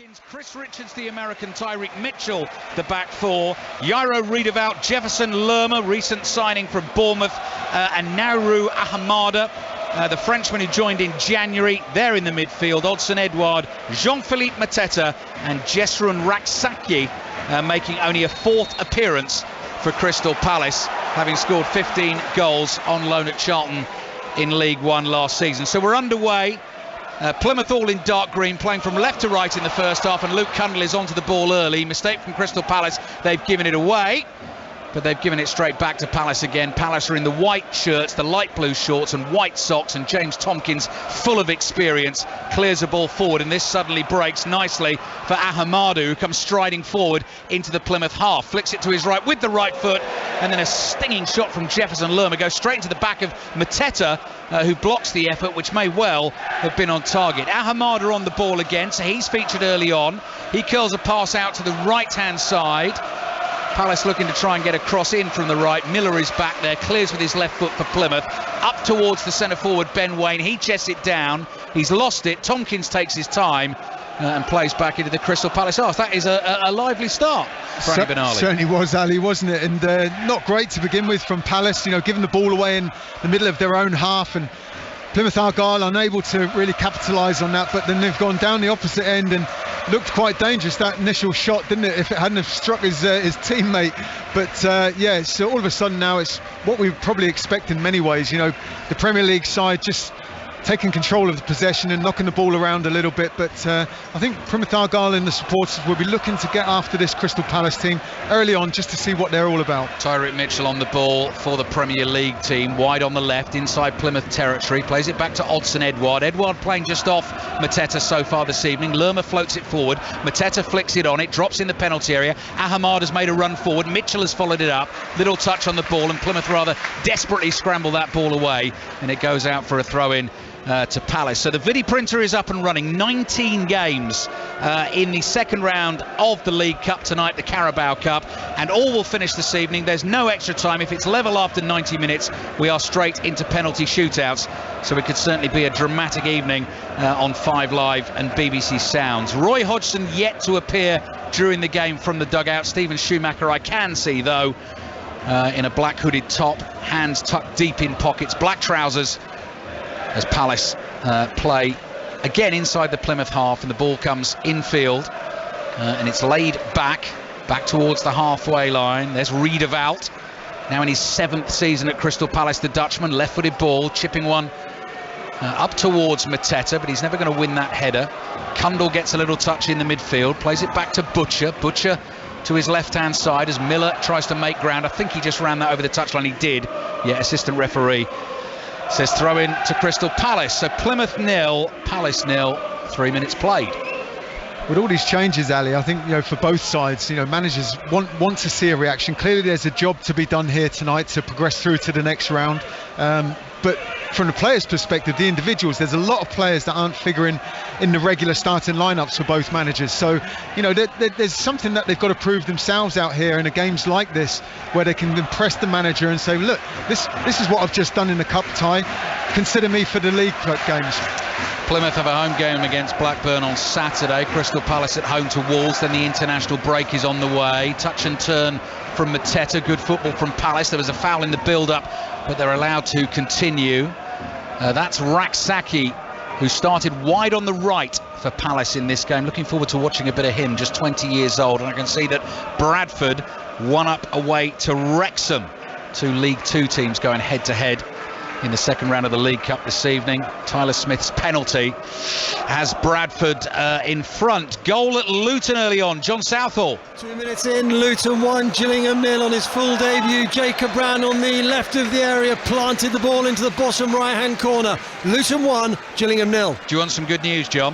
Tompkins, Chris Richards, the American, Tyreek Mitchell, the back four, Jairo Riedewald, Jefferson Lerma, recent signing from Bournemouth, and Nauru Ahamada, the Frenchman who joined in January. They're in the midfield. Odsonne Edouard, Jean-Philippe Mateta and Jesrun Raksaki making only a fourth appearance for Crystal Palace, having scored 15 goals on loan at Charlton in League One last season. So we're underway. Plymouth all in dark green, playing from left to right in the first half, and Luke Cundle is onto the ball early. Mistake from Crystal Palace. They've given it away, but they've given it straight back to Palace again. Palace are in the white shirts, the light blue shorts and white socks, and James Tompkins, full of experience, clears the ball forward, and this suddenly breaks nicely for Ahamadu, who comes striding forward into the Plymouth half, flicks it to his right with the right foot, and then a stinging shot from Jefferson Lerma goes straight into the back of Mateta, who blocks the effort, which may well have been on target. Ahamada on the ball again, so he's featured early on. He curls a pass out to the right-hand side. Palace looking to try and get a cross in from the right. Miller is back there, clears with his left foot for Plymouth. Up towards the centre forward, Ben Waine. He chests it down. He's lost it. Tompkins takes his time and plays back into the Crystal Palace half. That is a lively start for Andy Benali. Certainly was, Ali, wasn't it? And not great to begin with from Palace, giving the ball away in the middle of their own half, and Plymouth Argyle unable to really capitalise on that, but then they've gone down the opposite end and looked quite dangerous, that initial shot, didn't it, if it hadn't have struck his teammate. But yeah, so all of a sudden now it's what we probably expect in many ways. The Premier League side just taking control of the possession and knocking the ball around a little bit, but I think Plymouth Argyle and the supporters will be looking to get after this Crystal Palace team early on, just to see what they're all about. Tyreek Mitchell on the ball for the Premier League team, wide on the left inside Plymouth territory, plays it back to Odsonne Edouard. Edouard playing just off Mateta so far this evening. Lerma floats it forward, Mateta flicks it on, it drops in the penalty area. Ahamad has made a run forward, Mitchell has followed it up, little touch on the ball, and Plymouth rather desperately scramble that ball away, and it goes out for a throw-in to Palace. So the Vidi printer is up and running. 19 games in the second round of the League Cup tonight, the Carabao Cup, and all will finish this evening. There's no extra time. If it's level after 90 minutes, we are straight into penalty shootouts, so it could certainly be a dramatic evening on 5 Live and BBC Sounds. Roy Hodgson yet to appear during the game from the dugout. Stephen Schumacher I can see though, in a black hooded top, hands tucked deep in pockets, black trousers, as Palace play again inside the Plymouth half, and the ball comes infield and it's laid back towards the halfway line. There's Riedewald, now in his 7th season at Crystal Palace, the Dutchman, left-footed ball, chipping one up towards Mateta, but he's never going to win that header. Cundle gets a little touch in the midfield, plays it back to Butcher to his left-hand side as Miller tries to make ground. I think he just ran that over the touchline. He did. Yeah, assistant referee says throw in to Crystal Palace. So Plymouth 0, Palace 0, 3 minutes played. With all these changes, Ali, I think for both sides, managers want to see a reaction. Clearly there's a job to be done here tonight to progress through to the next round, but from the players' perspective, the individuals, there's a lot of players that aren't figuring in the regular starting lineups for both managers. So there's something that they've got to prove themselves out here in a games like this, where they can impress the manager and say, look, this is what I've just done in the cup tie, consider me for the league games. Plymouth have a home game against Blackburn on Saturday. Crystal Palace at home to Wolves. Then the international break is on the way. Touch and turn from Mateta. Good football from Palace. There was a foul in the build-up, but they're allowed to continue. That's Raksaki, who started wide on the right for Palace in this game. Looking forward to watching a bit of him, just 20 years old. And I can see that Bradford 1 up away to Wrexham. 2 League 2 teams going head-to-head in the second round of the League Cup this evening. Tyler Smith's penalty has Bradford in front. Goal at Luton early on. John Southall. 2 minutes in, Luton 1, Gillingham 0 on his full debut. Jacob Brown on the left of the area planted the ball into the bottom right-hand corner. Luton 1, Gillingham 0. Do you want some good news, John?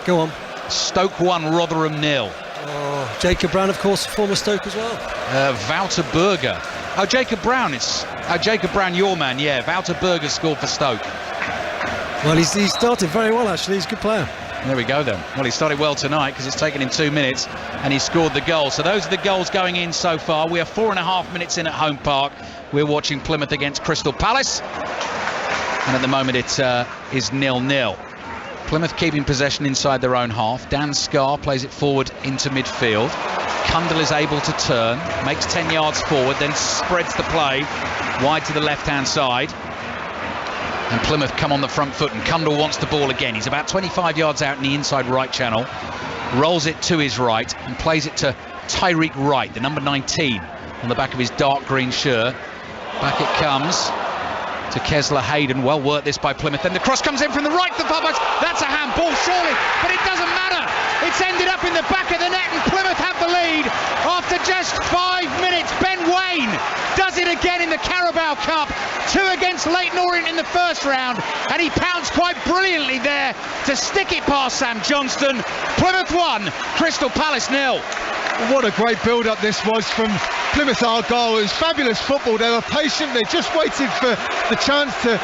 Go on. Stoke 1, Rotherham 0. Oh, Jacob Brown, of course, former Stoke as well. Wouter Berger. Oh, Jacob Brown, Jacob Brown, your man, yeah. Wouter Berger scored for Stoke. Well, he started very well, actually. He's a good player. There we go then. Well, he started well tonight because it's taken him 2 minutes and he scored the goal. So those are the goals going in so far. We are 4.5 minutes in at Home Park. We're watching Plymouth against Crystal Palace, and at the moment it is 0-0. Plymouth keeping possession inside their own half. Dan Scarr plays it forward into midfield. Cundall is able to turn, makes 10 yards forward, then spreads the play wide to the left-hand side. And Plymouth come on the front foot, and Cundall wants the ball again. He's about 25 yards out in the inside right channel, rolls it to his right and plays it to Tyreek Wright, the number 19 on the back of his dark green shirt. Back it comes to Kesler Hayden. Well worked this by Plymouth. Then the cross comes in from the right to the far post. That's a handball surely, but it doesn't matter. It's ended up in the back of the net and Plymouth have the lead after just 5 minutes. Ben Waine does it again in the Carabao Cup. 2 against Leyton Orient in the first round, and he pounced quite brilliantly there to stick it past Sam Johnston. Plymouth 1, Crystal Palace 0. What a great build-up this was from Plymouth Argyle. It was fabulous football. They were patient. They just waited for the chance to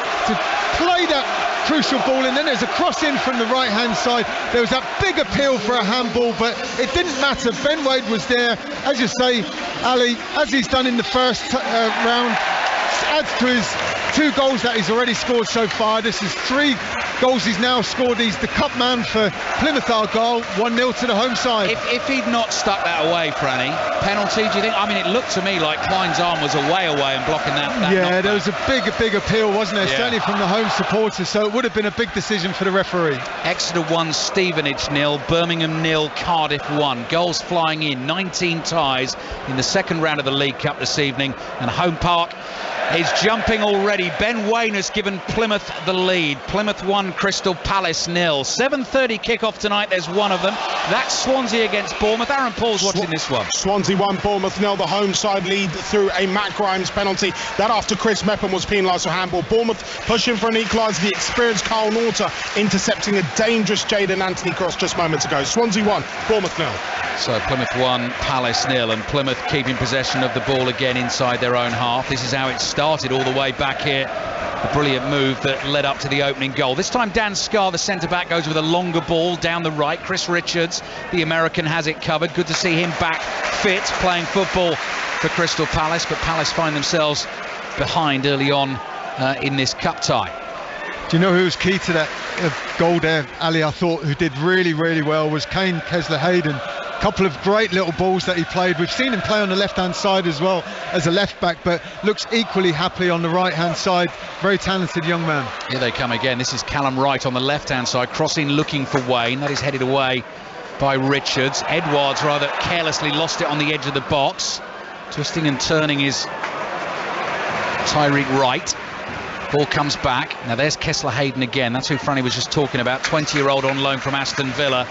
play that crucial ball, and then there's a cross in from the right-hand side. There was that big appeal for a handball, but it didn't matter. Ben Wade was there, as you say, Ali, as he's done in the first round, adds to his 2 goals that he's already scored so far. This is 3 goals he's now scored. He's the cup man for Plymouth Argyle. 1-0 to the home side. If he'd not stuck that away, Franny, penalty, do you think? I mean, it looked to me like Klein's arm was away and blocking that yeah, knockback. there was a big appeal, wasn't there? Yeah. Certainly from the home supporters, so it would have been a big decision for the referee. Exeter 1, Stevenage 0, Birmingham 0, Cardiff 1. Goals flying in, 19 ties in the second round of the League Cup this evening, and Home Park is jumping already. Ben Waine has given Plymouth the lead. Plymouth 1, Crystal Palace 0. 7:30 kickoff tonight. There's one of them. That's Swansea against Bournemouth. Aaron Paul's watching this one. Swansea 1, Bournemouth 0. The home side lead through a Matt Grimes penalty. That after Chris Mepham was penalised for handball. Bournemouth pushing for an equaliser. The experienced Carl Naughter intercepting a dangerous Jayden Anthony cross just moments ago. Swansea 1, Bournemouth 0. So Plymouth 1, Palace 0, and Plymouth keeping possession of the ball again inside their own half. This is how it started all the way back here. A brilliant move that led up to the opening goal. This time Dan Scarr, the centre-back, goes with a longer ball down the right. Chris Richards, the American, has it covered. Good to see him back fit, playing football for Crystal Palace, but Palace find themselves behind early on in this cup tie. Do you know who was key to that goal there, Ali? I thought who did really well was Kane Kesler Hayden. Couple of great little balls that he played. We've seen him play on the left-hand side as well as a left-back, but looks equally happy on the right-hand side. Very talented young man. Here they come again. This is Callum Wright on the left-hand side, crossing, looking for Waine. That is headed away by Richards. Edwards rather carelessly lost it on the edge of the box. Twisting and turning is Tyreek Wright. Ball comes back. Now there's Kesler Hayden again. That's who Franny was just talking about. 20-year-old on loan from Aston Villa.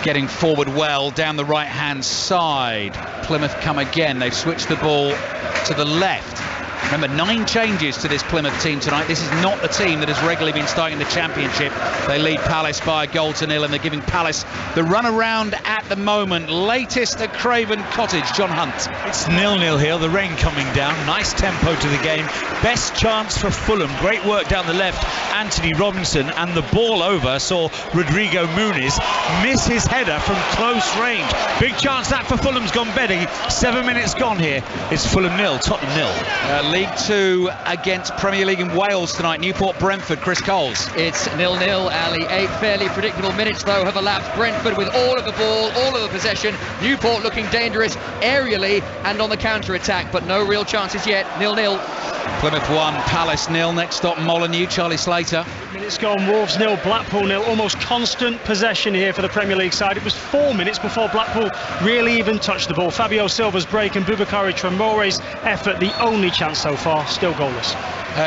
Getting forward well down the right-hand side. Plymouth come again. They've switched the ball to the left. Remember, 9 changes to this Plymouth team tonight. This is not the team that has regularly been starting the Championship. They lead Palace by 1-0, and they're giving Palace the runaround at the moment. Latest at Craven Cottage, John Hunt. It's 0-0 here. The rain coming down. Nice tempo to the game. Best chance for Fulham. Great work down the left. Anthony Robinson, and the ball over saw Rodrigo Muniz miss his header from close range. Big chance that for Fulham's gone bedding. 7 minutes gone here. It's Fulham 0, Tottenham 0. League 2 against Premier League in Wales tonight. Newport Brentford, Chris Coles. It's 0-0, Ali. 8 fairly predictable minutes though have elapsed. Brentford with all of the ball, all of the possession. Newport looking dangerous aerially and on the counter-attack, but no real chances yet. 0-0. Plymouth 1, Palace 0. Next stop Molineux, Charlie Slater. Minutes gone, Wolves 0, Blackpool 0. Almost constant possession here for the Premier League side. It was 4 minutes before Blackpool really even touched the ball. Fabio Silva's break and Boubakary Traore's effort, the only chance so far, still goalless.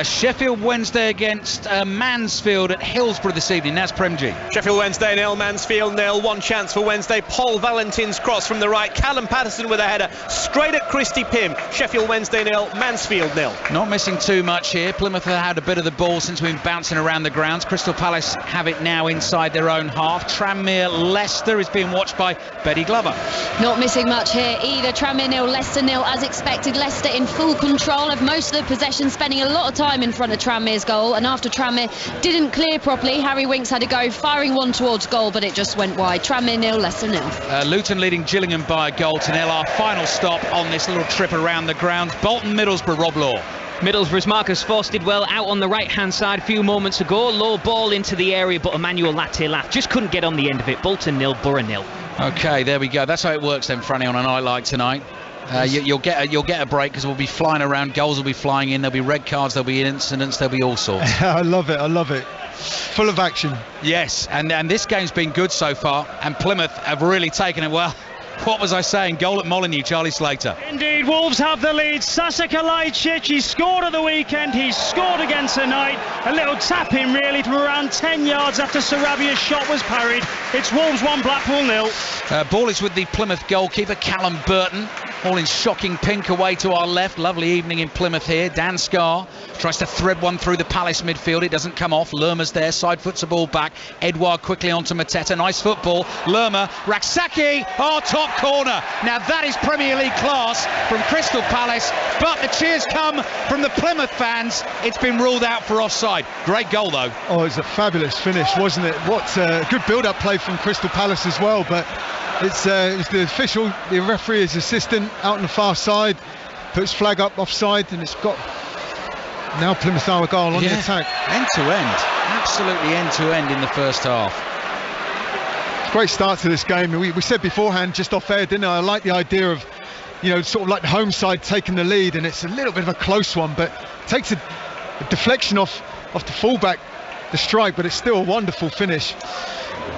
Sheffield Wednesday against Mansfield at Hillsborough this evening. That's Prem G. Sheffield Wednesday 0, Mansfield 0. One chance for Wednesday. Paul Valentin's cross from the right. Callum Patterson with a header straight at Christy Pym. Sheffield Wednesday 0, Mansfield 0. Not missing too much here. Plymouth have had a bit of the ball since we've been bouncing around the grounds. Crystal Palace have it now inside their own half. Tranmere Leicester is being watched by Betty Glover. Not missing much here either. Tranmere 0, Leicester 0. As expected, Leicester in full control of most of the possession, spending a lot of time in front of Tranmere's goal, and after Tranmere didn't clear properly, Harry Winks had a go firing one towards goal, but it just went wide. Tranmere 0, Leicester 0. Luton leading Gillingham by 1-0. Our final stop on this little trip around the grounds. Bolton Middlesbrough, Rob Law. Middlesbrough's Marcus Forss did well out on the right-hand side a few moments ago. Low ball into the area, but Emmanuel Latte-Lath just couldn't get on the end of it. Bolton 0, Borough 0. Okay, there we go. That's how it works then, Franny, on a night like tonight. You'll get a break because we'll be flying around. Goals will be flying in. There'll be red cards. There'll be incidents. There'll be all sorts. I love it. Full of action. Yes, and this game's been good so far, and Plymouth have really taken it well. What was I saying? Goal at Molineux, Charlie Slater. Indeed, Wolves have the lead. Sasa Kalajdzic, he scored at the weekend, he's scored again tonight. A little tap-in really from around 10 yards after Sarabia's shot was parried. It's Wolves 1, Blackpool 0. Ball is with the Plymouth goalkeeper, Callum Burton. All in shocking pink away to our left. Lovely evening in Plymouth here. Dan Scarr tries to thread one through the Palace midfield. It doesn't come off. Lerma's there. Side foots the ball back. Edouard quickly onto Mateta. Nice football. Lerma. Raksaki. Oh, top corner. Now that is Premier League class from Crystal Palace. But the cheers come from the Plymouth fans. It's been ruled out for offside. Great goal though. Oh, it's a fabulous finish, wasn't it? What good build-up play from Crystal Palace as well. But it's the official, the referee, his assistant out on the far side, puts flag up offside, and it's got now Plymouth Argyle on the attack. End to end, absolutely end to end in the first half. Great start to this game. We said beforehand, just off air, didn't I like the idea of, sort of like the home side taking the lead, and it's a little bit of a close one, but takes a deflection off the fullback, the strike, but it's still a wonderful finish.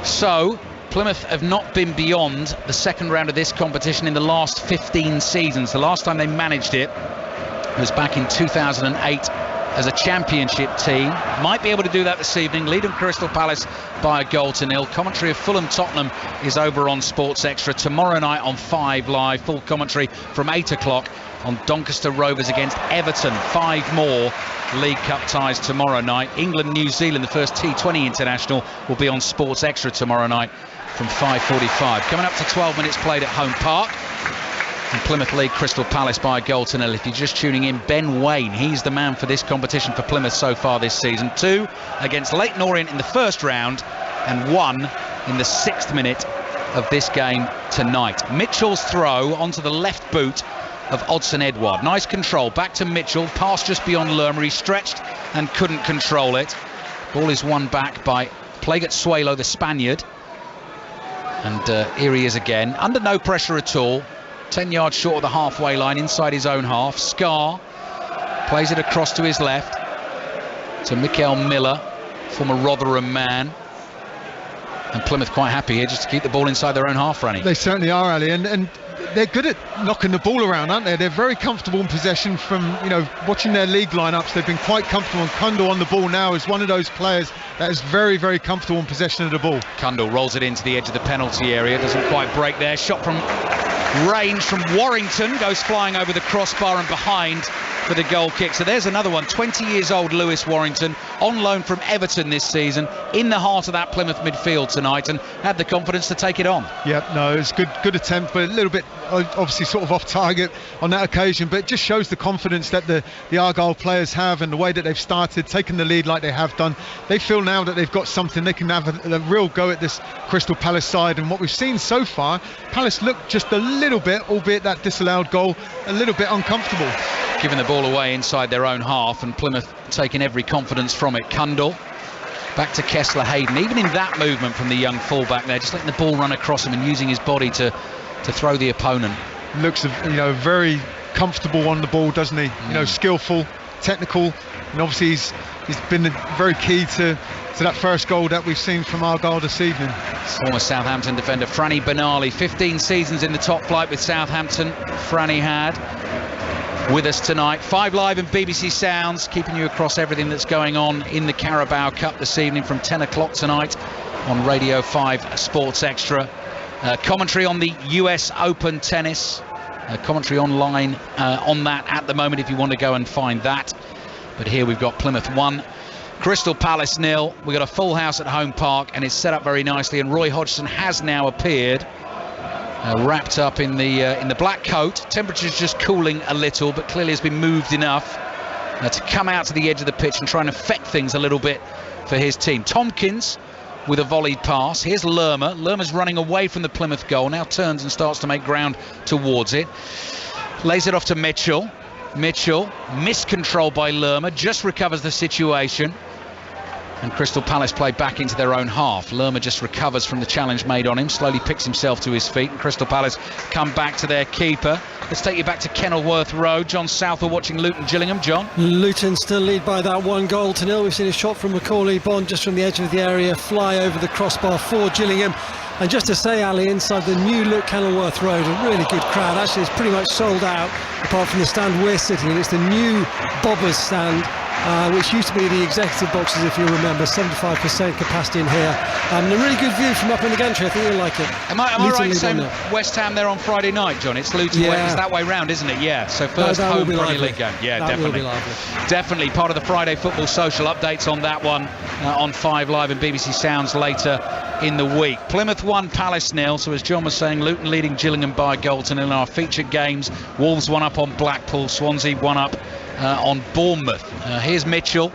So Plymouth have not been beyond the second round of this competition in the last 15 seasons. The last time they managed it was back in 2008 as a championship team. Might be able to do that this evening. Leading Crystal Palace by a goal to nil. Commentary of Fulham Tottenham is over on Sports Extra tomorrow night on 5 Live. Full commentary from 8 o'clock on Doncaster Rovers against Everton. 5 more League Cup ties tomorrow night. England, New Zealand, the first T20 international, will be on Sports Extra tomorrow night from 5:45. Coming up to 12 minutes played at Home Park. And Plymouth lead Crystal Palace by a goal to nil. If you're just tuning in, Ben Waine, he's the man for this competition for Plymouth so far this season. 2 against Leyton Orient in the first round and 1 in the 6th minute of this game tonight. Mitchell's throw onto the left boot of Odsonne Edouard. Nice control, back to Mitchell, pass just beyond Lerma. He stretched and couldn't control it. Ball is won back by Plagat-Suelo, the Spaniard. And here he is again, under no pressure at all. 10 yards short of the halfway line, inside his own half. Scarr plays it across to his left to Mikael Miller, former Rotherham man. And Plymouth quite happy here just to keep the ball inside their own half, Franny. They certainly are, Ali, and they're good at knocking the ball around, aren't they? They're very comfortable in possession. From watching their league lineups, they've been quite comfortable, and Kundal on the ball now is one of those players that is very, very comfortable in possession of the ball. Kundal rolls it into the edge of the penalty area, doesn't quite break there. Shot from range from Warrington, goes flying over the crossbar and behind for the goal kick. So there's another one. 20 years old Lewis Warrington, on loan from Everton this season, in the heart of that Plymouth midfield tonight, and had the confidence to take it on. Yep, no, it's good attempt, but a little bit obviously sort of off target on that occasion, but it just shows the confidence that the Argyle players have, and the way that they've started taking the lead like they have done. They feel now that they've got something, they can have a real go at this Crystal Palace side, and what we've seen so far, Palace look just a little bit, albeit that disallowed goal, a little bit uncomfortable. Giving the ball away inside their own half, and Plymouth taking every confidence from it. Kundal back to Kessler Hayden, even in that movement from the young fullback there, just letting the ball run across him and using his body to throw the opponent. Looks very comfortable on the ball, doesn't he? Skillful, technical, and obviously he's been very key to that first goal that we've seen from Argyle this evening. Former Southampton defender Franny Benali, 15 seasons in the top flight with Southampton. Franny had with us tonight. 5 Live and BBC Sounds, keeping you across everything that's going on in the Carabao Cup this evening from 10 o'clock tonight on Radio 5 Sports Extra. Commentary on the US Open tennis. Commentary online on that at the moment if you want to go and find that. But here we've got Plymouth 1, Crystal Palace 0. We've got a full house at Home Park, and it's set up very nicely, and Roy Hodgson has now appeared, wrapped up in the black coat. Temperature's just cooling a little, but clearly has been moved enough to come out to the edge of the pitch and try and affect things a little bit for his team. Tompkins with a volleyed pass. Here's Lerma. Lerma's running away from the Plymouth goal, now turns and starts to make ground towards it. Lays it off to Mitchell. Mitchell, miscontrolled by Lerma, just recovers the situation. And Crystal Palace play back into their own half. Lerma just recovers from the challenge made on him, slowly picks himself to his feet, and Crystal Palace come back to their keeper. Let's take you back to Kenilworth Road. John Southwell watching Luton Gillingham. John? Luton still lead by that 1-0. We've seen a shot from Macaulay Bond just from the edge of the area fly over the crossbar for Gillingham. And just to say, Ali, inside the new look Kenilworth Road, a really good crowd. Actually, it's pretty much sold out, apart from the stand we're sitting in. It's the new Bobbers stand, which used to be the executive boxes, if you remember. 75% capacity in here. And a really good view from up in the gantry. I think you'll like it. Am I right in saying West Ham there on Friday night, John? It's Luton. It's that way round, isn't it? Yeah. So first home Premier League game. Yeah, that definitely. Will be lively. Definitely part of the Friday Football Social. Updates on that one on 5 Live and BBC Sounds later in the week. Plymouth 1, Palace 0. So as John was saying, Luton leading Gillingham by a goal to nil in our featured games. Wolves 1 up on Blackpool. Swansea 1 up on Bournemouth. Here's Mitchell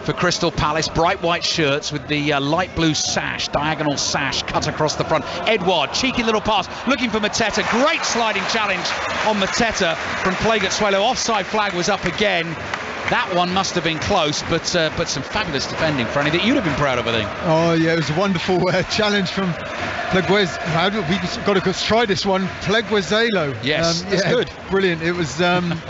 for Crystal Palace. Bright white shirts with the light blue sash, diagonal sash cut across the front. Edouard, cheeky little pass, looking for Mateta. Great sliding challenge on Mateta from Plagatsuelo. Offside flag was up again. That one must have been close, but some fabulous defending, Franny, that you'd have been proud of, I think. Oh yeah, it was a wonderful challenge from Pleguez. We've got to try this one. Pleguezelo. Yes, that's good. Brilliant. It was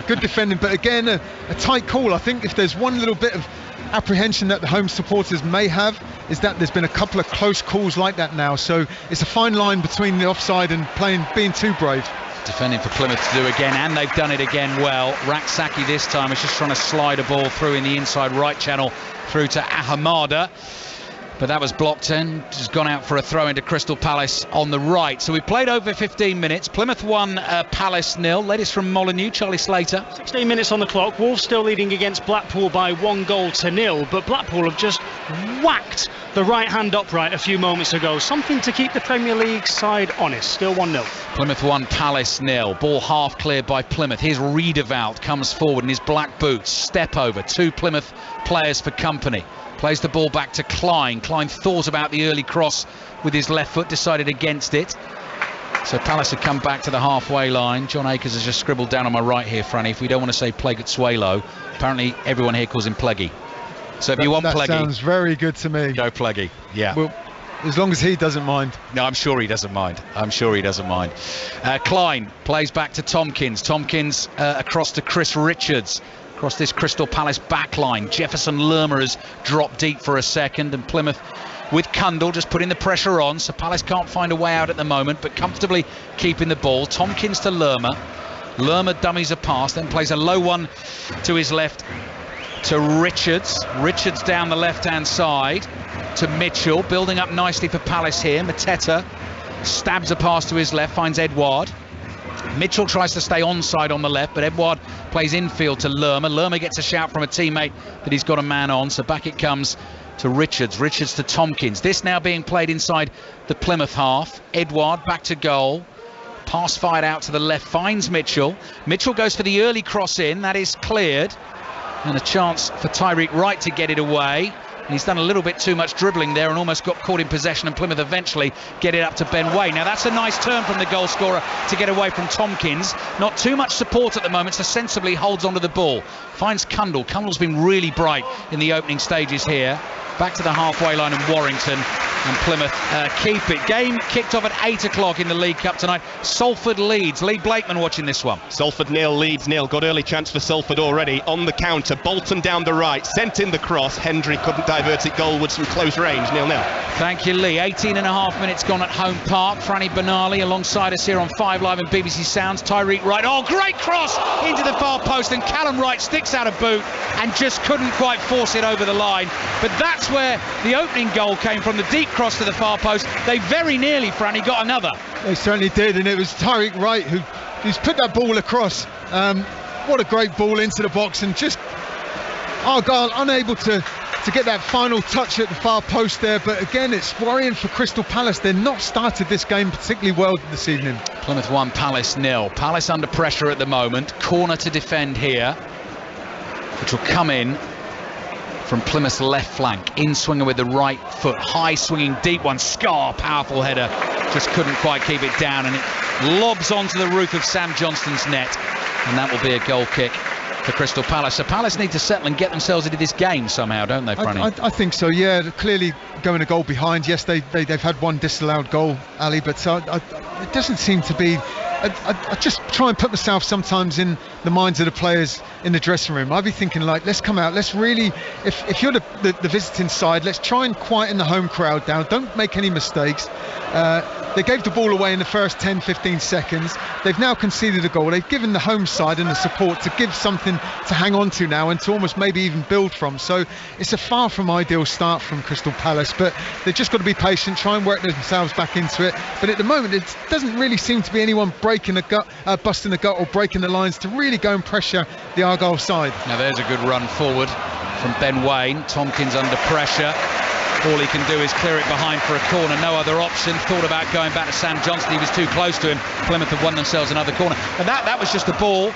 good defending, but again, a tight call. I think if there's one little bit of apprehension that the home supporters may have, is that there's been a couple of close calls like that now. So it's a fine line between the offside and being too brave. Defending for Plymouth to do again, and they've done it again well. Raksaki this time is just trying to slide a ball through in the inside right channel through to Ahamada, but that was blocked and has gone out for a throw into Crystal Palace on the right. So we played over 15 minutes. Plymouth 1, Palace 0. Latest from Molineux, Charlie Slater. 16 minutes on the clock. Wolves still leading against Blackpool by 1-0, but Blackpool have just whacked the right hand upright a few moments ago. Something to keep the Premier League side honest. Still 1-0. Plymouth 1, Palace 0. Ball half cleared by Plymouth. Here's Riedewald, comes forward in his black boots. Step over. 2 Plymouth players for company. Plays the ball back to Klein. Klein thought about the early cross with his left foot, decided against it. So Palace have come back to the halfway line. John Akers has just scribbled down on my right here, Franny. If we don't want to say Plagatsuelo, apparently everyone here calls him Pleggy. So if you want Pleggy, that sounds very good to me. Go Pleggy. Yeah. Well, as long as he doesn't mind. No, I'm sure he doesn't mind. Klein plays back to Tompkins. Tompkins across to Chris Richards. Across this Crystal Palace backline. Jefferson Lerma has dropped deep for a second, and Plymouth with Cundall just putting the pressure on, so Palace can't find a way out at the moment, but comfortably keeping the ball. Tompkins to Lerma. Lerma dummies a pass, then plays a low one to his left to Richards. Richards down the left-hand side to Mitchell, building up nicely for Palace here. Mateta stabs a pass to his left, finds Edouard. Mitchell tries to stay onside on the left, but Edouard plays infield to Lerma. Lerma gets a shout from a teammate that he's got a man on, so back it comes to Richards. Richards to Tompkins. This now being played inside the Plymouth half. Edouard back to goal. Pass fired out to the left, finds Mitchell. Mitchell goes for the early cross in. That is cleared. And a chance for Tyreek Wright to get it away. And he's done a little bit too much dribbling there and almost got caught in possession, and Plymouth eventually get it up to Ben Way. Now that's a nice turn from the goal scorer to get away from Tompkins. Not too much support at the moment, so sensibly holds onto the ball. Finds Cundall. Cundall's been really bright in the opening stages here. Back to the halfway line in Warrington, and Plymouth keep it. Game kicked off at 8 o'clock in the League Cup tonight. Salford leads. Lee Blakeman watching this one. Salford 0, Leeds 0. Got early chance for Salford already. On the counter, Bolton down the right, sent in the cross. Hendry couldn't divert it goalwards from close range. 0-0. Thank you, Lee. 18.5 minutes gone at Home Park. Franny Benali alongside us here on 5 Live and BBC Sounds. Tyreek Wright. Oh, great cross into the far post, and Callum Wright sticks out a boot and just couldn't quite force it over the line. But that's where the opening goal came from, the deep cross to the far post. They very nearly, Franny, got another. They certainly did, and it was Tyreek Wright who's put that ball across. What a great ball into the box, and just Argyle unable to get that final touch at the far post there. But again, it's worrying for Crystal Palace. They're not started this game particularly well this evening. Plymouth 1, Palace 0. Palace under pressure at the moment. Corner to defend here, which will come in from Plymouth's left flank. In swinger with the right foot. High swinging deep one. Scar, powerful header. Just couldn't quite keep it down, and it lobs onto the roof of Sam Johnston's net. And that will be a goal kick for Crystal Palace. So Palace need to settle and get themselves into this game somehow, don't they, Franny? I think so, yeah. They're clearly going a goal behind. Yes, they've had one disallowed goal, Ali, but it doesn't seem to be... I just try and put myself sometimes in the minds of the players in the dressing room. I'd be thinking, like, let's come out, let's really, if you're the visiting side, let's try and quieten the home crowd down, don't make any mistakes. They gave the ball away in the first 10-15 seconds. They've now conceded a goal. They've given the home side and the support to give something to hang on to now and to almost maybe even build from. So it's a far from ideal start from Crystal Palace, but they've just got to be patient, try and work themselves back into it. But at the moment, it doesn't really seem to be anyone breaking the gut, busting the gut or breaking the lines to really go and pressure the Argyle side. Now there's a good run forward from Ben Waine. Tompkins under pressure. All he can do is clear it behind for a corner. No other option. Thought about going back to Sam Johnson. He was too close to him. Plymouth have won themselves another corner. And that was just a ball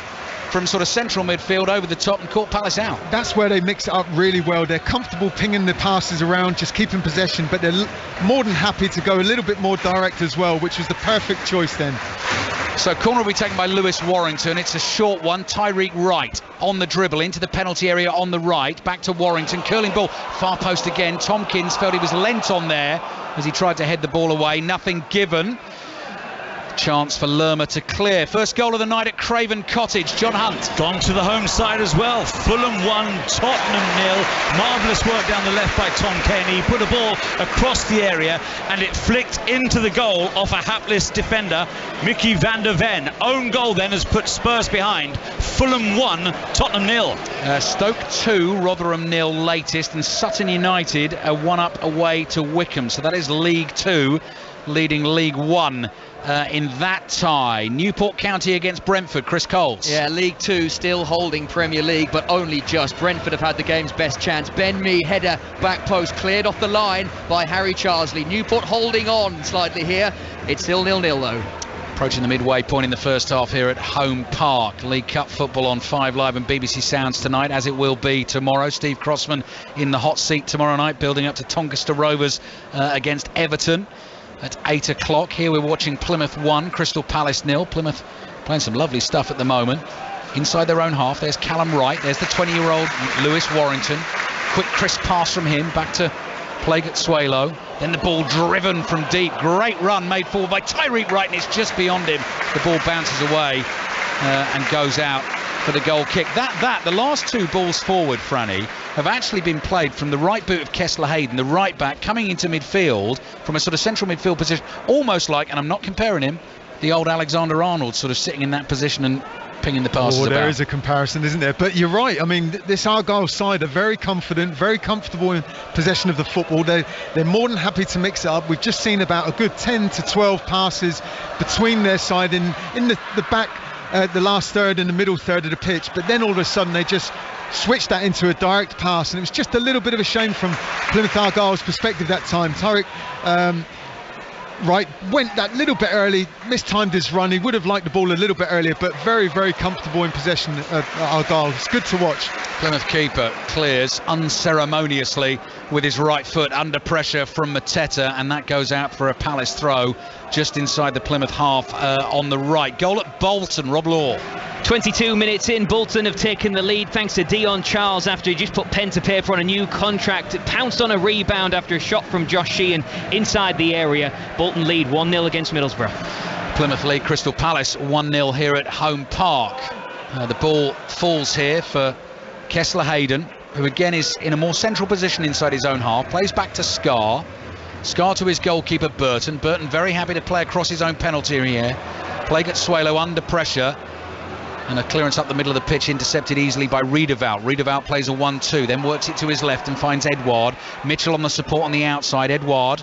from sort of central midfield over the top and caught Palace out. That's where they mix it up really well. They're comfortable pinging the passes around, just keeping possession, but they're more than happy to go a little bit more direct as well, which was the perfect choice then. So corner will be taken by Lewis Warrington. It's a short one. Tyreek Wright on the dribble into the penalty area on the right. Back to Warrington. Curling ball. Far post again. Tompkins felt he was lent on there as he tried to head the ball away. Nothing given. Chance for Lerma to clear. First goal of the night at Craven Cottage. John Hunt. Gone to the home side as well. Fulham 1, Tottenham 0. Marvellous work down the left by Tom Kenny. He put a ball across the area and it flicked into the goal off a hapless defender, Mickey van der Ven. Own goal then has put Spurs behind. Fulham 1, Tottenham 0. Stoke 2, Rotherham 0 latest, and Sutton United a 1-up away to Wickham. So that is League 2 leading League 1 in that tie. Newport County against Brentford. Chris Coles. Yeah, League 2 still holding Premier League, but only just. Brentford have had the game's best chance. Ben Mee, header, back post, cleared off the line by Harry Charsley. Newport holding on slightly here. It's still 0-0 though. Approaching the midway point in the first half here at Home Park. League Cup football on 5 Live and BBC Sounds tonight, as it will be tomorrow. Steve Crossman in the hot seat tomorrow night, building up to Doncaster Rovers against Everton at 8 o'clock. Here we're watching Plymouth 1, Crystal Palace 0. Plymouth playing some lovely stuff at the moment. Inside their own half, there's Callum Wright. There's the 20-year-old Lewis Warrington. Quick crisp pass from him back to Plaget-Swalo. Then the ball driven from deep. Great run made forward by Tyreek Wright, and it's just beyond him. The ball bounces away and goes out for the goal kick. The last two balls forward, Franny, have actually been played from the right boot of Kessler Hayden, the right back, coming into midfield from a sort of central midfield position, almost like, and I'm not comparing him, the old Alexander Arnold sort of sitting in that position and pinging the passes about. There is a comparison, isn't there? But you're right. I mean, this Argyle side are very confident, very comfortable in possession of the football. They're more than happy to mix it up. We've just seen about a good 10 to 12 passes between their side in the back, the last third and the middle third of the pitch. But then all of a sudden they just switched that into a direct pass, and it was just a little bit of a shame from Plymouth Argyle's perspective that time. Tyreek Wright went that little bit early, mistimed his run. He would have liked the ball a little bit earlier, but very, very comfortable in possession of Argyle. It's good to watch. Plymouth keeper clears unceremoniously with his right foot under pressure from Mateta, and that goes out for a Palace throw just inside the Plymouth half on the right. Goal at Bolton, Rob Law. 22 minutes in, Bolton have taken the lead thanks to Dion Charles after he just put pen to paper on a new contract. Pounced on a rebound after a shot from Josh Sheehan inside the area. Bolton lead 1-0 against Middlesbrough. Plymouth lead Crystal Palace 1-0 here at Home Park. The ball falls here for Kessler Hayden, who again is in a more central position inside his own half. Plays back to Scar. Scar to his goalkeeper Burton. Burton very happy to play across his own penalty area. Plaget-Swalo under pressure. And a clearance up the middle of the pitch intercepted easily by Riedewald. Riedewald plays a 1-2, then works it to his left and finds Edouard. Mitchell on the support on the outside. Edouard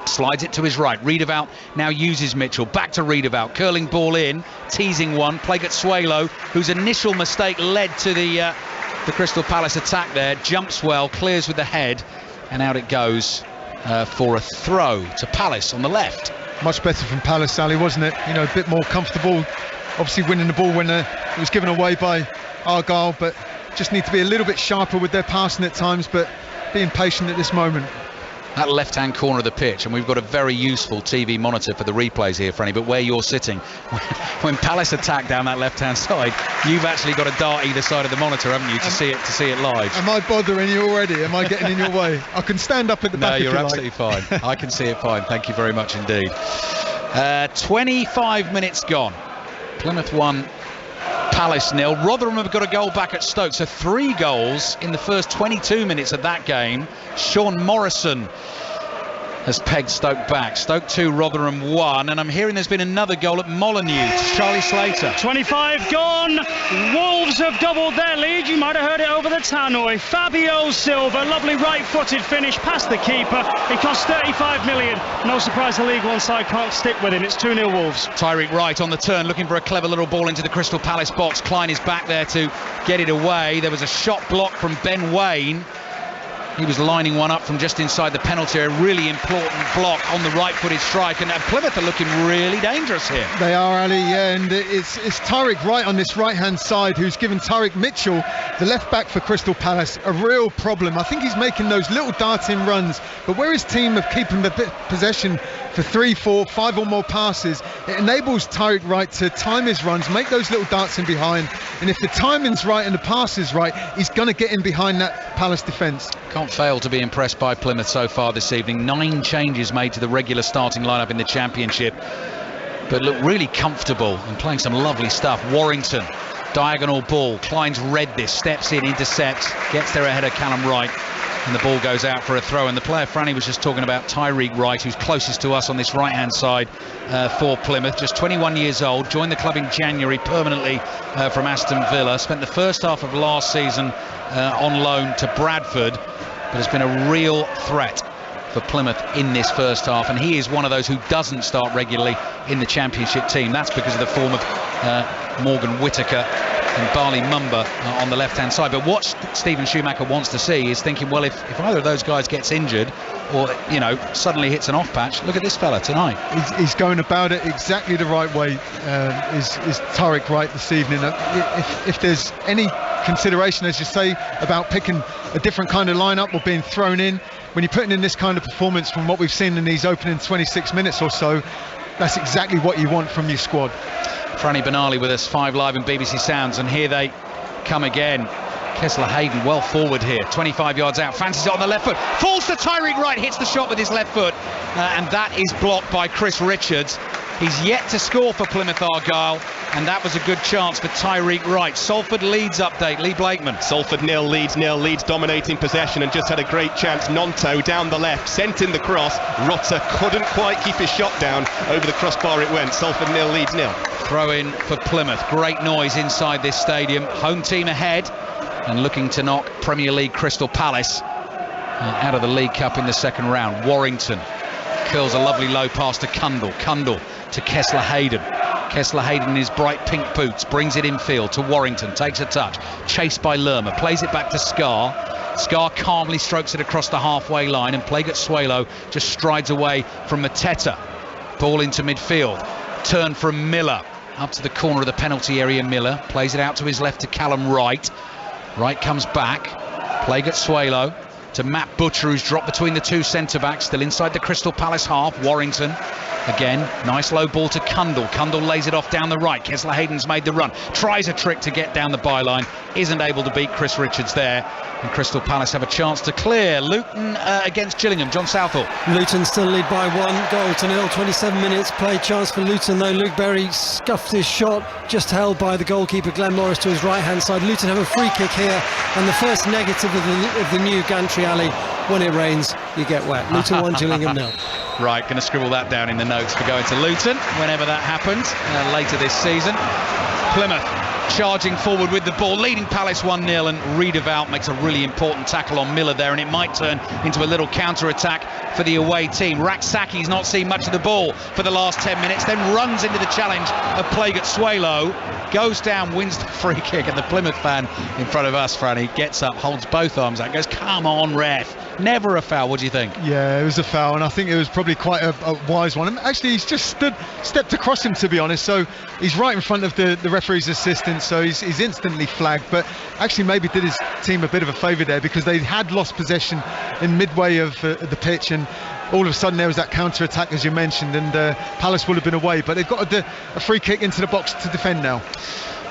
slides it to his right. Riedewald now uses Mitchell. Back to Riedewald. Curling ball in. Teasing one. Plaget-Swalo, whose initial mistake led to the Crystal Palace attack there. Jumps well, clears with the head, and out it goes for a throw to Palace on the left. Much better from Palace, Sally, wasn't it? You know, a bit more comfortable. Obviously winning the ball when it was given away by Argyle, but just need to be a little bit sharper with their passing at times, but being patient at this moment. that left-hand corner of the pitch, and we've got a very useful TV monitor for the replays here, Franny, but where you're sitting, when Palace attack down that left-hand side, you've actually got a dart either side of the monitor, haven't you, to see it live. Am I bothering you already? Am I getting in your way? I can stand up at the back. No, you're absolutely fine. I can see it fine. Thank you very much indeed. 25 minutes gone. Plymouth 1, Palace 0. Rotherham have got a goal back at Stoke, so 3 goals in the first 22 minutes of that game. Sean Morrison has pegged Stoke back. Stoke 2, Rotherham 1, and I'm hearing there's been another goal at Molineux to Charlie Slater. 25 gone. Wolves have doubled their lead. You might have heard it over the tannoy. Fabio Silva, lovely right-footed finish past the keeper. It cost 35 million. No surprise the League One side can't stick with him. It's 2-0 Wolves. Tyreek Wright on the turn, looking for a clever little ball into the Crystal Palace box. Klein is back there to get it away. There was a shot block from Ben Waine. He was lining one up from just inside the penalty area. Really important block on the right-footed strike, and Plymouth are looking really dangerous here. They are, Ali, yeah, and it's Tyreek Wright on this right-hand side who's given Tyreek Mitchell, the left-back for Crystal Palace, a real problem. I think he's making those little darting runs, but where his team have keeping the possession for 3, 4, 5 or more passes, it enables Tyreek Wright to time his runs, make those little darts in behind, and if the timing's right and the pass is right, he's going to get in behind that Palace defence. Can't fail to be impressed by Plymouth so far this evening. 9 changes made to the regular starting lineup in the Championship, but look really comfortable and playing some lovely stuff. Warrington, diagonal ball. Klein's read this, steps in, intercepts, gets there ahead of Callum Wright, and the ball goes out for a throw. And the player Franny was just talking about, Tyreek Wright, who's closest to us on this right-hand side for Plymouth, just 21 years old, joined the club in January permanently from Aston Villa, spent the first half of last season on loan to Bradford, but has been a real threat for Plymouth in this first half, and he is one of those who doesn't start regularly in the Championship team. That's because of the form of Morgan Whittaker and Barley Mumba on the left-hand side. But what Stephen Schumacher wants to see is thinking, well, if either of those guys gets injured or, you know, suddenly hits an off patch, look at this fella tonight. He's going about it exactly the right way, is Tyreek Wright this evening. If there's any consideration, as you say, about picking a different kind of lineup or being thrown in, when you're putting in this kind of performance from what we've seen in these opening 26 minutes or so, that's exactly what you want from your squad. Franny Benali with us, 5 Live and BBC Sounds, and here they come again. Kessler Hayden well forward here, 25 yards out, fancies it on the left foot, falls to Tyreek Wright, hits the shot with his left foot, and that is blocked by Chris Richards. He's yet to score for Plymouth Argyle, and that was a good chance for Tyreek Wright. Salford Leeds update, Lee Blakeman. Salford 0, Leeds 0, Leeds dominating possession and just had a great chance. Nonto down the left, sent in the cross. Rotter couldn't quite keep his shot down. Over the crossbar it went. Salford 0, Leeds 0. Throw in for Plymouth. Great noise inside this stadium. Home team ahead and looking to knock Premier League Crystal Palace out of the League Cup in the second round. Warrington curls a lovely low pass to Cundall. Cundall to Kessler Hayden. Kessler Hayden in his bright pink boots brings it infield to Warrington, takes a touch, chased by Lerma, plays it back to Scar. Scar calmly strokes it across the halfway line, and Plagat-Swalo just strides away from Mateta. Ball into midfield, turn from Miller up to the corner of the penalty area. Miller plays it out to his left to Callum Wright. Wright comes back, Plagat-Swalo to Matt Butcher, who's dropped between the two centre-backs, still inside the Crystal Palace half. Warrington again, nice low ball to Cundall. Cundall lays it off down the right. Kessler Hayden's made the run, tries a trick to get down the byline, isn't able to beat Chris Richards there, and Crystal Palace have a chance to clear. Luton against Gillingham. John Southall. Luton still lead by 1-0. 27 minutes played, chance for Luton though. Luke Berry scuffed his shot, just held by the goalkeeper Glenn Morris to his right hand side. Luton have a free kick here, and the first negative of the new Gantry Alley: when it rains you get wet. Luton 1, Gillingham 0. Right, going to scribble that down in the notes for going to Luton whenever that happens later this season. Plymouth charging forward with the ball, leading Palace 1-0, and Riedewald makes a really important tackle on Miller there, and it might turn into a little counter-attack for the away team. Raksaki's not seen much of the ball for the last 10 minutes, then runs into the challenge of Plagat-Swalo. goes down, wins the free kick, and the Plymouth fan in front of us, Franny, gets up, holds both arms out, goes, come on, ref. Never a foul. What do you think? Yeah, it was a foul, and I think it was probably quite a wise one. And actually, he's just stepped across him, to be honest, so he's right in front of the referee's assistant, so he's instantly flagged. But actually maybe did his team a bit of a favour there, because they had lost possession in midway of the pitch, and all of a sudden there was that counter-attack, as you mentioned, and Palace would have been away. But they've got a free kick into the box to defend now.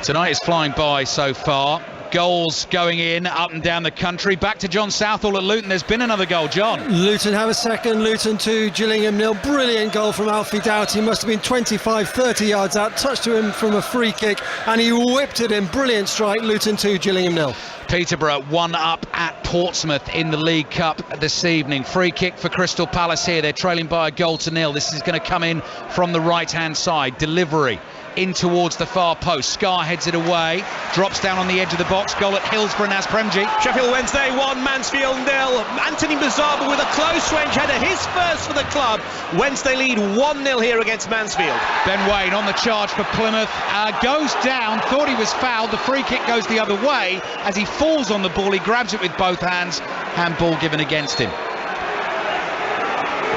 Tonight is flying by so far. Goals going in up and down the country. Back to John Southall at Luton. There's been another goal, John. Luton have a second. Luton 2, Gillingham 0. Brilliant goal from Alfie Doughty. Must have been 25-30 yards out. Touched to him from a free kick, and he whipped it in. Brilliant strike. Luton 2, Gillingham 0. Peterborough 1 up at Portsmouth in the League Cup this evening. Free kick for Crystal Palace here. They're trailing by 1-0. This is going to come in from the right-hand side. Delivery in towards the far post. Scar heads it away, drops down on the edge of the box. Goal at Hillsborough, Naz Premji. Sheffield Wednesday 1, Mansfield 0. Anthony Bazaba with a close range header, his first for the club. Wednesday lead 1-0 here against Mansfield. Ben Waine on the charge for Plymouth, goes down, thought he was fouled. The free kick goes the other way. As he falls on the ball, he grabs it with both hands. Handball given against him.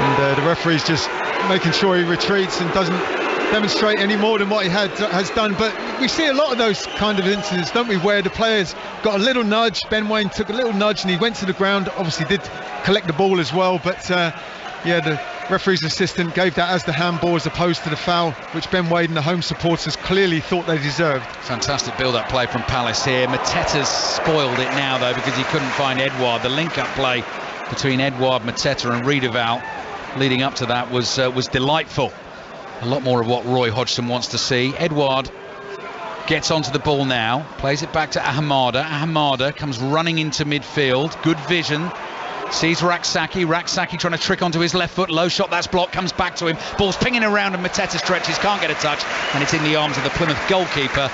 And the referee's just making sure he retreats and doesn't demonstrate any more than what he has done. But we see a lot of those kind of incidents, don't we, where the players got a little nudge. Ben Waine took a little nudge and he went to the ground, obviously did collect the ball as well, but yeah, the referee's assistant gave that as the handball as opposed to the foul, which Ben Waine and the home supporters clearly thought they deserved. Fantastic build-up play from Palace here. Mateta's spoiled it now though, because he couldn't find Edouard. The link-up play between Edouard, Mateta and Riedeval leading up to that was delightful. A lot more of what Roy Hodgson wants to see. Edouard gets onto the ball now, plays it back to Ahamada. Ahamada comes running into midfield, good vision, sees Raksaki trying to trick onto his left foot, low shot, that's blocked, comes back to him, ball's pinging around and Mateta stretches, can't get a touch, and it's in the arms of the Plymouth goalkeeper,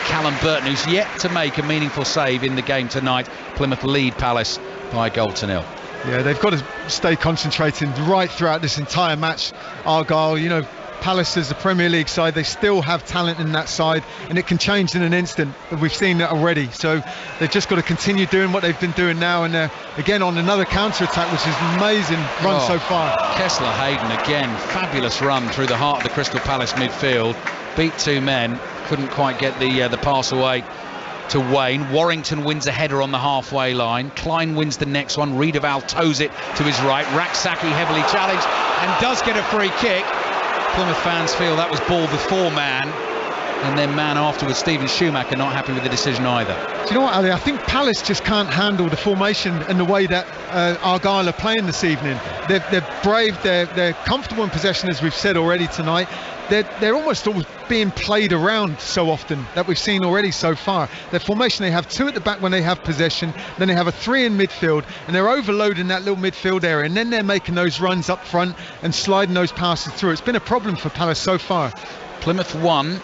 Callum Burton, who's yet to make a meaningful save in the game tonight. Plymouth lead Palace by 1-0. Yeah, they've got to stay concentrated right throughout this entire match. Argyle, you know, Palace as a Premier League side, they still have talent in that side, and it can change in an instant. We've seen that already, so they've just got to continue doing what they've been doing now, and again on another counter-attack, which is an amazing run so far. Kessler Hayden again, fabulous run through the heart of the Crystal Palace midfield, beat two men, couldn't quite get the pass away to Waine. Warrington wins a header on the halfway line. Klein wins the next one. Riedeval toes it to his right. Raksaki heavily challenged and does get a free kick. Plymouth fans feel that was ball before man, and then man afterwards. Stephen Schumacher not happy with the decision either. Do you know what, Ali? I think Palace just can't handle the formation and the way that Argyle are playing this evening. They're brave, they're comfortable in possession, as we've said already tonight. They're almost being played around so often that we've seen already so far. Their formation, they have 2 at the back when they have possession, then they have a 3 in midfield, and they're overloading that little midfield area, and then they're making those runs up front and sliding those passes through. It's been a problem for Palace so far. Plymouth 1,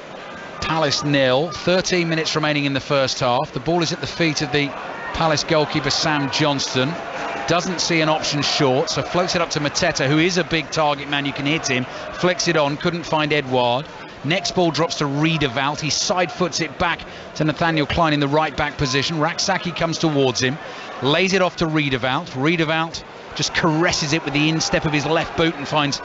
Palace 0, 13 minutes remaining in the first half. The ball is at the feet of the Palace goalkeeper Sam Johnston. Doesn't see an option short, so floats it up to Mateta, who is a big target man, you can hit him. Flicks it on, couldn't find Edouard. Next ball drops to Riedeval. He side foots it back to Nathaniel Klein in the right back position. Raksaki comes towards him, lays it off to Riedeval. Riedeval just caresses it with the instep of his left boot and finds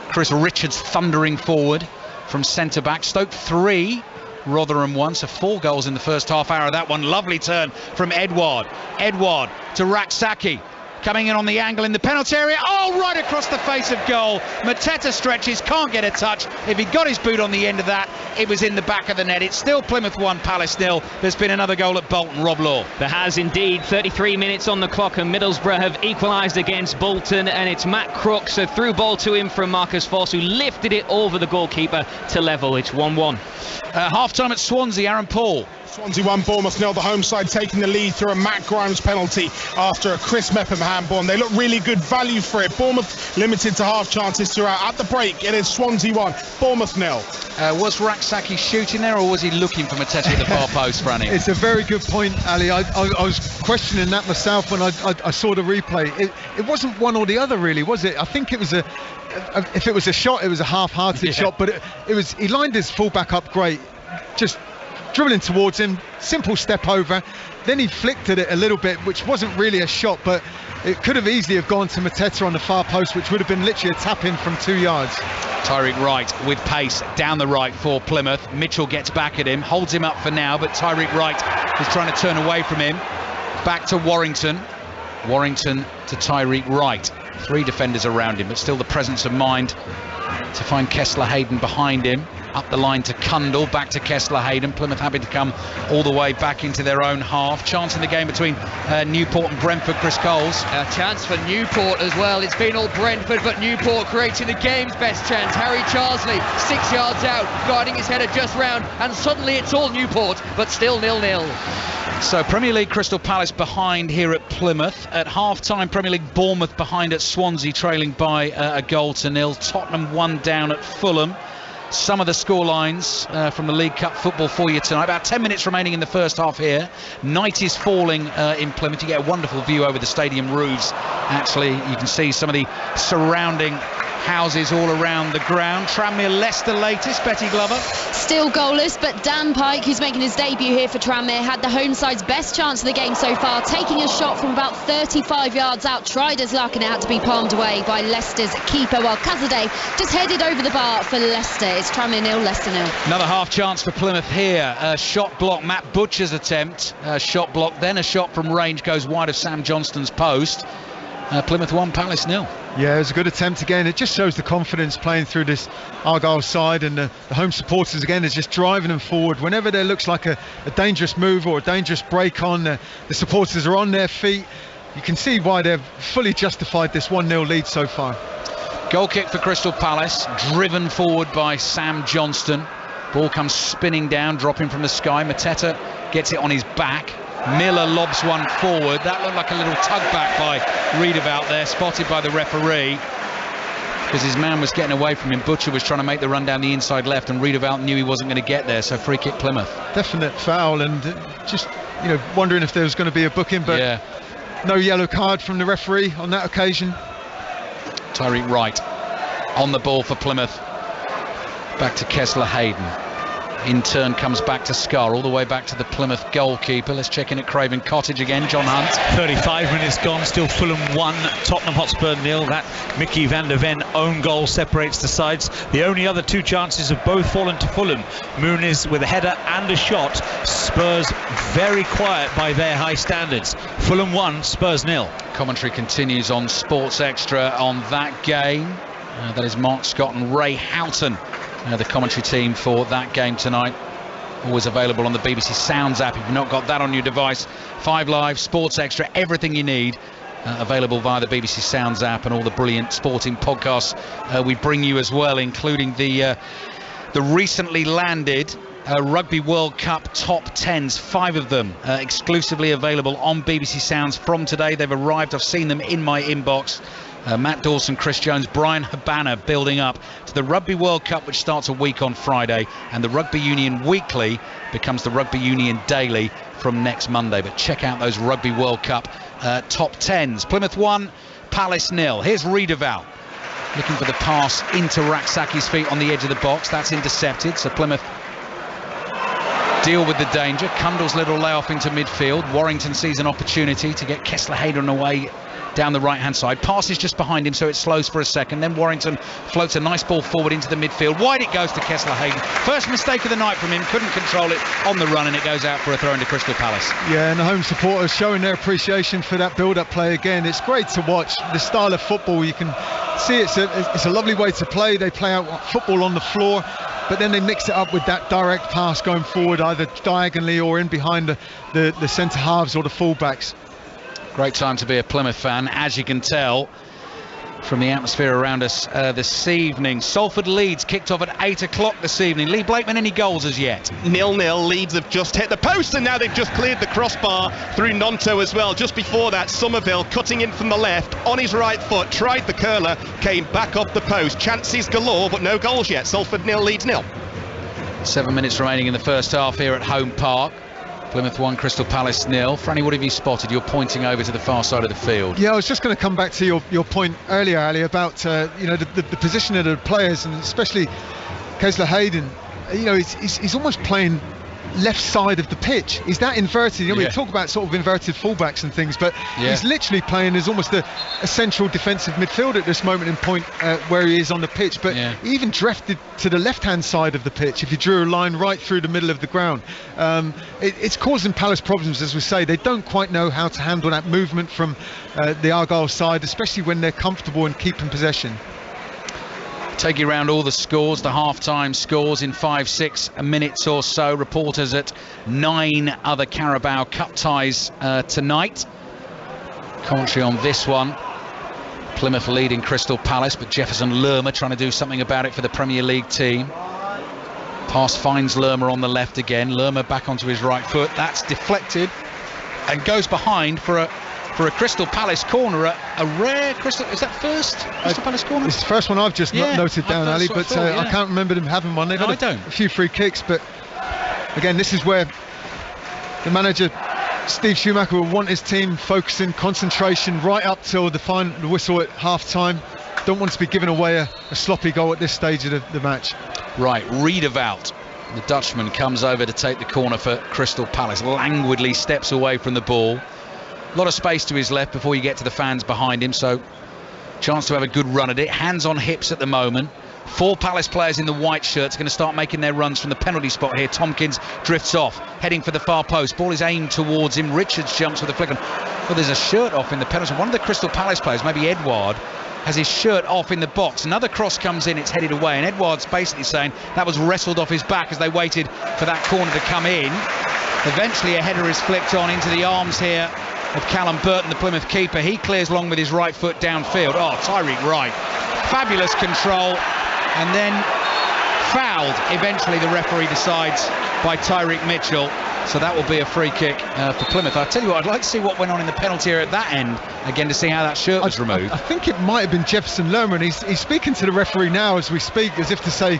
Chris Richards thundering forward from centre back. Stoke 3, Rotherham 1, so 4 goals in the first half hour of that one. Lovely turn from Edouard. Edouard to Raksaki. Coming in on the angle in the penalty area. Oh, right across the face of goal. Mateta stretches, can't get a touch. If he got his boot on the end of that, it was in the back of the net. It's still Plymouth 1, Palace 0. There's been another goal at Bolton. Rob Law. There has indeed. 33 minutes on the clock, and Middlesbrough have equalised against Bolton, and it's Matt Crooks, a through ball to him from Marcus Forss, who lifted it over the goalkeeper to level. It's 1-1. Half-time at Swansea, Aaron Paul. Swansea 1, Bournemouth 0. The home side taking the lead through a Matt Grimes penalty after a Chris Mepham handball. And they look really good value for it. Bournemouth limited to half chances throughout. At the break, it is Swansea 1, Bournemouth 0. Was Raksaki shooting there, or was he looking for Mateta at the far post, Franny? It's a very good point, Ali. I was questioning that myself when I saw the replay. It wasn't one or the other, really, was it? I think it was if it was a shot, it was a half-hearted shot, but it was, he lined his fullback up great, just dribbling towards him, simple step over, then he flicked at it a little bit, which wasn't really a shot, but it could have easily have gone to Mateta on the far post, which would have been literally a tap in from 2 yards. Tyreek Wright with pace down the right for Plymouth. Mitchell gets back at him, holds him up for now, but Tyreek Wright is trying to turn away from him. Back to Warrington. Warrington to Tyreek Wright. 3 defenders around him, but still the presence of mind to find Kessler Hayden behind him. Up the line to Cundall, back to Kessler Hayden. Plymouth happy to come all the way back into their own half. Chance in the game between Newport and Brentford. Chris Coles. A chance for Newport as well. It's been all Brentford, but Newport creating the game's best chance. Harry Charsley 6 yards out, guiding his header just round, and suddenly it's all Newport, but still 0-0. So Premier League Crystal Palace behind here at Plymouth. At half-time, Premier League Bournemouth behind at Swansea, trailing by a goal to nil. Tottenham 1 down at Fulham. Some of the scorelines from the League Cup football for you tonight. About 10 minutes remaining in the first half here. Night is falling in Plymouth. You get a wonderful view over the stadium roofs. Actually, you can see some of the surrounding houses all around the ground. Tranmere Leicester latest, Betty Glover. Still goalless, but Dan Pike, who's making his debut here for Tranmere, had the home side's best chance of the game so far, taking a shot from about 35 yards out, tried his luck, and it had to be palmed away by Leicester's keeper, while Kazadeh just headed over the bar for Leicester. It's Tranmere 0, Leicester 0. Another half chance for Plymouth here. Shot block, Matt Butcher's attempt. Shot block, then a shot from range goes wide of Sam Johnston's post. Plymouth 1, Palace 0. Yeah, it was a good attempt again. It just shows the confidence playing through this Argyle side, and the home supporters again is just driving them forward. Whenever there looks like a dangerous move or a dangerous break on, the supporters are on their feet. You can see why they've fully justified this 1-0 lead so far. Goal kick for Crystal Palace, driven forward by Sam Johnston. Ball comes spinning down, dropping from the sky. Mateta gets it on his back. Miller lobs one forward. That looked like a little tug back by Reedabout there, spotted by the referee, because his man was getting away from him. Butcher was trying to make the run down the inside left, and Reedabout knew he wasn't going to get there, so free kick Plymouth. Definite foul, and just wondering if there was going to be a booking, but no yellow card from the referee on that occasion. Tyreek Wright on the ball for Plymouth. Back to Kessler Hayden. In turn comes back to Scar, all the way back to the Plymouth goalkeeper. Let's check in at Craven Cottage again. John Hunt. 35 minutes gone, still Fulham 1, Tottenham Hotspur 0. That Mickey van der Ven own goal separates the sides. The only other 2 chances have both fallen to Fulham. Muniz with a header and a shot. Spurs very quiet by their high standards. Fulham 1, Spurs 0. Commentary continues on Sports Extra on that game. That is Mark Scott and Ray Houghton. The commentary team for that game tonight. Always available on the BBC Sounds app if you've not got that on your device. 5 Live, Sports Extra, everything you need available via the BBC Sounds app, and all the brilliant sporting podcasts we bring you as well, including the recently landed Rugby World Cup top 10s, 5 of them exclusively available on BBC Sounds from today. They've arrived, I've seen them in my inbox. Matt Dawson, Chris Jones, Brian Habana building up to the Rugby World Cup, which starts a week on Friday, and the Rugby Union Weekly becomes the Rugby Union Daily from next Monday. But check out those Rugby World Cup top 10s. Plymouth 1, Palace 0. Here's Reedabout looking for the pass into Raksaki's feet on the edge of the box. That's intercepted, so Plymouth deal with the danger. Cundall's little layoff into midfield. Warrington sees an opportunity to get Kessler Hayden away down the right hand side. Passes just behind him, so it slows for a second. Then Warrington floats a nice ball forward into the midfield. Wide it goes to Kessler Hayden. First mistake of the night from him. Couldn't control it on the run, and it goes out for a throw into Crystal Palace. Yeah, and the home supporters showing their appreciation for that build-up play again. It's great to watch the style of football. You can see it's a lovely way to play. They play out football on the floor, but then they mix it up with that direct pass going forward, either diagonally or in behind the centre halves or the full-backs. Great time to be a Plymouth fan, as you can tell from the atmosphere around us this evening. Salford Leeds kicked off at 8 o'clock this evening. Lee Blakeman, any goals as yet? 0-0. Leeds have just hit the post, and now they've just cleared the crossbar through Nonto as well. Just before that, Somerville cutting in from the left on his right foot, tried the curler, came back off the post. Chances galore, but no goals yet. Salford 0, Leeds 0. 7 minutes remaining in the first half here at Home Park. Plymouth 1, Crystal Palace 0. Franny, what have you spotted? You're pointing over to the far side of the field. Yeah, I was just going to come back to your point earlier, Ali, about the position of the players, and especially Kessler Hayden. He's almost playing left side of the pitch. He's that inverted. You know, we talk about sort of inverted fullbacks and things, but he's literally playing as almost a central defensive midfield at this moment in point where he is on the pitch. But he even drifted to the left-hand side of the pitch if you drew a line right through the middle of the ground. It's causing Palace problems, as we say. They don't quite know how to handle that movement from the Argyle side, especially when they're comfortable in keeping possession. Take you around all the scores, the half-time scores in 5-6 minutes or so. Reporters at 9 other Carabao Cup ties tonight. Commentary on this one. Plymouth leading Crystal Palace, but Jefferson Lerma trying to do something about it for the Premier League team. Pass finds Lerma on the left again. Lerma back onto his right foot. That's deflected and goes behind for a Crystal Palace corner, a rare Crystal. Is that first Crystal Palace corner? It's the first one I've just noted down, Ali, but I can't remember them having one. They've had a few free kicks, but again, this is where the manager Steve Schumacher will want his team focusing, concentration right up till the whistle at half-time. Don't want to be giving away a sloppy goal at this stage of the match. Right, Riedewald, the Dutchman, comes over to take the corner for Crystal Palace. Languidly steps away from the ball. A lot of space to his left before you get to the fans behind him, so chance to have a good run at it. Hands on hips at the moment. 4 Palace players in the white shirts going to start making their runs from the penalty spot here. Tompkins drifts off, heading for the far post. Ball is aimed towards him. Richards jumps with a flick on. Well, there's a shirt off in the penalty. One of the Crystal Palace players, maybe Edouard, has his shirt off in the box. Another cross comes in, it's headed away, and Edouard's basically saying that was wrestled off his back as they waited for that corner to come in. Eventually a header is flicked on into the arms here of Callum Burton, the Plymouth keeper. He clears long with his right foot downfield. Oh, Tyreek Wright, fabulous control, and then fouled. Eventually the referee decides by Tyreek Mitchell, so that will be a free kick for Plymouth. I'll tell you what, I'd like to see what went on in the penalty area at that end again, to see how that shirt was removed. I think it might have been Jefferson Lerma, and he's speaking to the referee now as we speak, as if to say,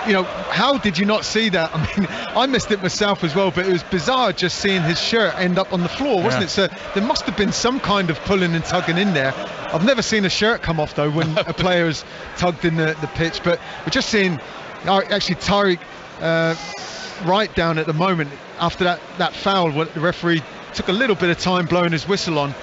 you know, how did you not see that? I mean, I missed it myself as well, but it was bizarre just seeing his shirt end up on the floor, wasn't it? So there must have been some kind of pulling and tugging in there. I've never seen a shirt come off though when a player has tugged in the pitch, but we're just seeing actually Tyreek Wright down at the moment after that foul. The referee took a little bit of time blowing his whistle on.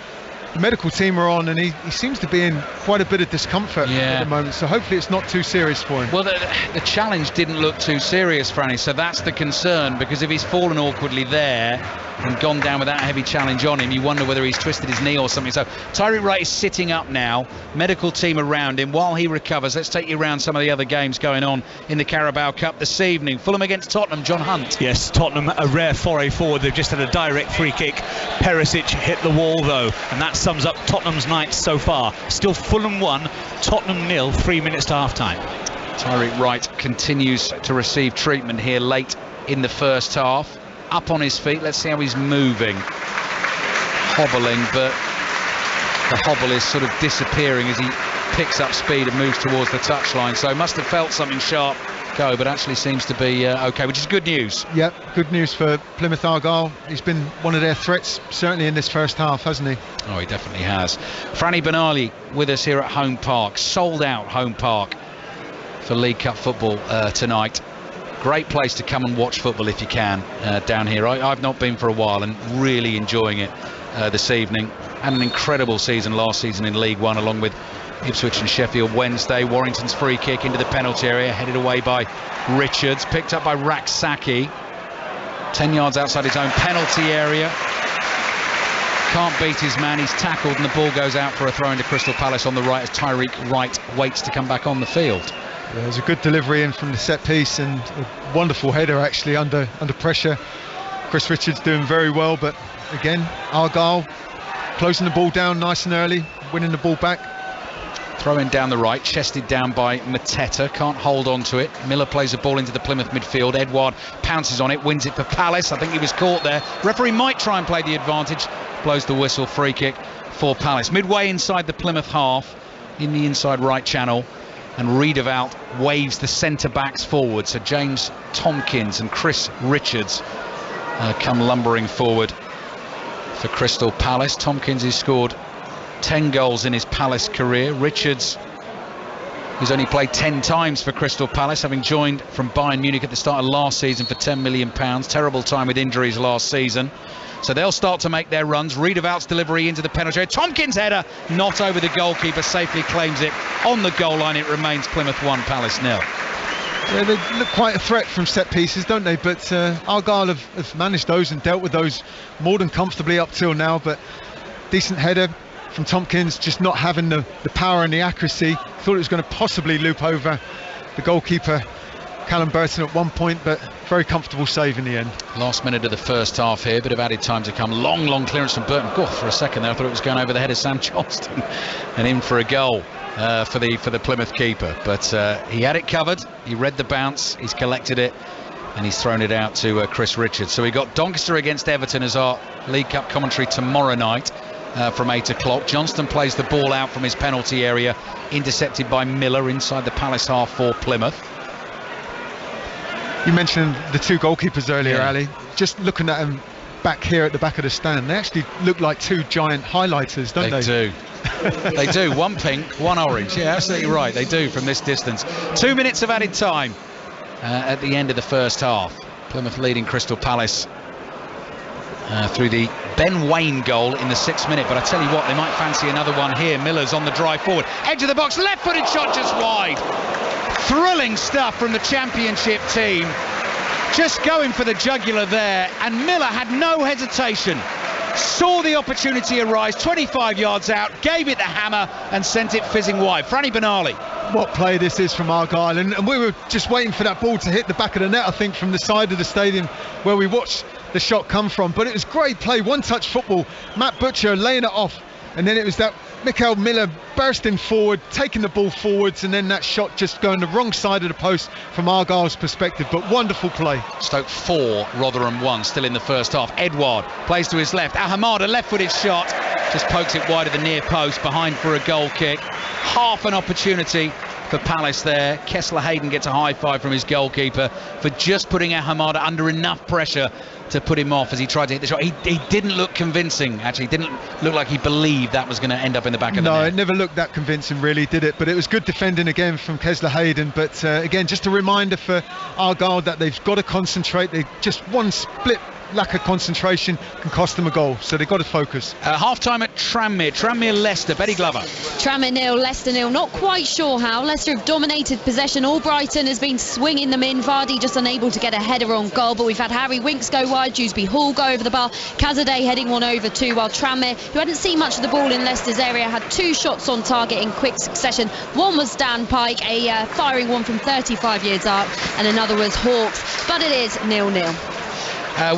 The medical team are on, and he seems to be in quite a bit of discomfort at the moment, so hopefully it's not too serious for him. Well, the challenge didn't look too serious, Franny, so that's the concern, because if he's fallen awkwardly there and gone down with that heavy challenge on him, you wonder whether he's twisted his knee or something. So Tyreek Wright is sitting up now, medical team around him while he recovers. Let's take you around some of the other games going on in the Carabao Cup this evening. Fulham against Tottenham, John Hunt. Yes, Tottenham, a rare foray forward. They've just had a direct free kick. Perisic hit the wall though, and that sums up Tottenham's night so far. Still Fulham 1, Tottenham 0, 3 minutes to half-time. Tyreek Wright continues to receive treatment here late in the first half. Up on his feet, let's see how he's moving. Hobbling, but the hobble is sort of disappearing as he picks up speed and moves towards the touchline. So must have felt something sharp go, but actually seems to be okay, which is good news. Yep, good news for Plymouth Argyle. He's been one of their threats, certainly in this first half, hasn't he? Oh, he definitely has. Franny Benali with us here at Home Park. Sold out Home Park for League Cup football tonight. Great place to come and watch football if you can down here. I've not been for a while and really enjoying it this evening. Had an incredible season last season in League One, along with Ipswich and Sheffield Wednesday. Warrington's free kick into the penalty area, headed away by Richards, picked up by Raksaki. 10 yards outside his own penalty area. Can't beat his man, he's tackled, and the ball goes out for a throw into Crystal Palace on the right as Tyreek Wright waits to come back on the field. Yeah, it was a good delivery in from the set piece, and a wonderful header actually under pressure. Chris Richards doing very well, but again, Argyle closing the ball down nice and early, winning the ball back. Throw-in down the right, chested down by Mateta, can't hold on to it. Miller plays a ball into the Plymouth midfield. Edouard pounces on it, wins it for Palace. I think he was caught there. Referee might try and play the advantage, blows the whistle, free kick for Palace. Midway inside the Plymouth half, in the inside right channel, and Riedewald waves the centre-backs forward. So James Tompkins and Chris Richards come lumbering forward for Crystal Palace. Tompkins has scored 10 goals in his Palace career. Richards He's only played 10 times for Crystal Palace, having joined from Bayern Munich at the start of last season for £10 million. Terrible time with injuries last season. So they'll start to make their runs. Riedewaldt's delivery into the penalty area. Tompkins' header, not over the goalkeeper, safely claims it on the goal line. It remains Plymouth 1, Palace 0. Yeah, they look quite a threat from set pieces, don't they? But Argyle have managed those and dealt with those more than comfortably up till now. But decent header from Tompkins, just not having the power and the accuracy. Thought it was going to possibly loop over the goalkeeper Callum Burton at one point, but very comfortable save in the end. Last minute of the first half here, bit of added time to come. Long clearance from Burton. For a second there I thought it was going over the head of Sam Johnston and in for a goal for the Plymouth keeper, but he had it covered. He read the bounce, he's collected it, and he's thrown it out to Chris Richards. So we got Doncaster against Everton as our League Cup commentary tomorrow night from 8 o'clock. Johnston plays the ball out from his penalty area, intercepted by Miller inside the Palace half for Plymouth. You mentioned the two goalkeepers earlier, Ali. Just looking at them back here at the back of the stand, they actually look like two giant highlighters, don't they? They do. They do. One pink, one orange. Yeah, absolutely right. They do from this distance. 2 minutes of added time at the end of the first half. Plymouth leading Crystal Palace through the Ben Wayne goal in the 6th minute. But I tell you what, they might fancy another one here. Miller's on the drive forward. Edge of the box, left-footed shot just wide. Thrilling stuff from the Championship team, just going for the jugular there, and Miller had no hesitation, saw the opportunity arise 25 yards out, gave it the hammer and sent it fizzing wide. Franny Benali. What play this is from Argyle, and we were just waiting for that ball to hit the back of the net, I think, from the side of the stadium where we watched the shot come from. But it was great play, one-touch football. Matt Butcher laying it off, and then it was that Mikael Miller bursting forward, taking the ball forwards, and then that shot just going the wrong side of the post from Argyle's perspective. But wonderful play. Stoke 4, Rotherham 1, still in the first half. Edouard plays to his left. Ahamada, a left-footed shot, just pokes it wide of the near post, behind for a goal kick. Half an opportunity for Palace there. Kessler Hayden gets a high five from his goalkeeper for just putting Ahamada under enough pressure to put him off as he tried to hit the shot. He didn't look convincing, actually. Didn't look like he believed that was going to end up in the back of the net. No, it never looked that convincing, really, did it? But it was good defending again from Kessler Hayden. But again, just a reminder for Argyle that they've got to concentrate. They just one split lack of concentration can cost them a goal, so they've got to focus. Half-time at Tranmere Leicester. Betty Glover. Tranmere 0, Leicester 0. Not quite sure how. Leicester have dominated possession. Albrighton has been swinging them in. Vardy just unable to get a header on goal, but we've had Harry Winks go wide, Dewsbury Hall go over the bar, Kazadeh heading one over too, while Tranmere, who hadn't seen much of the ball in Leicester's area, had 2 shots on target in quick succession. One was Dan Pike, a firing one from 35 yards out, and another was Hawks, but it is 0-0.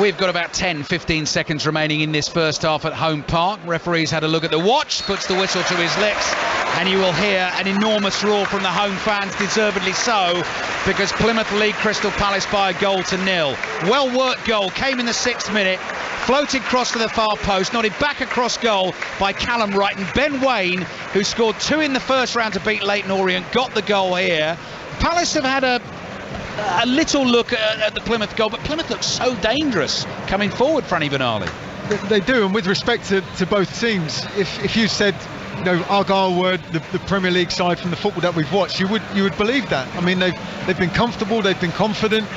We've got about 10-15 seconds remaining in this first half at Home Park. Referee's had a look at the watch, puts the whistle to his lips, and you will hear an enormous roar from the home fans, deservedly so, because Plymouth lead Crystal Palace by 1-0. Well worked goal, came in the 6th minute, floated cross to the far post, nodded back across goal by Callum Wright, and Ben Wayne, who scored 2 in the first round to beat Leyton Orient, got the goal here. Palace have had a little look at the Plymouth goal, but Plymouth looks so dangerous coming forward, Franny Benali. They do, and with respect to both teams, if you said, you know, Argyle were the Premier League side from the football that we've watched, you would believe that. I mean, they've been comfortable, they've been confident,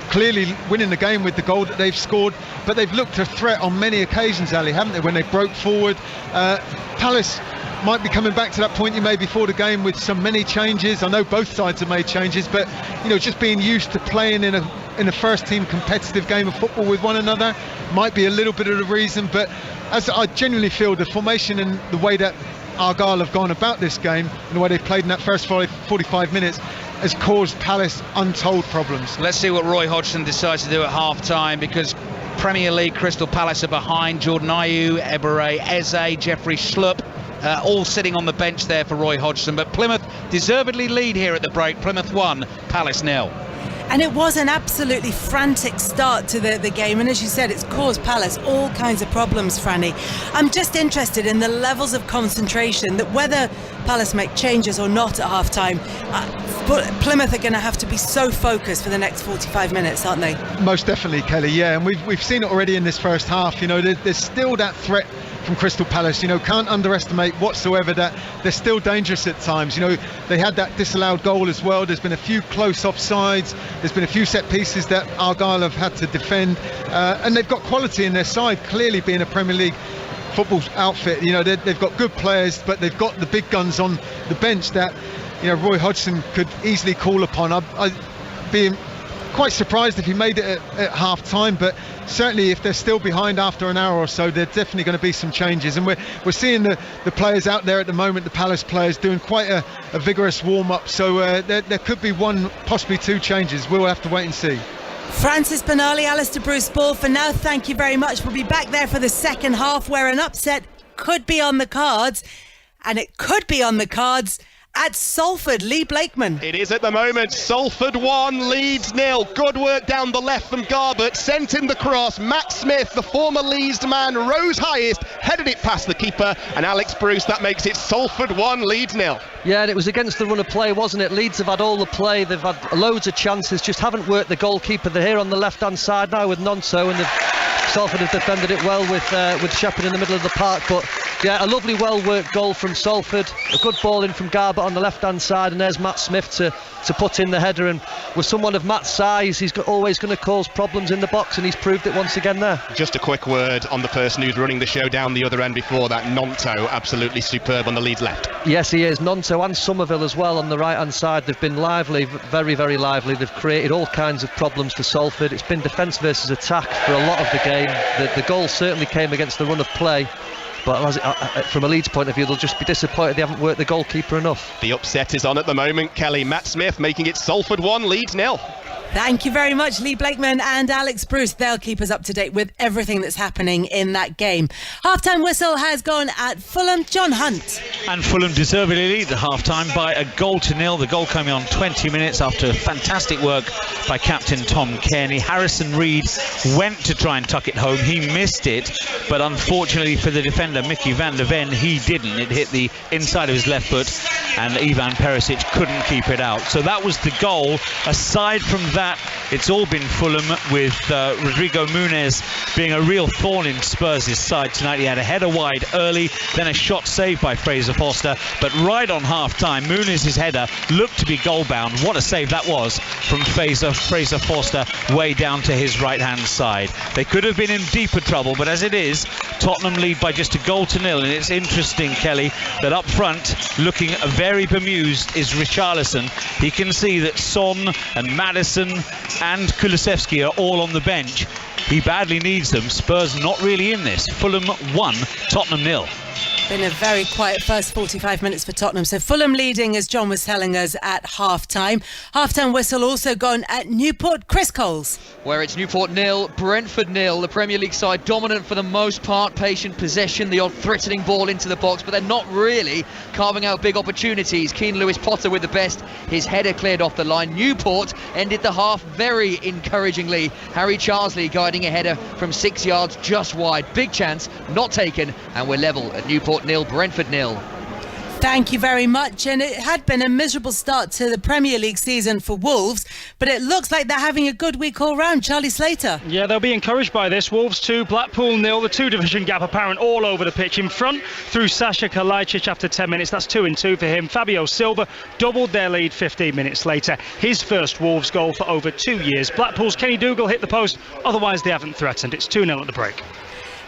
clearly winning the game with the goal that they've scored, but they've looked a threat on many occasions, Ali, haven't they, when they broke forward. Palace might be coming back to that point you made before the game with many changes. I know both sides have made changes, but you know, just being used to playing in a first team competitive game of football with one another might be a little bit of the reason. But as I genuinely feel, the formation and the way that Argyle have gone about this game and the way they've played in that first 45 minutes has caused Palace untold problems. Let's see what Roy Hodgson decides to do at half time, because Premier League Crystal Palace are behind. Jordan Ayew, Ebere Eze, Jeffrey Schlupp, all sitting on the bench there for Roy Hodgson. But Plymouth deservedly lead here at the break. Plymouth 1, Palace 0. And it was an absolutely frantic start to the game, and as you said, it's caused Palace all kinds of problems, Franny. I'm just interested in the levels of concentration, that whether Palace make changes or not at half-time. Plymouth are going to have to be so focused for the next 45 minutes, aren't they? Most definitely, Kelly, yeah, and we've seen it already in this first half. You know, there's still that threat from Crystal Palace. You know, can't underestimate whatsoever that they're still dangerous at times. You know, they had that disallowed goal as well. There's been a few close offsides. There's been a few set pieces that Argyle have had to defend, and they've got quality in their side, clearly being a Premier League football outfit. You know, they've got good players, but they've got the big guns on the bench that, you know, Roy Hodgson could easily call upon. I'd be quite surprised if he made it at half time, but certainly if they're still behind after an hour or so, there's definitely going to be some changes. And we're seeing the players out there at the moment, the Palace players, doing quite a vigorous warm-up, so there could be one, possibly two changes. We'll have to wait and see. Francis Benali, Alistair Bruce-Ball, for now, thank you very much. We'll be back there for the second half, where an upset could be on the cards, and it could be on the cards at Salford. Lee Blakeman. It is at the moment. Salford 1, Leeds 0. Good work down the left from Garbett, sent in the cross. Matt Smith, the former Leeds man, rose highest, headed it past the keeper, and Alex Bruce. That makes it Salford 1, Leeds 0. Yeah, and it was against the run of play, wasn't it? Leeds have had all the play, they've had loads of chances, just haven't worked the goalkeeper. They're here on the left hand side now with Nonso, and Salford have defended it well with Shepherd in the middle of the park. But yeah, a lovely well-worked goal from Salford, a good ball in from Garbett on the left-hand side, and there's Matt Smith to put in the header. And with someone of Matt's size, he's always going to cause problems in the box, and he's proved it once again there. Just a quick word on the person who's running the show down the other end before that, Nonto, absolutely superb on the Leeds left. Yes, he is. Nonto and Somerville as well on the right-hand side. They've been lively, very, very lively. They've created all kinds of problems for Salford. It's been defence versus attack for a lot of the game. The goal certainly came against the run of play, but from a Leeds point of view, they'll just be disappointed they haven't worked the goalkeeper enough. The upset is on at the moment, Kelly. Matt Smith making it Salford 1, Leeds 0. Thank you very much, Lee Blakeman and Alex Bruce. They'll keep us up to date with everything that's happening in that game. Half-time whistle has gone at Fulham. John Hunt. And Fulham deservedly lead at half-time by 1-0. The goal coming on 20 minutes after fantastic work by captain Tom Cairney. Harrison Reid went to try and tuck it home. He missed it, but unfortunately for the defender, Mickey van der Ven, he didn't. It hit the inside of his left foot, and Ivan Perisic couldn't keep it out. So that was the goal. Aside from that, it's all been Fulham, with Rodrigo Muniz being a real thorn in Spurs' side tonight. He had a header wide early, then a shot saved by Fraser Foster, but right on half-time, Muniz's header looked to be goal-bound. What a save that was from Fraser Foster way down to his right-hand side. They could have been in deeper trouble, but as it is, Tottenham lead by just 1-0, and it's interesting, Kelly, that up front, looking very bemused, is Richarlison. He can see that Son and Maddison and Kulusevski are all on the bench. He badly needs them. Spurs not really in this. Fulham 1, Tottenham 0. Been a very quiet first 45 minutes for Tottenham. So Fulham leading, as John was telling us, at half-time. Half-time whistle also gone at Newport. Chris Coles. Where it's Newport 0, Brentford 0. The Premier League side dominant for the most part, patient possession, the odd threatening ball into the box, but they're not really carving out big opportunities. Keane Lewis Potter with the best. His header cleared off the line. Newport ended the half very encouragingly. Harry Charsley guiding a header from 6 yards just wide. Big chance, not taken, and we're level at Newport 0, Brentford 0. Thank you very much. And it had been a miserable start to the Premier League season for Wolves, but it looks like they're having a good week all round. Charlie Slater. Yeah, they'll be encouraged by this. Wolves 2, Blackpool 0. The 2-division gap apparent all over the pitch. In front through Sasha Kalajdzic after 10 minutes. That's 2-2 for him. Fabio Silva doubled their lead 15 minutes later. His first Wolves goal for over 2 years. Blackpool's Kenny Dougal hit the post. Otherwise, they haven't threatened. It's 2-0 at the break.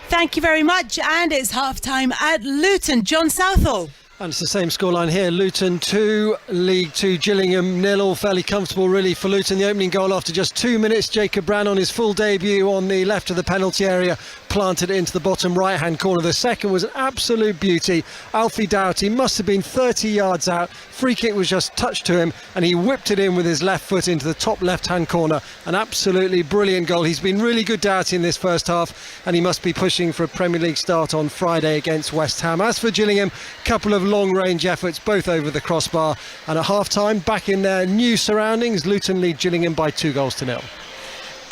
Thank you very much. And it's half-time at Luton. John Southall. And it's the same scoreline here. Luton 2, League 2, Gillingham 0. All fairly comfortable really for Luton. The opening goal after just 2 minutes. Jacob Brann on his full debut on the left of the penalty area, planted it into the bottom right hand corner. The second was an absolute beauty. Alfie Doughty must have been 30 yards out. Free kick was just touched to him, and he whipped it in with his left foot into the top left hand corner. An absolutely brilliant goal. He's been really good, Doughty, in this first half, and he must be pushing for a Premier League start on Friday against West Ham. As for Gillingham, a couple of long range efforts, both over the crossbar, and at half time, back in their new surroundings, Luton lead Gillingham by 2-0.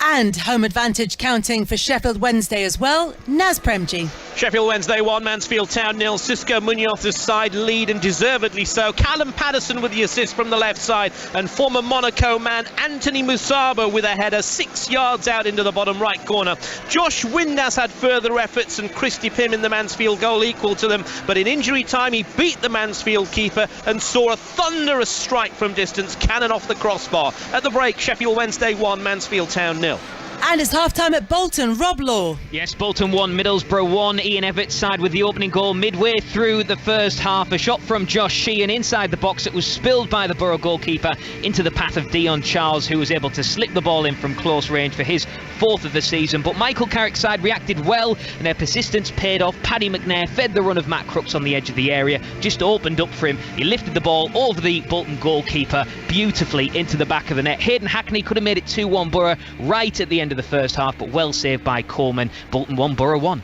And home advantage counting for Sheffield Wednesday as well. Naz Premji. Sheffield Wednesday 1, Mansfield Town 0. Xisco Munoz's side lead, and deservedly so. Callum Patterson with the assist from the left side, and former Monaco man Anthony Musaba with a header 6 yards out into the bottom right corner. Josh Windass had further efforts, and Christy Pym in the Mansfield goal equal to them, but in injury time he beat the Mansfield keeper and saw a thunderous strike from distance, cannon off the crossbar. At the break, Sheffield Wednesday 1, Mansfield Town 0. And it's half-time at Bolton. Rob Law. Yes, Bolton 1, Middlesbrough 1. Ian Everett's side with the opening goal midway through the first half. A shot from Josh Sheehan inside the box that was spilled by the Borough goalkeeper into the path of Dion Charles, who was able to slip the ball in from close range for his 4th of the season. But Michael Carrick's side reacted well, and their persistence paid off. Paddy McNair fed the run of Matt Crooks on the edge of the area, just opened up for him. He lifted the ball over the Bolton goalkeeper beautifully into the back of the net. Hayden Hackney could have made it 2-1 Borough right at the end of the first half, but well saved by Coleman. Bolton 1, Borough 1.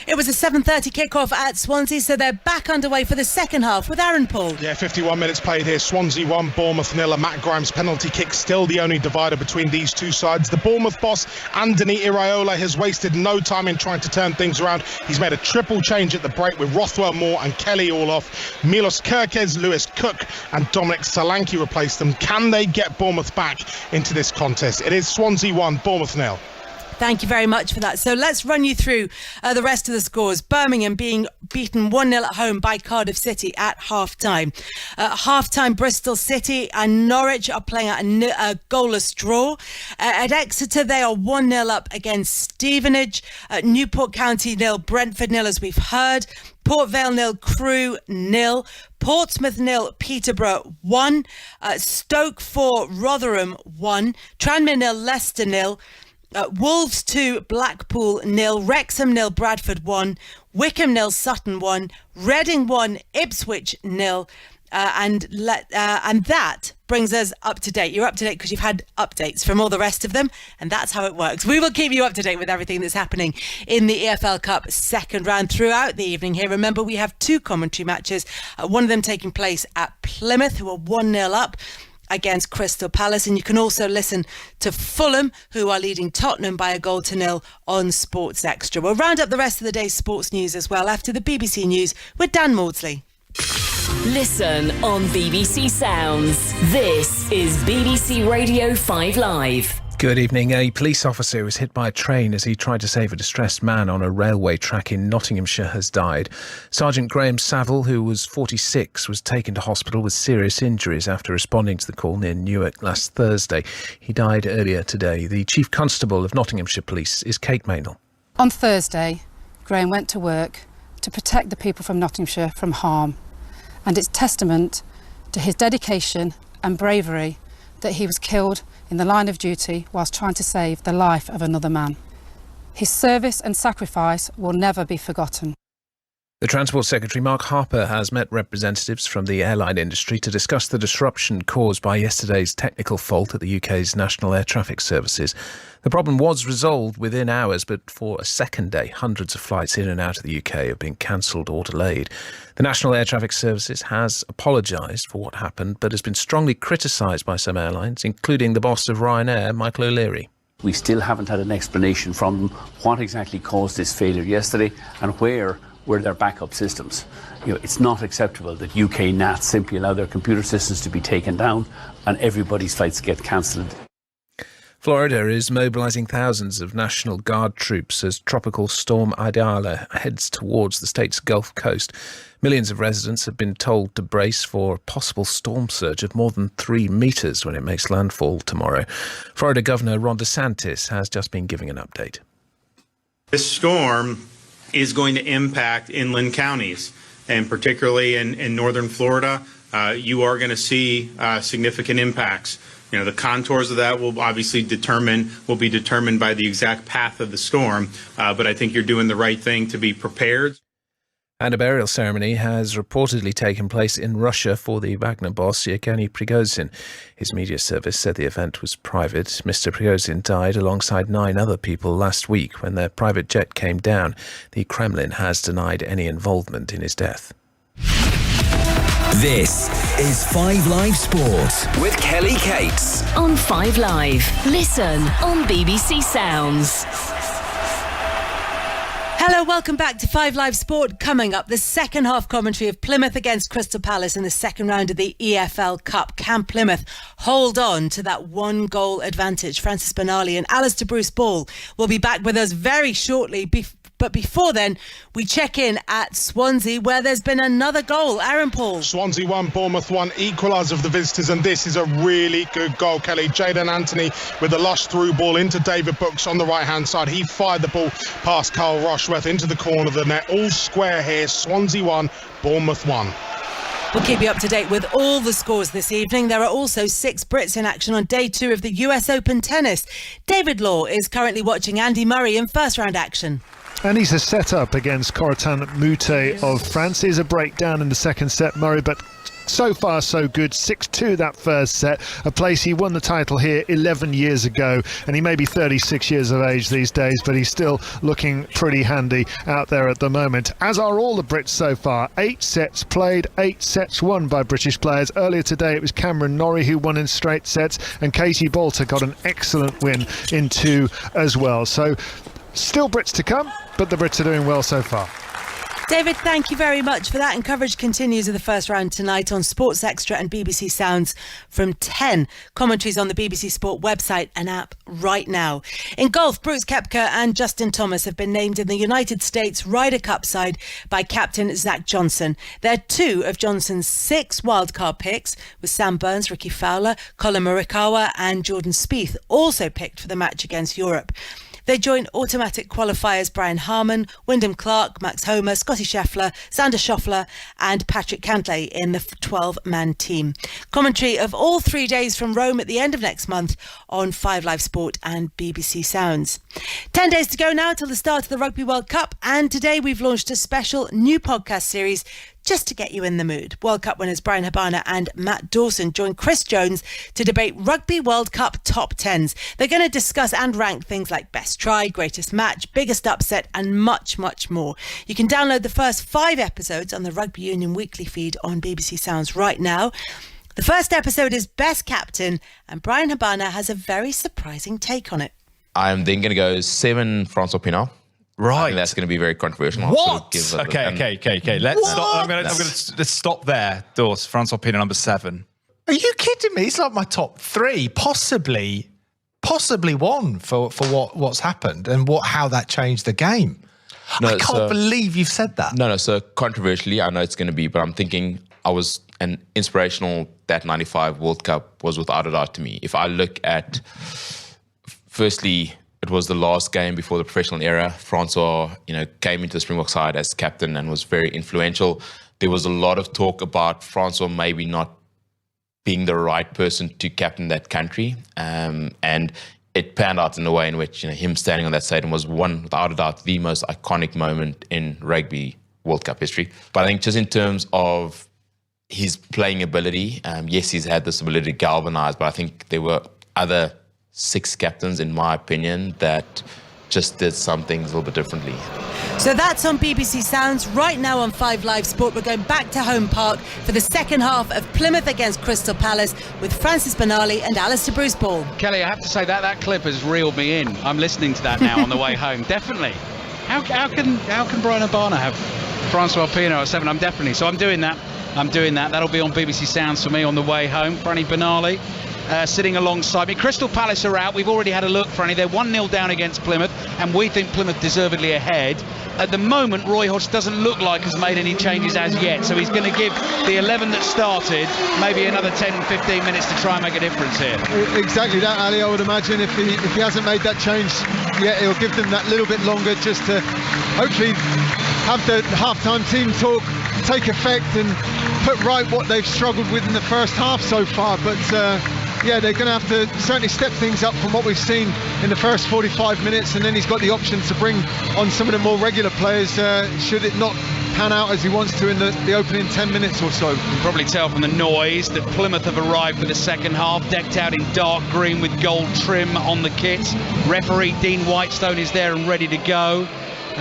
It was a 7:30 kickoff at Swansea, so they're back underway for the second half with Aaron Paul. Yeah, 51 minutes played here. Swansea 1, Bournemouth 0. A Matt Grimes penalty kick still the only divider between these two sides. The Bournemouth boss, Anthony Iraola, has wasted no time in trying to turn things around. He's made a triple change at the break with Rothwell, Moore and Kelly all off. Milos Kerkez, Lewis Cook and Dominic Solanke replaced them. Can they get Bournemouth back into this contest? It is Swansea 1, Bournemouth 0. Thank you very much for that. So let's run you through the rest of the scores. Birmingham being beaten 1-0 at home by Cardiff City at half-time. Half-time, Bristol City and Norwich are playing at a goalless draw. At Exeter, they are 1-0 up against Stevenage. Newport County 0, Brentford 0, as we've heard. Port Vale 0, Crewe 0. Portsmouth 0, Peterborough 1. Stoke 4, Rotherham 1. Tranmere 0, Leicester 0. Wolves 2, Blackpool 0, Wrexham 0, Bradford 1, Wickham 0, Sutton 1, Reading 1, Ipswich 0, and that brings us up to date. You're up to date because you've had updates from all the rest of them, and that's how it works. We will keep you up to date with everything that's happening in the EFL Cup second round throughout the evening here. Remember, we have 2 commentary matches, one of them taking place at Plymouth, who are 1-0 up against Crystal Palace, and you can also listen to Fulham, who are leading Tottenham by 1-0 on Sports Extra. We'll round up the rest of the day's sports news as well after the BBC News with Dan Maudsley. Listen on BBC Sounds. This is BBC Radio 5 Live. Good evening. A police officer was hit by a train as he tried to save a distressed man on a railway track in Nottinghamshire has died. Sergeant Graham Saville, who was 46, was taken to hospital with serious injuries after responding to the call near Newark last Thursday. He died earlier today. The Chief Constable of Nottinghamshire Police is Kate Maynell. On Thursday, Graham went to work to protect the people from Nottinghamshire from harm, and it's testament to his dedication and bravery that he was killed in the line of duty whilst trying to save the life of another man. His service and sacrifice will never be forgotten. The Transport Secretary Mark Harper has met representatives from the airline industry to discuss the disruption caused by yesterday's technical fault at the UK's National Air Traffic Services. The problem was resolved within hours, but for a second day, hundreds of flights in and out of the UK have been cancelled or delayed. The National Air Traffic Services has apologised for what happened, but has been strongly criticised by some airlines, including the boss of Ryanair, Michael O'Leary. We still haven't had an explanation from them what exactly caused this failure yesterday and where were their backup systems. It's not acceptable that UK NAT simply allow their computer systems to be taken down and everybody's flights get cancelled. Florida is mobilising thousands of National Guard troops as Tropical Storm Idala heads towards the state's Gulf Coast. Millions of residents have been told to brace for a possible storm surge of more than 3 metres when it makes landfall tomorrow. Florida Governor Ron DeSantis has just been giving an update. This storm is going to impact inland counties, and particularly in northern Florida, you are going to see significant impacts. The contours of that will obviously be determined by the exact path of the storm, but I think you're doing the right thing to be prepared. And a burial ceremony has reportedly taken place in Russia for the Wagner boss Yevgeny Prigozhin. His media service said the event was private. Mr. Prigozhin died alongside 9 other people last week when their private jet came down. The Kremlin has denied any involvement in his death. This is 5 Live Sport with Kelly Cates on 5 Live. Listen on BBC Sounds. Hello, welcome back to 5 Live Sport. Coming up, the second half commentary of Plymouth against Crystal Palace in the second round of the EFL Cup. Can Plymouth hold on to that 1-goal advantage? Francis Benali and Alistair Bruce-Ball will be back with us very shortly. But before then, we check in at Swansea, where there's been another goal. Aaron Paul. Swansea 1, Bournemouth 1, equaliser of the visitors, and this is a really good goal, Kelly. Jayden Anthony with a lush through ball into David Brooks on the right-hand side. He fired the ball past Carl Rushworth into the corner of the net. All square here. Swansea 1, Bournemouth 1. We'll keep you up to date with all the scores this evening. There are also 6 Brits in action on day 2 of the US Open tennis. David Law is currently watching Andy Murray in first-round action. And he's a set-up against Corentin Moutet of France. Here's a breakdown in the second set, Murray, but so far so good. 6-2 that first set, a place he won the title here 11 years ago, and he may be 36 years of age these days, but he's still looking pretty handy out there at the moment, as are all the Brits so far. 8 sets played, 8 sets won by British players. Earlier today it was Cameron Norrie who won in straight sets, and Katie Boulter got an excellent win in 2 as well. So still Brits to come, but the Brits are doing well so far. David, thank you very much for that. And coverage continues of the first round tonight on Sports Extra and BBC Sounds from 10. Commentaries on the BBC Sport website and app right now. In golf, Brooks Koepka and Justin Thomas have been named in the United States Ryder Cup side by captain Zach Johnson. They're 2 of Johnson's 6 wildcard picks, with Sam Burns, Ricky Fowler, Colin Morikawa and Jordan Spieth also picked for the match against Europe. They join automatic qualifiers Brian Harman, Wyndham Clark, Max Homer, Scotty Scheffler, Xander Schauffele and Patrick Cantlay in the 12-man team. Commentary of all 3 days from Rome at the end of next month on 5 Live Sport and BBC Sounds. 10 days to go now till the start of the Rugby World Cup, and today we've launched a special new podcast series just to get you in the mood. World Cup winners Brian Habana and Matt Dawson join Chris Jones to debate Rugby World Cup top 10s. They're going to discuss and rank things like best try, greatest match, biggest upset and much, much more. You can download the first 5 episodes on the Rugby Union weekly feed on BBC Sounds right now. The first episode is Best Captain, and Brian Habana has a very surprising take on it. I'm then going to go 7 Francois Pienaar. Right. I think that's going to be very controversial. What? Okay. Let's stop. Let's stop there. Dawes, Francois Pienaar, number 7. Are you kidding me? It's like my top 3, possibly 1 for what's happened and how that changed the game. No, I can't believe you've said that. No. So controversially, I know it's going to be, but I'm thinking an inspirational that 95 World Cup was without a doubt to me. If I look at, firstly, it was the last game before the professional era. Francois, came into the Springbok side as captain and was very influential. There was a lot of talk about Francois maybe not being the right person to captain that country. And it panned out in a way in which him standing on that stadium was without a doubt, the most iconic moment in Rugby World Cup history. But I think just in terms of his playing ability, yes, he's had this ability to galvanise, but I think there were other 6 captains, in my opinion, that just did some things a little bit differently. So that's on BBC Sounds right now on 5 Live Sport. We're going back to Home Park for the second half of Plymouth against Crystal Palace with Francis Benali and Alistair Bruce-Ball. Kelly, I have to say that clip has reeled me in. I'm listening to that now on the way home. Definitely. How can Brian Habana have Francois Pienaar at 7? I'm doing that. That'll be on BBC Sounds for me on the way home. Franny Benali sitting alongside me. Crystal Palace are out. We've already had a look, Franny. They're 1-0 down against Plymouth, and we think Plymouth deservedly ahead. At the moment, Roy Hodge doesn't look like has made any changes as yet, so he's going to give the 11 that started maybe another 10-15 minutes to try and make a difference here. Exactly that, Ali. I would imagine if he hasn't made that change yet, he'll give them that little bit longer just to hopefully have the half-time team talk take effect and put right what they've struggled with in the first half so far. But they're going to have to certainly step things up from what we've seen in the first 45 minutes, and then he's got the option to bring on some of the more regular players should it not pan out as he wants to in the opening 10 minutes or so. You can probably tell from the noise that Plymouth have arrived for the second half, decked out in dark green with gold trim on the kit. Referee Dean Whitestone is there and ready to go.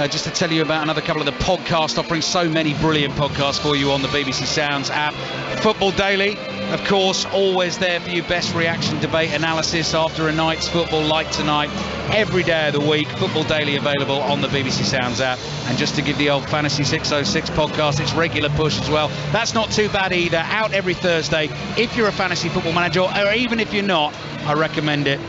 Just to tell you about another couple of the podcasts, offering so many brilliant podcasts for you on the BBC Sounds app. Football Daily, of course, always there for you. Best reaction, debate, analysis after a night's football like tonight. every day of the week. Football Daily available on the BBC Sounds app. And just to give the old Fantasy 606 podcast its regular push as well, that's not too bad either. Out every Thursday. If you're a fantasy football manager, or even if you're not, I recommend it.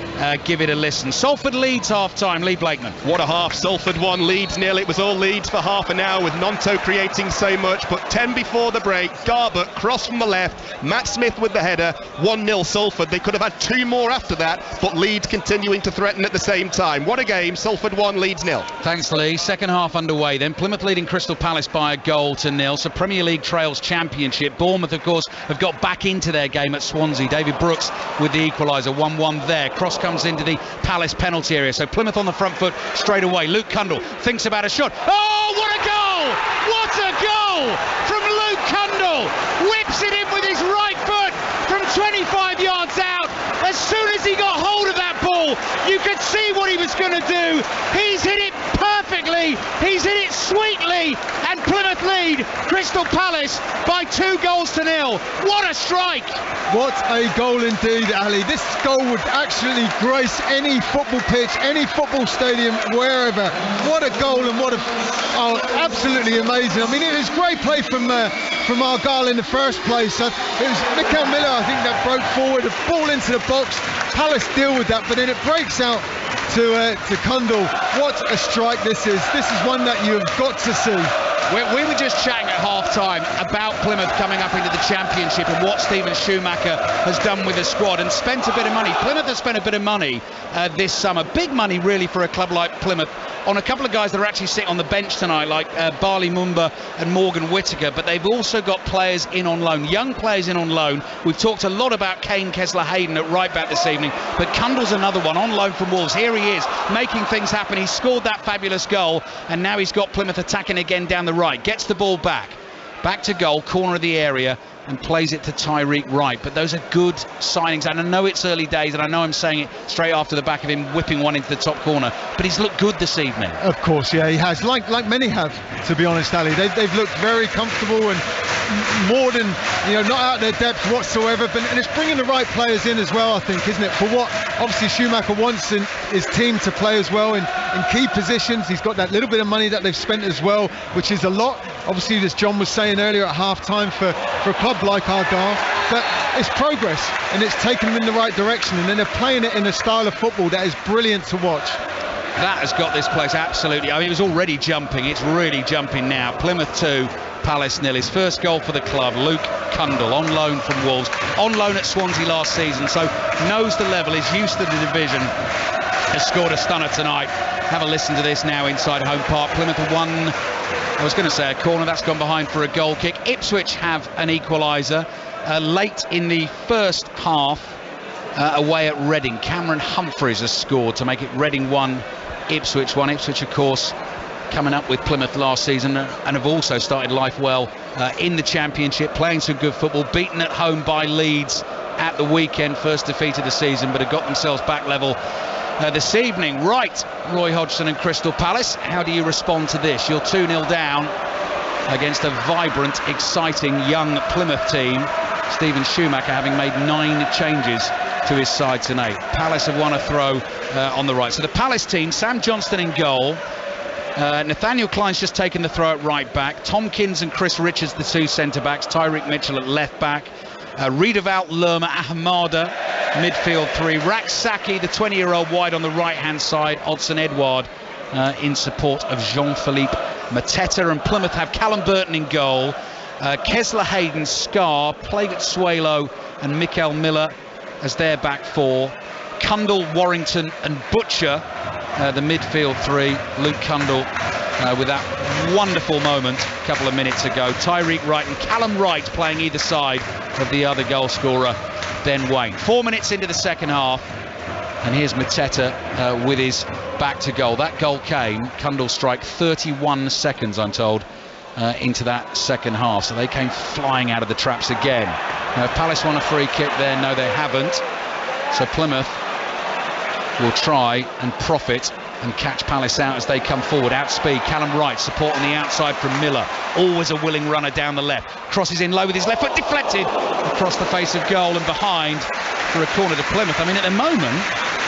Give it a listen. Salford Leeds half-time. Lee Blakeman. What a half. Salford 1, Leeds 0. It was all Leeds for half an hour with Nonto creating so much, but 10 before the break. Garbutt cross from the left. Matt Smith with the header. 1-0 Salford. They could have had 2 more after that, but Leeds continuing to threaten at the same time. What a game. Salford 1, Leeds 0. Thanks, Lee. Second half underway then. Plymouth leading Crystal Palace by 1-0. So Premier League trails Championship. Bournemouth, of course, have got back into their game at Swansea. David Brooks with the equaliser. 1-1 there. Cross comes into the Palace penalty area. So Plymouth on the front foot straight away. Luke Cundle thinks about a shot. Oh, what a goal! What a goal from Luke Cundle! Whips it in with his right foot from 25 yards out. As soon as he got hold of that ball, you could see what he was going to do. He's hit it perfectly. He's hit it sweetly. And Plymouth lead Crystal Palace by 2-0. What a strike! What a goal indeed, Ali. This goal would actually grace any football pitch, any football stadium, wherever. What a goal, and what a absolutely amazing. I mean, it was great play from Argyle in the first place. It was Mikael Miller, I think, that broke forward, the ball into the box. Palace deal with that, but then it breaks out to Cundle. What a strike this is. This is one that you have got to see. We were just chatting at half-time about Plymouth coming up into the Championship and what Stephen Schumacher has done with the squad and spent a bit of money. Plymouth has spent a bit of money this summer. Big money, really, for a club like Plymouth on a couple of guys that are actually sitting on the bench tonight, like Barley Mumba and Morgan Whittaker. But they've also got players in on loan, young players in on loan. We've talked a lot about Kane Kessler-Hayden at right back this evening, but Cundle's another one on loan from Wolves. Here he is, making things happen. He scored that fabulous goal, and now he's got Plymouth attacking again down the right. Gets the ball back to goal, corner of the area, and plays it to Tyreek Wright. But those are good signings, and I know it's early days, and I know I'm saying it straight after the back of him whipping one into the top corner, but he's looked good this evening. Of course, yeah, he has, like many have, to be honest, Ali. They've looked very comfortable and more than, not out their depth whatsoever, and it's bringing the right players in as well, I think, isn't it? For what obviously Schumacher wants his team to play as well in key positions. He's got that little bit of money that they've spent as well, which is a lot. Obviously, as John was saying earlier at half-time, for a club like Argyle, but it's progress and it's taken them in the right direction, and then they're playing it in a style of football that is brilliant to watch. That has got this place absolutely, I mean, it was already jumping, it's really jumping now. Plymouth 2, Palace 0. His first goal for the club, Luke Cundle, on loan from Wolves, on loan at Swansea last season, so knows the level, is used to the division, has scored a stunner tonight. Have a listen to this now inside Home Park. Plymouth 1, I was going to say a corner, that's gone behind for a goal kick. Ipswich have an equaliser late in the first half away at Reading. Cameron Humphreys has scored to make it Reading 1, Ipswich 1. Ipswich, of course, coming up with Plymouth last season and have also started life well in the Championship, playing some good football, beaten at home by Leeds at the weekend, first defeat of the season, but have got themselves back level this evening. Right, Roy Hodgson and Crystal Palace, how do you respond to this? You're 2-0 down against a vibrant, exciting young Plymouth team. Stephen Schumacher having made 9 changes to his side tonight. Palace have won a throw on the right. So the Palace team, Sam Johnston in goal. Nathaniel Klein's just taken the throw at right back. Tompkins and Chris Richards, the 2 centre-backs. Tyreek Mitchell at left back. Riedewald, Lerma, Ahmada, midfield 3. Rak-Saki, the 20-year-old wide on the right-hand side. Odsonne Edouard in support of Jean-Philippe Mateta. And Plymouth have Callum Burton in goal. Kessler-Hayden, Scar, Plaget-Swalo and Mikael Miller as their back 4. Cundle, Warrington and Butcher, the midfield 3. Luke Cundle with that wonderful moment a couple of minutes ago. Tyreek Wright and Callum Wright playing either side of the other goal scorer, Ben Waine. 4 minutes into the second half, and here's Mateta with his back to goal. That goal came, Cundle strike, 31 seconds, I'm told, into that second half. So they came flying out of the traps again. Now, Palace won a free kick there. No, they haven't. So Plymouth will try and profit and catch Palace out as they come forward. Outspeed, Callum Wright supporting the outside from Miller. Always a willing runner down the left. Crosses in low with his left foot, deflected across the face of goal and behind for a corner to Plymouth. I mean, at the moment,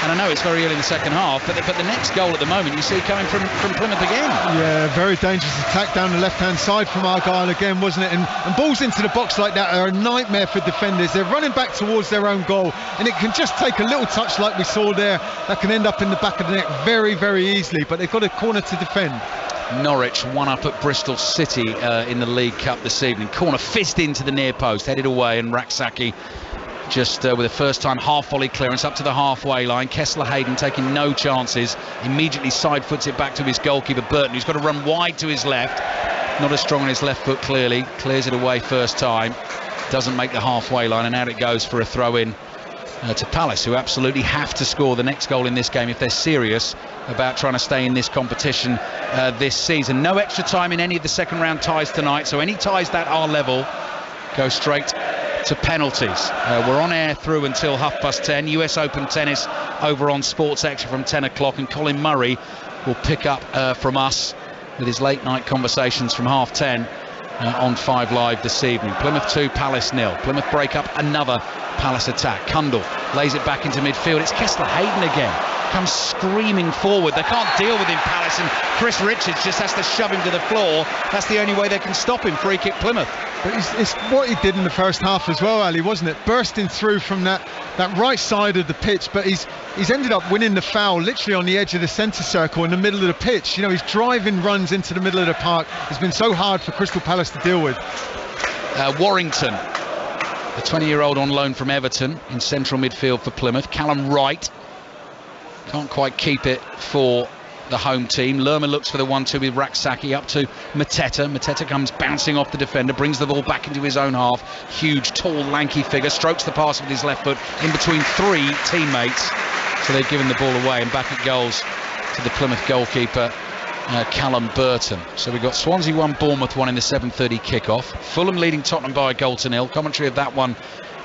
And I know it's very early in the second half, but the next goal at the moment you see coming from Plymouth again. Yeah, very dangerous attack down the left-hand side from Argyle again, wasn't it? And balls into the box like that are a nightmare for defenders. They're running back towards their own goal, and it can just take a little touch like we saw there that can end up in the back of the net very, very easily, but they've got a corner to defend. Norwich one up at Bristol City in the League Cup this evening. Corner fist into the near post, headed away, and Raksaki just with a first-time half-volley clearance up to the halfway line. Kessler Hayden taking no chances, immediately side-foots it back to his goalkeeper Burton, who's got to run wide to his left. Not as strong on his left foot, clearly. Clears it away first time, doesn't make the halfway line, and out it goes for a throw-in to Palace, who absolutely have to score the next goal in this game if they're serious about trying to stay in this competition this season. No extra time in any of the second round ties tonight, so any ties that are level go straight to penalties. We're on air through until 10:30. US Open tennis over on Sports Extra from 10 o'clock, and Colin Murray will pick up from us with his late night conversations from 10:30 on 5 Live this evening. Plymouth 2, Palace 0. Plymouth break up another Palace attack. Cundall lays it back into midfield. It's Kessler Hayden again. Comes screaming forward. They can't deal with him, Palace, and Chris Richards just has to shove him to the floor. That's the only way they can stop him. Free kick Plymouth. But it's what he did in the first half as well, Ali, wasn't it? Bursting through from that right side of the pitch, but he's ended up winning the foul literally on the edge of the centre circle in the middle of the pitch. You know, his driving runs into the middle of the park has been so hard for Crystal Palace to deal with. Warrington, the 20-year-old on loan from Everton in central midfield for Plymouth. Callum Wright can't quite keep it for the home team. Lerma looks for the 1-2 with Raksaki up to Mateta. Mateta comes bouncing off the defender, brings the ball back into his own half. Huge, tall, lanky figure, strokes the pass with his left foot in between 3 teammates. So they've given the ball away, and back it goes to the Plymouth goalkeeper, Callum Burton. So we've got Swansea 1, Bournemouth 1 in the 7:30 kickoff. Fulham leading Tottenham by a goal to 0. Commentary of that one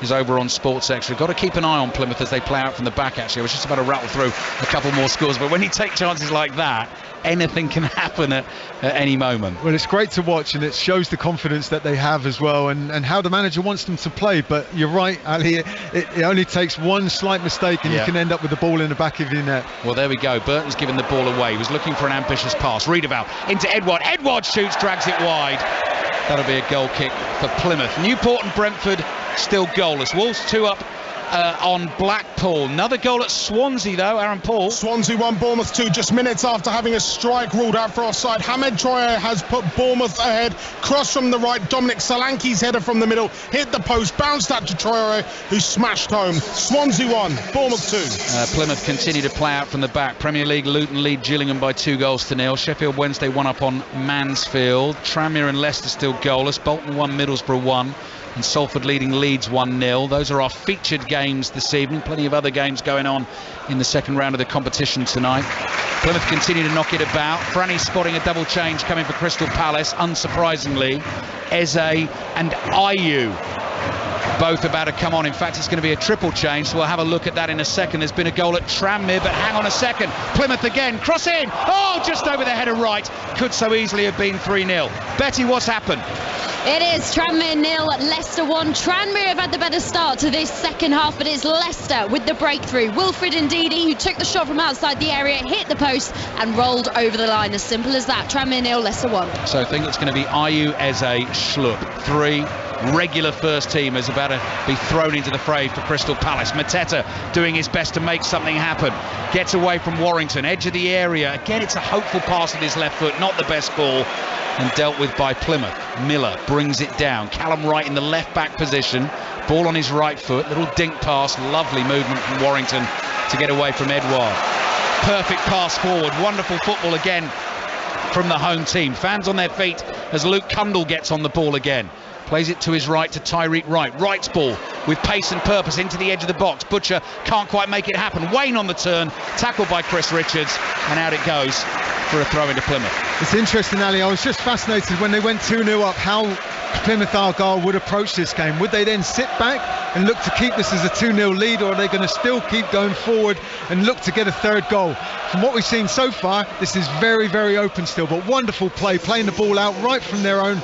is over on Sports Extra. Got to keep an eye on Plymouth as they play out from the back, actually. I was just about to rattle through a couple more scores, but when you take chances like that, anything can happen at any moment. Well, it's great to watch, and it shows the confidence that they have as well, and how the manager wants them to play. But you're right, Ali, it only takes one slight mistake and you can end up with the ball in the back of your net. Well, there we go. Burton's given the ball away. He was looking for an ambitious pass. Redeval into Edouard. Edouard shoots, drags it wide. That'll be a goal kick for Plymouth. Newport and Brentford still goalless. Wolves 2 up on Blackpool. Another goal at Swansea though, Aaron Paul. Swansea 1, Bournemouth 2, just minutes after having a strike ruled out for offside. Hamed Troyer has put Bournemouth ahead. Cross from the right, Dominic Solanke's header from the middle, hit the post, bounced out to Troyer, who smashed home. Swansea 1, Bournemouth 2. Plymouth continue to play out from the back. Premier League, Luton lead Gillingham by 2 goals to 0. Sheffield Wednesday 1 up on Mansfield. Tranmere and Leicester still goalless. Bolton 1, Middlesbrough 1. And Salford leading Leeds 1-0. Those are our featured games this evening. Plenty of other games going on in the second round of the competition tonight. Plymouth continue to knock it about. Franny spotting a double change coming for Crystal Palace. Unsurprisingly, Eze and Ayew both about to come on. In fact, it's going to be a triple change, so we'll have a look at that in a second. There's been a goal at Tranmere, but hang on a second. Plymouth again, cross in. Oh, just over the header right. Could so easily have been 3-0. Betty, what's happened? It is Tranmere 0, Leicester 1. Tranmere have had the better start to this second half, but it's Leicester with the breakthrough. Wilfred Ndidi, who took the shot from outside the area, hit the post and rolled over the line. As simple as that. Tranmere 0, Leicester 1. So I think it's going to be Ayew, Eze, Schlupp. 3 regular first teamers about to be thrown into the fray for Crystal Palace. Mateta doing his best to make something happen. Gets away from Warrington, edge of the area. Again, it's a hopeful pass with his left foot, not the best ball, and dealt with by Plymouth. Miller brings it down. Callum Wright in the left back position. Ball on his right foot. Little dink pass. Lovely movement from Warrington to get away from Edouard. Perfect pass forward. Wonderful football again from the home team. Fans on their feet as Luke Cundall gets on the ball again. Plays it to his right to Tyreek Wright. Wright's ball with pace and purpose into the edge of the box. Butcher can't quite make it happen. Wayne on the turn. Tackled by Chris Richards. And out it goes for a throw into Plymouth. It's interesting, Ali. I was just fascinated when they went 2-0 up how Plymouth Argyle would approach this game. Would they then sit back and look to keep this as a 2-0 lead, or are they going to still keep going forward and look to get a third goal? From what we've seen so far, this is very, very open still, but wonderful play, playing the ball out right from their own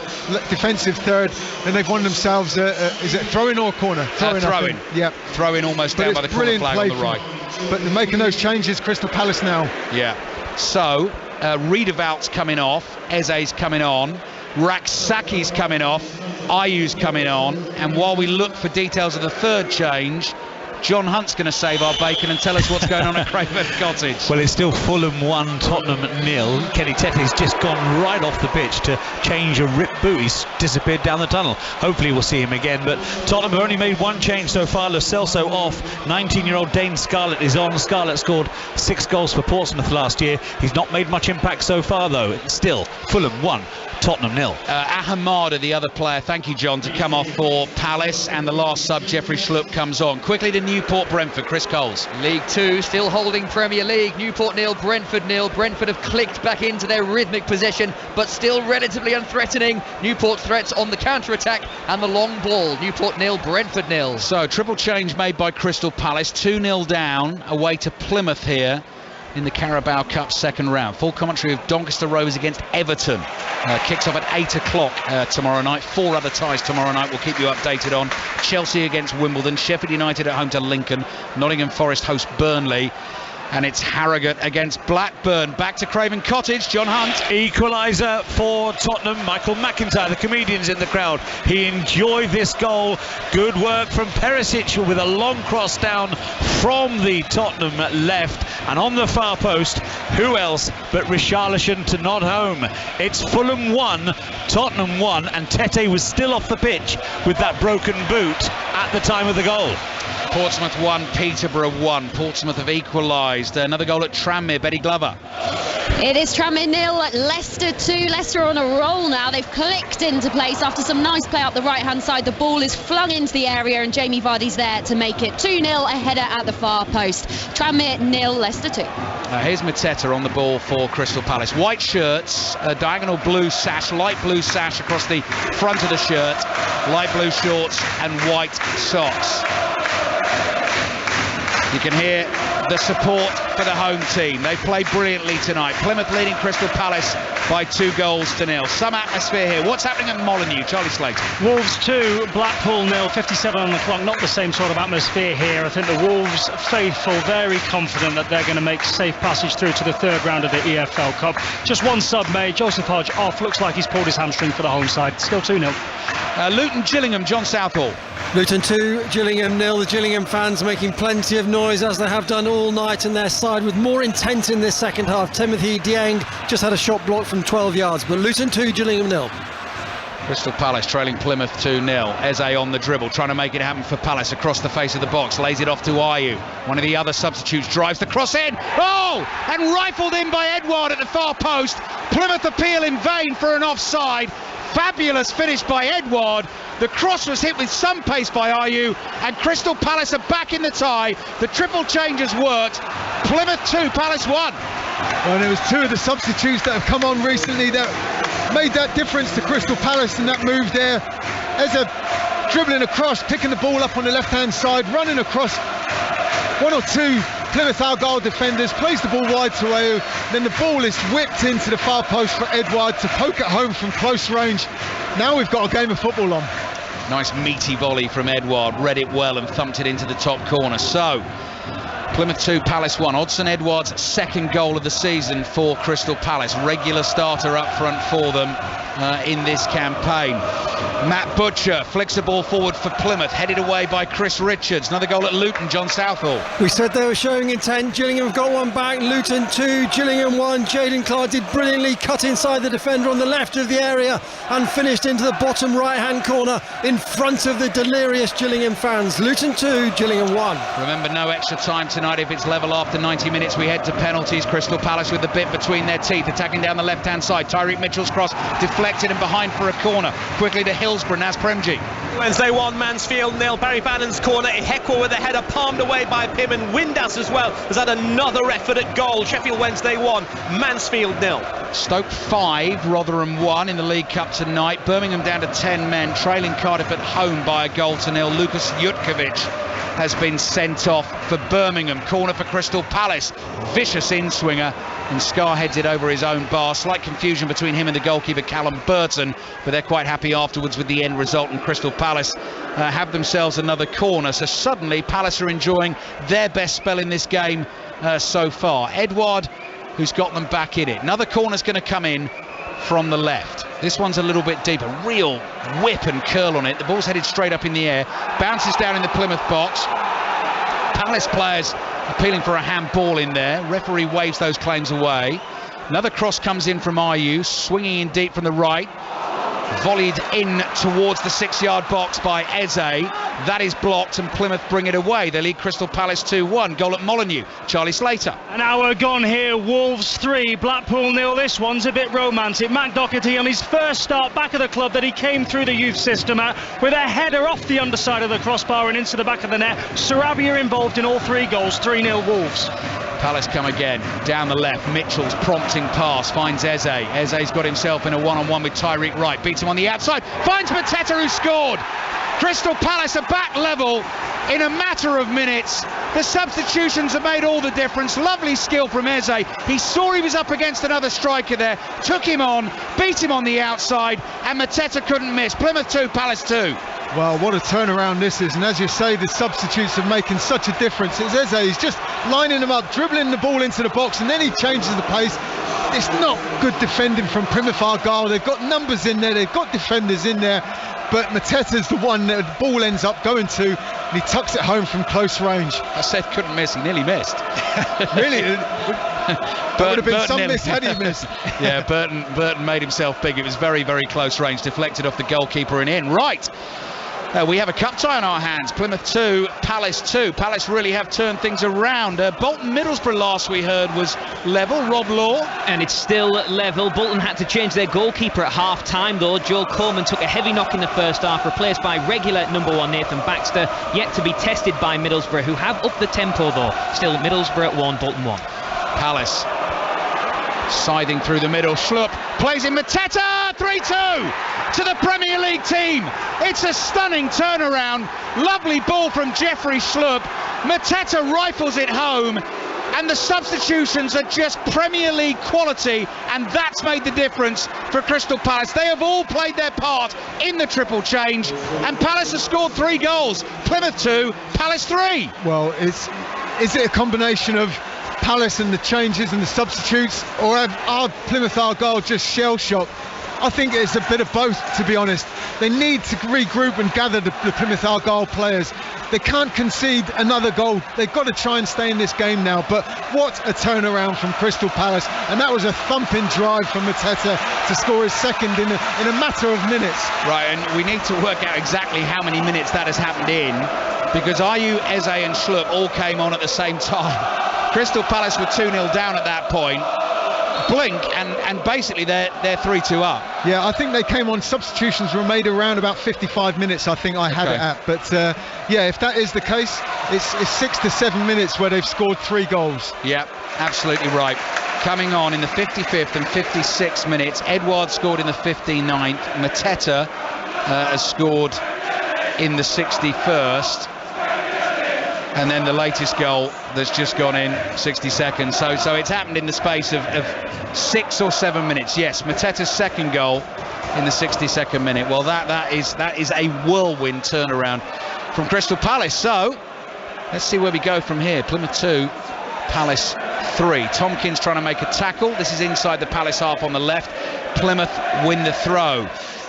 defensive third, and they've won themselves is it throw-in or corner? Throw-in. Yeah. Throw-in almost down by the corner flag on the right. but they're making those changes, Crystal Palace now. Yeah. So, Riedewoudt's coming off, Eze's coming on, Raksaki's coming off, Ayu's coming on, and while we look for details of the third change, John Hunt's going to save our bacon and tell us what's going on at Craven Cottage. Well, it's still Fulham 1, Tottenham 0. Kenny Tette's just gone right off the pitch to change a ripped boot. He's disappeared down the tunnel. Hopefully we'll see him again. But Tottenham have only made one change so far. Lo Celso off. 19-year-old Dane Scarlett is on. Scarlett scored 6 goals for Portsmouth last year. He's not made much impact so far, though. Still, Fulham 1, Tottenham 0. Ahamada, the other player, thank you, John, to come off for Palace, and the last sub, Jeffrey Schlupp, comes on. Quickly to Newport Brentford, Chris Coles. League 2 still holding Premier League. Newport 0, Brentford 0. Brentford have clicked back into their rhythmic possession, but still relatively unthreatening. Newport's threats on the counter-attack and the long ball. Newport 0, Brentford 0. So triple change made by Crystal Palace, 2-0 down away to Plymouth here in the Carabao Cup second round. Full commentary of Doncaster Rovers against Everton. Kicks off at 8 o'clock tomorrow night. 4 other ties tomorrow night we'll keep you updated on. Chelsea against Wimbledon, Sheffield United at home to Lincoln, Nottingham Forest host Burnley, and it's Harrogate against Blackburn. Back to Craven Cottage, John Hunt. Equaliser for Tottenham. Michael McIntyre, the comedian's in the crowd. He enjoyed this goal. Good work from Perisic with a long cross down from the Tottenham left. And on the far post, who else but Richarlison to nod home. It's Fulham 1, Tottenham 1, and Tete was still off the pitch with that broken boot at the time of the goal. Portsmouth 1, Peterborough 1. Portsmouth have equalised. Another goal at Tranmere, Betty Glover. It is Tranmere 0, Leicester 2. Leicester are on a roll now. They've clicked into place after some nice play up the right-hand side. The ball is flung into the area and Jamie Vardy's there to make it 2-0, a header at the far post. Tranmere 0, Leicester 2. Here's Mateta on the ball for Crystal Palace. White shirts, diagonal blue sash, light blue sash across the front of the shirt, light blue shorts and white socks. You can hear the support for the home team. They played brilliantly tonight. Plymouth leading Crystal Palace by 2-0. Some atmosphere here. What's happening at Molineux? Charlie Slater. Wolves 2, Blackpool 0, 57 on the clock. Not the same sort of atmosphere here. I think the Wolves faithful, very confident that they're going to make safe passage through to the third round of the EFL Cup. Just one sub made. Joseph Hodge off. Looks like he's pulled his hamstring for the home side. Still 2-0. Luton Gillingham, John Southall. Luton 2, Gillingham 0. The Gillingham fans making plenty of noise as they have done all night, and their side with more intent in this second half. Timothy Dieng just had a shot blocked from 12 yards, but Luton 2, Gillingham 0. Crystal Palace trailing Plymouth 2-0. Eze on the dribble, trying to make it happen for Palace across the face of the box. Lays it off to Ayew. One of the other substitutes drives the cross in. Oh! And rifled in by Edouard at the far post. Plymouth appeal in vain for an offside. Fabulous finish by Edouard. The cross was hit with some pace by Ayew, and Crystal Palace are back in the tie. The triple change has worked. Plymouth 2, Palace 1. Well, and it was 2 of the substitutes that have come on recently that made that difference to Crystal Palace in that move there. Eze dribbling across, picking the ball up on the left-hand side, running across 1 or 2 Plymouth Argyle defenders, plays the ball wide to Ayew, then the ball is whipped into the far post for Edouard to poke it home from close range. Now we've got a game of football on. Nice meaty volley from Edouard, read it well and thumped it into the top corner. So Plymouth 2, Palace 1. Odsonne Edouard's second goal of the season for Crystal Palace. Regular starter up front for them in this campaign. Matt Butcher flicks the ball forward for Plymouth, headed away by Chris Richards. Another goal at Luton, John Southall. We said they were showing intent. Gillingham have got one back. Luton 2, Gillingham 1. Jaden Clark did brilliantly, cut inside the defender on the left of the area and finished into the bottom right-hand corner in front of the delirious Gillingham fans. Luton 2, Gillingham 1. Remember, no extra time tonight. If it's level after 90 minutes, we head to penalties. Crystal Palace with the bit between their teeth, attacking down the left-hand side. Tyreek Mitchell's cross deflected and behind for a corner. Quickly to Hillsborough, Naz Premji. Wednesday 1, Mansfield 0. Barry Bannon's corner. Heckwell with a header palmed away by Pim, and Windass as well has had another effort at goal. Sheffield Wednesday 1, Mansfield 0. Stoke 5, Rotherham 1 in the League Cup tonight. Birmingham down to 10 men, trailing Cardiff at home by a goal to nil. Lucas Jutkovic has been sent off for Birmingham. Corner for Crystal Palace. Vicious in-swinger, and Scar heads it over his own bar. Slight confusion between him and the goalkeeper Callum Burton, but they're quite happy afterwards with the end result, and Crystal Palace have themselves another corner. So suddenly Palace are enjoying their best spell in this game so far. Edouard, who's got them back in it. Another corner's going to come in from the left. This one's a little bit deeper. Real whip and curl on it. The ball's headed straight up in the air. Bounces down in the Plymouth box. Palace players appealing for a handball in there. Referee waves those claims away. Another cross comes in from Ayew, swinging in deep from the right. Volleyed in towards the 6-yard box by Eze. That is blocked, and Plymouth bring it away. They lead Crystal Palace 2-1. Goal at Molineux. Charlie Slater. An hour gone here. Wolves 3, Blackpool 0. This one's a bit romantic. Matt Doherty on his first start back at the club that he came through the youth system at, with a header off the underside of the crossbar and into the back of the net. Sarabia involved in all 3 goals. 3-0 Wolves. Palace come again, down the left. Mitchell's prompting pass, finds Eze. Eze's got himself in a one-on-one with Tyreek Wright, beats him on the outside, finds Mateta, who scored. Crystal Palace are back level in a matter of minutes. The substitutions have made all the difference. Lovely skill from Eze. He saw he was up against another striker there, took him on, beat him on the outside, and Mateta couldn't miss. Plymouth 2, Palace 2. Well, what a turnaround this is, and as you say, the substitutes are making such a difference. It's Eze, he's just lining them up, dribbling the ball into the box, and then he changes the pace. It's not good defending from Plymouth Argyle. They've got numbers in there, they've got defenders in there, but Mateta's the one that the ball ends up going to, and he tucks it home from close range. I said couldn't miss, he nearly missed. Really? That would have been some miss had he missed. Yeah, Burton made himself big. It was very, very close range, deflected off the goalkeeper and in. Right. We have a cup tie on our hands. Plymouth 2, Palace 2. Palace really have turned things around. Bolton Middlesbrough last we heard was level. Rob Law. And it's still level. Bolton had to change their goalkeeper at half-time though. Joel Coleman took a heavy knock in the first half, replaced by regular number 1 Nathan Baxter, yet to be tested by Middlesbrough, who have upped the tempo though. Still Middlesbrough at 1, Bolton 1. Palace scything through the middle. Schlupp plays in Mateta, 3-2 to the Premier League team. It's a stunning turnaround. Lovely ball from Jeffrey Schlupp. Mateta rifles it home, and the substitutions are just Premier League quality, and that's made the difference for Crystal Palace. They have all played their part in the triple change, and Palace has scored 3 goals. Plymouth 2, Palace 3. Well, is it a combination of Palace and the changes and the substitutes, or are Plymouth Argyle just shell-shocked? I think it's a bit of both, to be honest. They need to regroup and gather the Plymouth Argyle players. They can't concede another goal. They've got to try and stay in this game now. But what a turnaround from Crystal Palace. And that was a thumping drive from Mateta to score his second in a matter of minutes. Right, and we need to work out exactly how many minutes that has happened in, because Ayew, Eze and Schlupp all came on at the same time. Crystal Palace were 2-0 down at that point. Blink and basically they're 3-2 up. Yeah, I think they came on. Substitutions were made around about 55 minutes, I think I had it at. But yeah, if that is the case, it's 6 to 7 minutes where they've scored 3 goals. Yeah, absolutely right. Coming on in the 55th and 56th minutes, Edouard scored in the 59th. Mateta has scored in the 61st. And then the latest goal that's just gone in 60 seconds. So it's happened in the space of 6 or 7 minutes. Yes, Mateta's second goal in the 62nd minute. Well, that is a whirlwind turnaround from Crystal Palace. So let's see where we go from here. Plymouth 2, Palace 3. Tompkins trying to make a tackle. This is inside the Palace half on the left. Plymouth win the throw.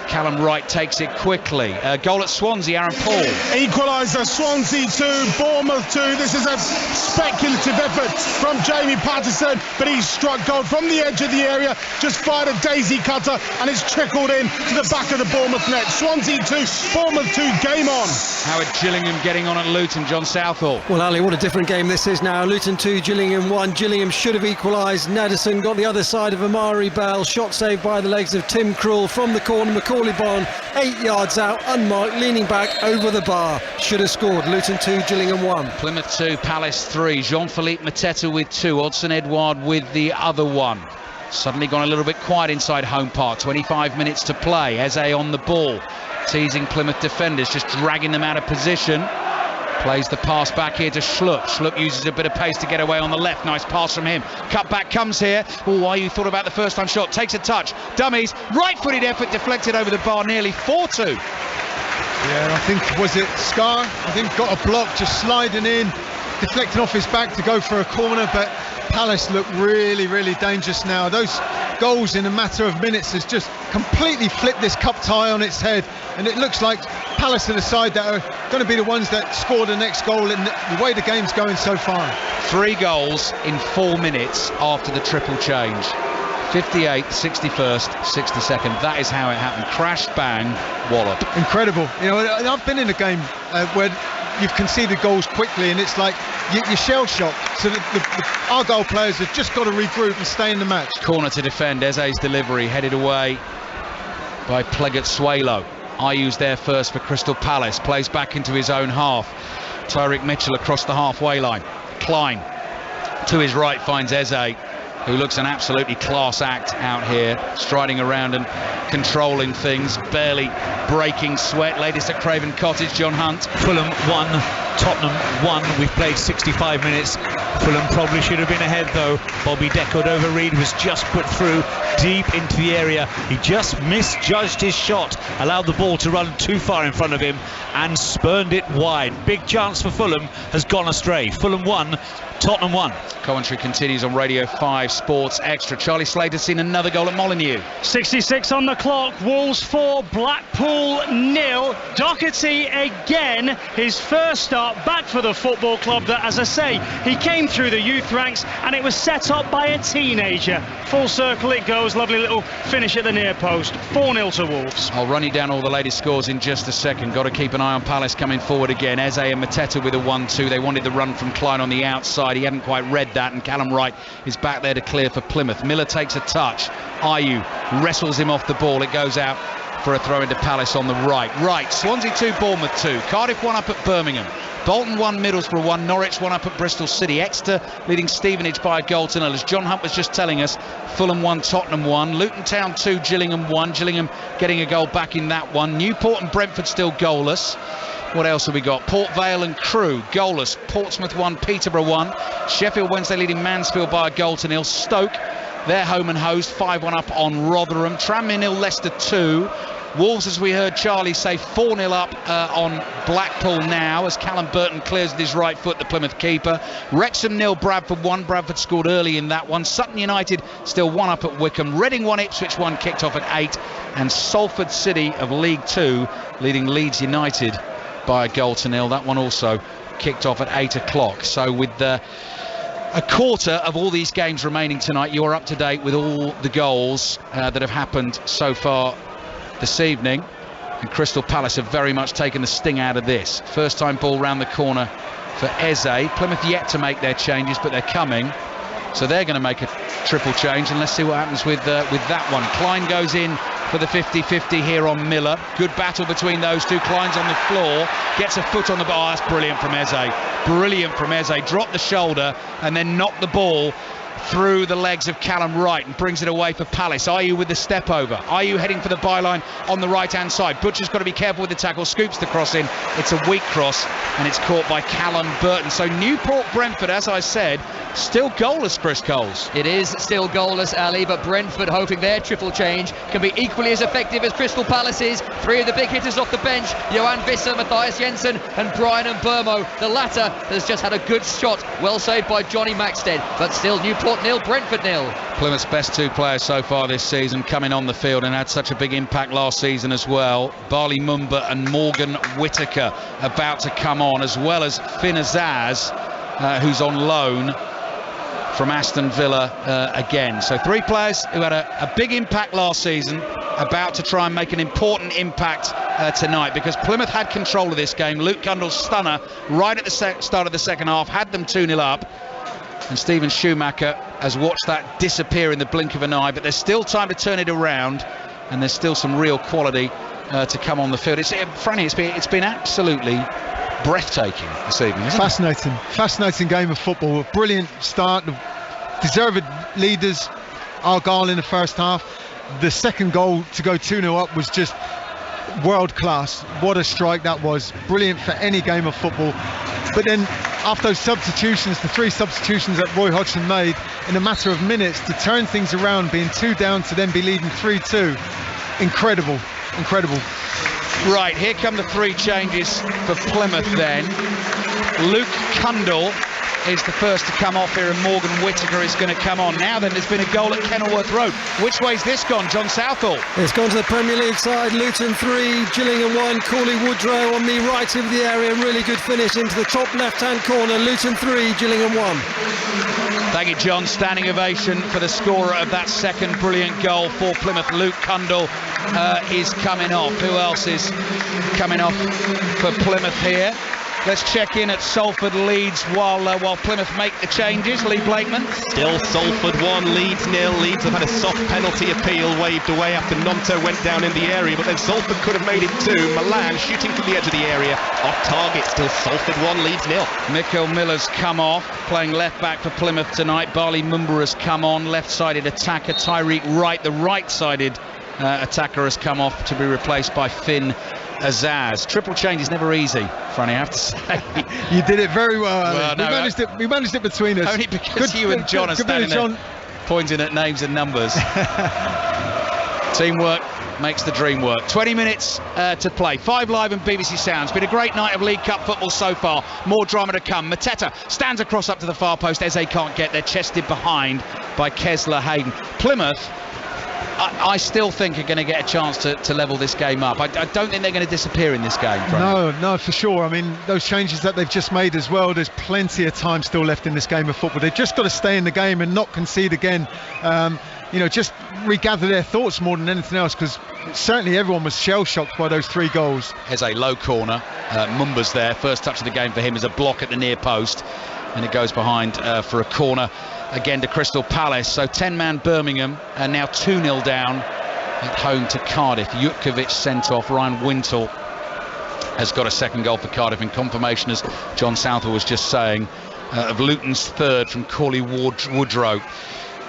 Callum Wright takes it quickly. Goal at Swansea, Aaron Paul. Equaliser, Swansea 2, Bournemouth 2. This is a speculative effort from Jamie Patterson, but he's struck goal from the edge of the area, just fired a daisy cutter, and it's trickled in to the back of the Bournemouth net. Swansea 2, Bournemouth 2, game on. Howard Gillingham getting on at Luton, John Southall. Well, Ali, what a different game this is now. Luton 2, Gillingham 1. Gillingham should have equalised. Nadesan got the other side of Amari Bell. Shot saved by the legs of Tim Krul from the corner. Macaulay Bonne 8 yards out, unmarked, leaning back over the bar. Should have scored. Luton 2, Gillingham 1. Plymouth 2, Palace 3. Jean-Philippe Mateta with 2. Odsonne Edouard with the other 1. Suddenly gone a little bit quiet inside Home Park. 25 minutes to play. Eze on the ball, teasing Plymouth defenders, just dragging them out of position. Plays the pass back here to Schlupp. Schlupp uses a bit of pace to get away on the left. Nice pass from him. Cut back comes here. Oh, you thought about the first time shot. Takes a touch. Dummies. Right-footed effort deflected over the bar. Nearly 4-2. Yeah, I think, was it Scar? I think got a block just sliding in, deflecting off his back to go for a corner, but Palace look really, really dangerous now. Those goals in a matter of minutes has just completely flipped this cup tie on its head, and it looks like Palace are the side that are going to be the ones that score the next goal in the way the game's going so far. 3 goals in 4 minutes after the triple change. 58th, 61st, 62nd. That is how it happened. Crash, bang, wallop. Incredible. You know, I've been in a game where you've conceded goals quickly, and it's like you're shell-shocked. So the Argyle players have just got to regroup and stay in the match. Corner to defend. Eze's delivery headed away by Plegat-Suelo. Ayu's there first for Crystal Palace. Plays back into his own half. Tyreek Mitchell across the halfway line. Klein to his right finds Eze, who looks an absolutely class act out here, striding around and controlling things, barely breaking sweat. Latest at Craven Cottage, John Hunt. Fulham 1, Tottenham 1. We've played 65 minutes. Fulham probably should have been ahead though. Bobby De Cordova-Reid was just put through deep into the area. He just misjudged his shot, allowed the ball to run too far in front of him and spurned it wide. Big chance for Fulham has gone astray. Fulham 1, Tottenham 1. Commentary continues on Radio 5 Sports Extra. Charlie Slater's seen another goal at Molineux. 66 on the clock. Wolves 4, Blackpool 0. Doherty again, his first start back for the football club that, as I say, he came through the youth ranks and it was set up by a teenager. Full circle it goes. Lovely little finish at the near post. 4-0 to Wolves. I'll run you down all the latest scores in just a second. Got to keep an eye on Palace coming forward again. Eze and Mateta with a 1-2. They wanted the run from Klein on the outside. He hadn't quite read that, and Callum Wright is back there to clear for Plymouth. Miller takes a touch. Ayew wrestles him off the ball. It goes out for a throw into Palace on the right. Right, Swansea 2, Bournemouth 2. Cardiff 1 up at Birmingham. Bolton 1, Middlesbrough 1. Norwich 1 up at Bristol City. Exeter leading Stevenage by a goal to nil. As John Hunt was just telling us, Fulham 1, Tottenham 1. Luton Town 2, Gillingham 1. Gillingham getting a goal back in that one. Newport and Brentford still goalless. What else have we got? Port Vale and Crewe goalless. Portsmouth 1, Peterborough 1. Sheffield Wednesday leading Mansfield by a goal to nil. Stoke, their home and host, 5-1 up on Rotherham. Tranmere 0, Leicester 2. Wolves, as we heard Charlie say, 4-0 up on Blackpool now as Callum Burton clears with his right foot the Plymouth keeper. Wrexham 0, Bradford 1. Bradford scored early in that one. Sutton United still 1 up at Wickham. Reading 1, Ipswich 1, kicked off at 8. And Salford City of League 2 leading Leeds United by a goal to nil. That one also kicked off at 8 o'clock. So with a quarter of all these games remaining tonight, you're up to date with all the goals that have happened so far this evening. And Crystal Palace have very much taken the sting out of this. First time ball round the corner for Eze. Plymouth yet to make their changes, but they're coming. So they're going to make a triple change, and let's see what happens with that one. Klein goes in for the 50-50 here on Miller. Good battle between those two. Klein's on the floor, gets a foot on the bar. That's brilliant from Eze. Brilliant from Eze. Dropped the shoulder and then knocked the ball through the legs of Callum Wright and brings it away for Palace. Ayew with the step over. Ayew heading for the byline on the right hand side. Butcher's got to be careful with the tackle. Scoops the cross in. It's a weak cross and it's caught by Callum Burton. So Newport Brentford, as I said, still goalless, Chris Coles. It is still goalless, Ali, but Brentford hoping their triple change can be equally as effective as Crystal Palace's. 3 of the big hitters off the bench, Johan Visser, Matthias Jensen and Brian Mburmo. The latter has just had a good shot, well saved by Johnny Maxted, but still Newport 0, Brentford 0. Plymouth's best 2 players so far this season coming on the field and had such a big impact last season as well. Barley Mumba and Morgan Whittaker about to come on, as well as Finn Azaz, who's on loan from Aston Villa again. So 3 players who had a big impact last season about to try and make an important impact tonight, because Plymouth had control of this game. Luke Cundall's stunner right at the start of the second half had them 2-0 up, and Stephen Schumacher has watched that disappear in the blink of an eye, but there's still time to turn it around and there's still some real quality to come on the field. Franny, it's been absolutely breathtaking this evening, isn't it? Fascinating game of football. A brilliant start. Deserved leaders, Argyle in the first half. The second goal to go 2-0 up was just world class. What a strike that was. Brilliant for any game of football. But then after those substitutions, the 3 substitutions that Roy Hodgson made in a matter of minutes to turn things around, being 2 down to then be leading 3-2, incredible. Right, here come the 3 changes for Plymouth then. Luke Cundall is the first to come off here, and Morgan Whittaker is going to come on. Now then, there's been a goal at Kenilworth Road. Which way's this gone, John Southall? It's gone to the Premier League side. Luton 3, Gillingham 1. Cooley Woodrow on the right of the area. Really good finish into the top left-hand corner. Luton 3, Gillingham 1. Thank you, John. Standing ovation for the scorer of that second brilliant goal for Plymouth. Luke Cundall is coming off. Who else is coming off for Plymouth here? Let's check in at Salford Leeds while Plymouth make the changes. Lee Blakeman. Still Salford 1, Leeds 0. Leeds have had a soft penalty appeal waved away after Nonto went down in the area, but then Salford could have made it 2. Milan shooting from the edge of the area, off target. Still Salford 1, Leeds 0. Mikael Miller's come off, playing left back for Plymouth tonight. Barley Mumba has come on, left-sided attacker. Tyreek Wright, the right-sided attacker, has come off to be replaced by Finn Azaz. Triple change is never easy, Franny, I have to say. You did it very well, Alan. We managed it between us. Only because you and John are standing there pointing at names and numbers. Teamwork makes the dream work. 20 minutes to play. 5 Live and BBC Sounds. Been a great night of League Cup football so far. More drama to come. Mateta stands across up to the far post. Eze can't get there. Chested behind by Kesler Hayden. Plymouth, I still think are going to get a chance to level this game up. I don't think they're going to disappear in this game. No, for sure. I mean, those changes that they've just made as well, there's plenty of time still left in this game of football. They've just got to stay in the game and not concede again. Just regather their thoughts more than anything else, because certainly everyone was shell-shocked by those 3 goals. Here's a low corner. Mumba's there. First touch of the game for him is a block at the near post, and it goes behind for a corner again to Crystal Palace. So 10-man Birmingham and now 2-0 down at home to Cardiff. Jutkovic sent off. Ryan Wintle has got a second goal for Cardiff in confirmation, as John Southall was just saying, of Luton's third from Cooley Woodrow.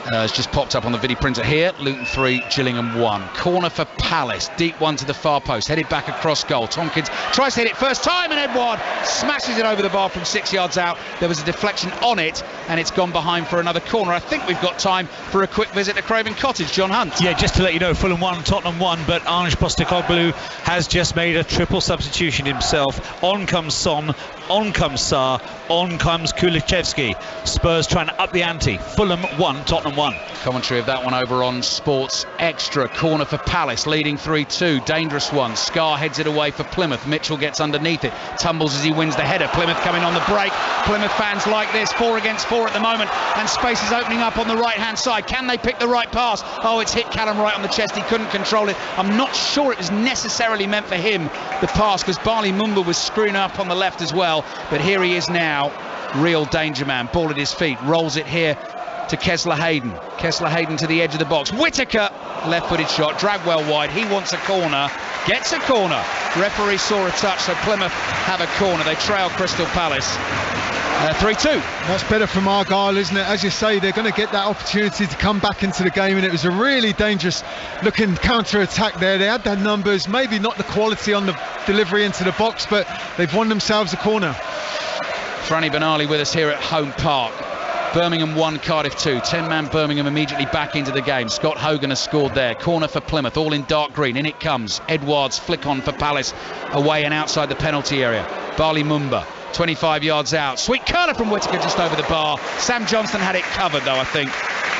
It's just popped up on the video printer here. Luton 3, Gillingham 1. Corner for Palace. Deep one to the far post. Headed back across goal. Tompkins tries to hit it first time, and Edouard smashes it over the bar from 6 yards out. There was a deflection on it, and it's gone behind for another corner. I think we've got time for a quick visit to Craven Cottage. John Hunt. Yeah, just to let you know, Fulham 1, Tottenham 1, but Ange Postecoglou has just made a triple substitution himself. On comes Son, on comes Sarr, on comes Kulichevsky. Spurs trying to up the ante. Fulham 1, Tottenham 1. Commentary of that one over on Sports Extra. Corner for Palace, leading 3-2. Dangerous one. Scar heads it away for Plymouth. Mitchell gets underneath it, tumbles as he wins the header. Plymouth coming on the break. Plymouth fans like this. 4 against 4 at the moment, and space is opening up on the right-hand side. Can they pick the right pass? Oh, it's hit Callum Wright on the chest. He couldn't control it. I'm not sure it was necessarily meant for him, the pass, because Barley Mumba was screwing up on the left as well. But here he is now, real danger man. Ball at his feet, rolls it here to Kesler Hayden. Kesler Hayden to the edge of the box. Whittaker, left-footed shot, dragged well wide. He wants a corner, gets a corner. Referee saw a touch, so Plymouth have a corner. They trail Crystal Palace 3-2. That's better from Argyle, isn't it? As you say, they're going to get that opportunity to come back into the game, and it was a really dangerous looking counter-attack there. They had their numbers, maybe not the quality on the delivery into the box, but they've won themselves a corner. Franny Benali with us here at Home Park. Birmingham 1, Cardiff 2. 10-man Birmingham immediately back into the game. Scott Hogan has scored there. Corner for Plymouth, all in dark green. In it comes. Edwards flick on for Palace, away and outside the penalty area. Barley Mumba, 25 yards out. Sweet curler from Whittaker just over the bar. Sam Johnston had it covered though, I think,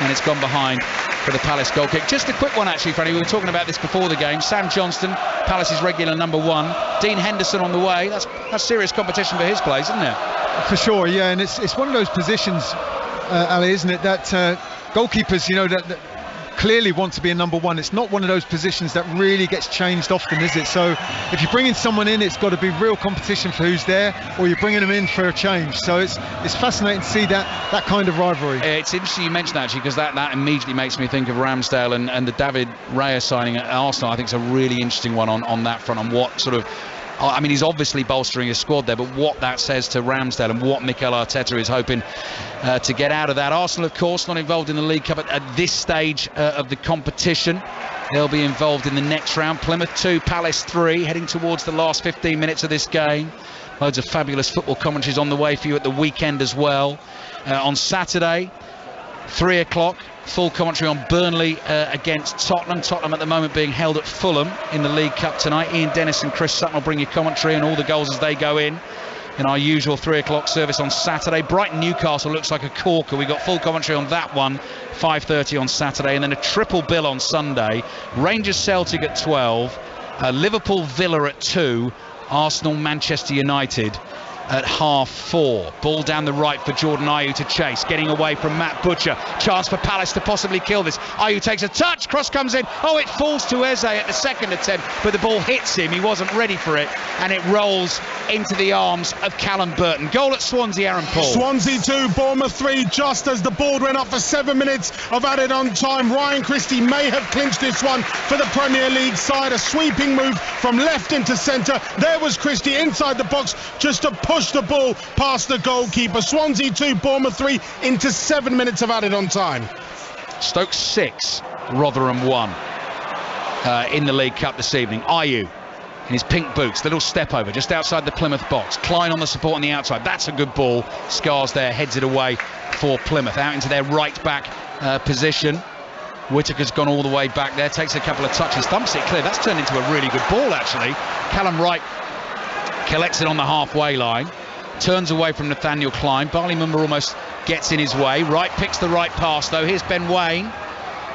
and it's gone behind for the Palace goal kick. Just a quick one actually, Franny. We were talking about this before the game. Sam Johnston, Palace's regular number 1. Dean Henderson on the way. That's serious competition for his place, isn't it? For sure, yeah, and it's one of those positions, Ali, isn't it, that goalkeepers, that clearly want to be a number 1. It's not one of those positions that really gets changed often, is it? So if you're bringing someone in, it's got to be real competition for who's there, or you're bringing them in for a change. So it's fascinating to see that kind of rivalry. It's interesting you mentioned that, actually, because that immediately makes me think of Ramsdale and the David Raya signing at Arsenal. I think it's a really interesting one on that front, on what sort of, I mean, he's obviously bolstering his squad there, but what that says to Ramsdale and what Mikel Arteta is hoping to get out of that. Arsenal, of course, not involved in the League Cup at this stage of the competition. They'll be involved in the next round. Plymouth 2, Palace 3, heading towards the last 15 minutes of this game. Loads of fabulous football commentaries on the way for you at the weekend as well. On Saturday, 3 o'clock, full commentary on Burnley against Tottenham. Tottenham at the moment being held at Fulham in the League Cup tonight. Ian Dennis and Chris Sutton will bring you commentary and all the goals as they go in our usual 3 o'clock service on Saturday. Brighton Newcastle looks like a corker. We got full commentary on that one, 5:30 on Saturday, and then a triple bill on Sunday. Rangers Celtic at 12, Liverpool Villa at 2, Arsenal Manchester United at 4:30. Ball down the right for Jordan Ayew to chase, getting away from Matt Butcher. Chance for Palace to possibly kill this. Ayew takes a touch, cross comes in. Oh, it falls to Eze at the second attempt, but the ball hits him. He wasn't ready for it, and it rolls into the arms of Callum Burton. Goal at Swansea, Aaron Paul. Swansea 2, Bournemouth 3, just as the board went up for 7 minutes of added on time. Ryan Christie may have clinched this one for the Premier League side. A sweeping move from left into centre. There was Christie inside the box just to push the ball past the goalkeeper. Swansea 2, Bournemouth 3 into 7 minutes of added on time. Stoke 6, Rotherham 1 in the League Cup this evening. Ayew in his pink boots, little step over just outside the Plymouth box. Klein on the support on the outside. That's a good ball. Scars there, heads it away for Plymouth. Out into their right back position. Whittaker's gone all the way back there, takes a couple of touches, thumps it clear. That's turned into a really good ball, actually. Callum Wright collects it on the halfway line, turns away from Nathaniel Klein. Barley Mumba almost gets in his way. Wright picks the right pass though. Here's Ben Waine.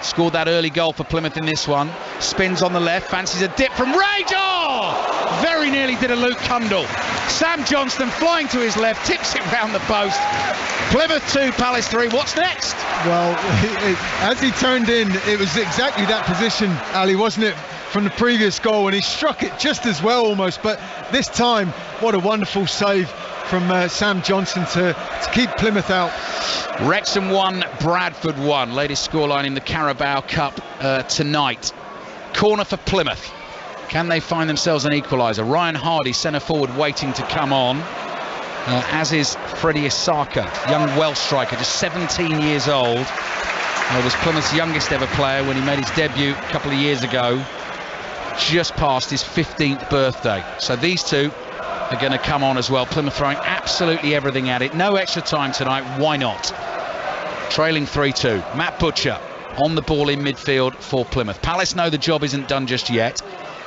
Scored that early goal for Plymouth in this one. Spins on the left, fancies a dip from Rage. Oh! Very nearly did a Luke Cundle. Sam Johnston flying to his left, tips it round the post. Plymouth 2, Palace 3. What's next? Well, as he turned in, it was exactly that position, Ali, wasn't it? From the previous goal, and he struck it just as well almost, but this time what a wonderful save from Sam Johnston to keep Plymouth out. Wrexham 1, Bradford 1. Latest scoreline in the Carabao Cup tonight. Corner for Plymouth. Can they find themselves an equaliser? Ryan Hardy, centre forward, waiting to come on, as is Freddie Isaka, young Welsh striker, just 17 years old. Was Plymouth's youngest ever player when he made his debut a couple of years ago, just past his 15th birthday. So these two are going to come on as well. Plymouth throwing absolutely everything at it. No extra time tonight. Why not? Trailing 3-2. Matt Butcher on the ball in midfield for Plymouth. Palace know the job isn't done just yet.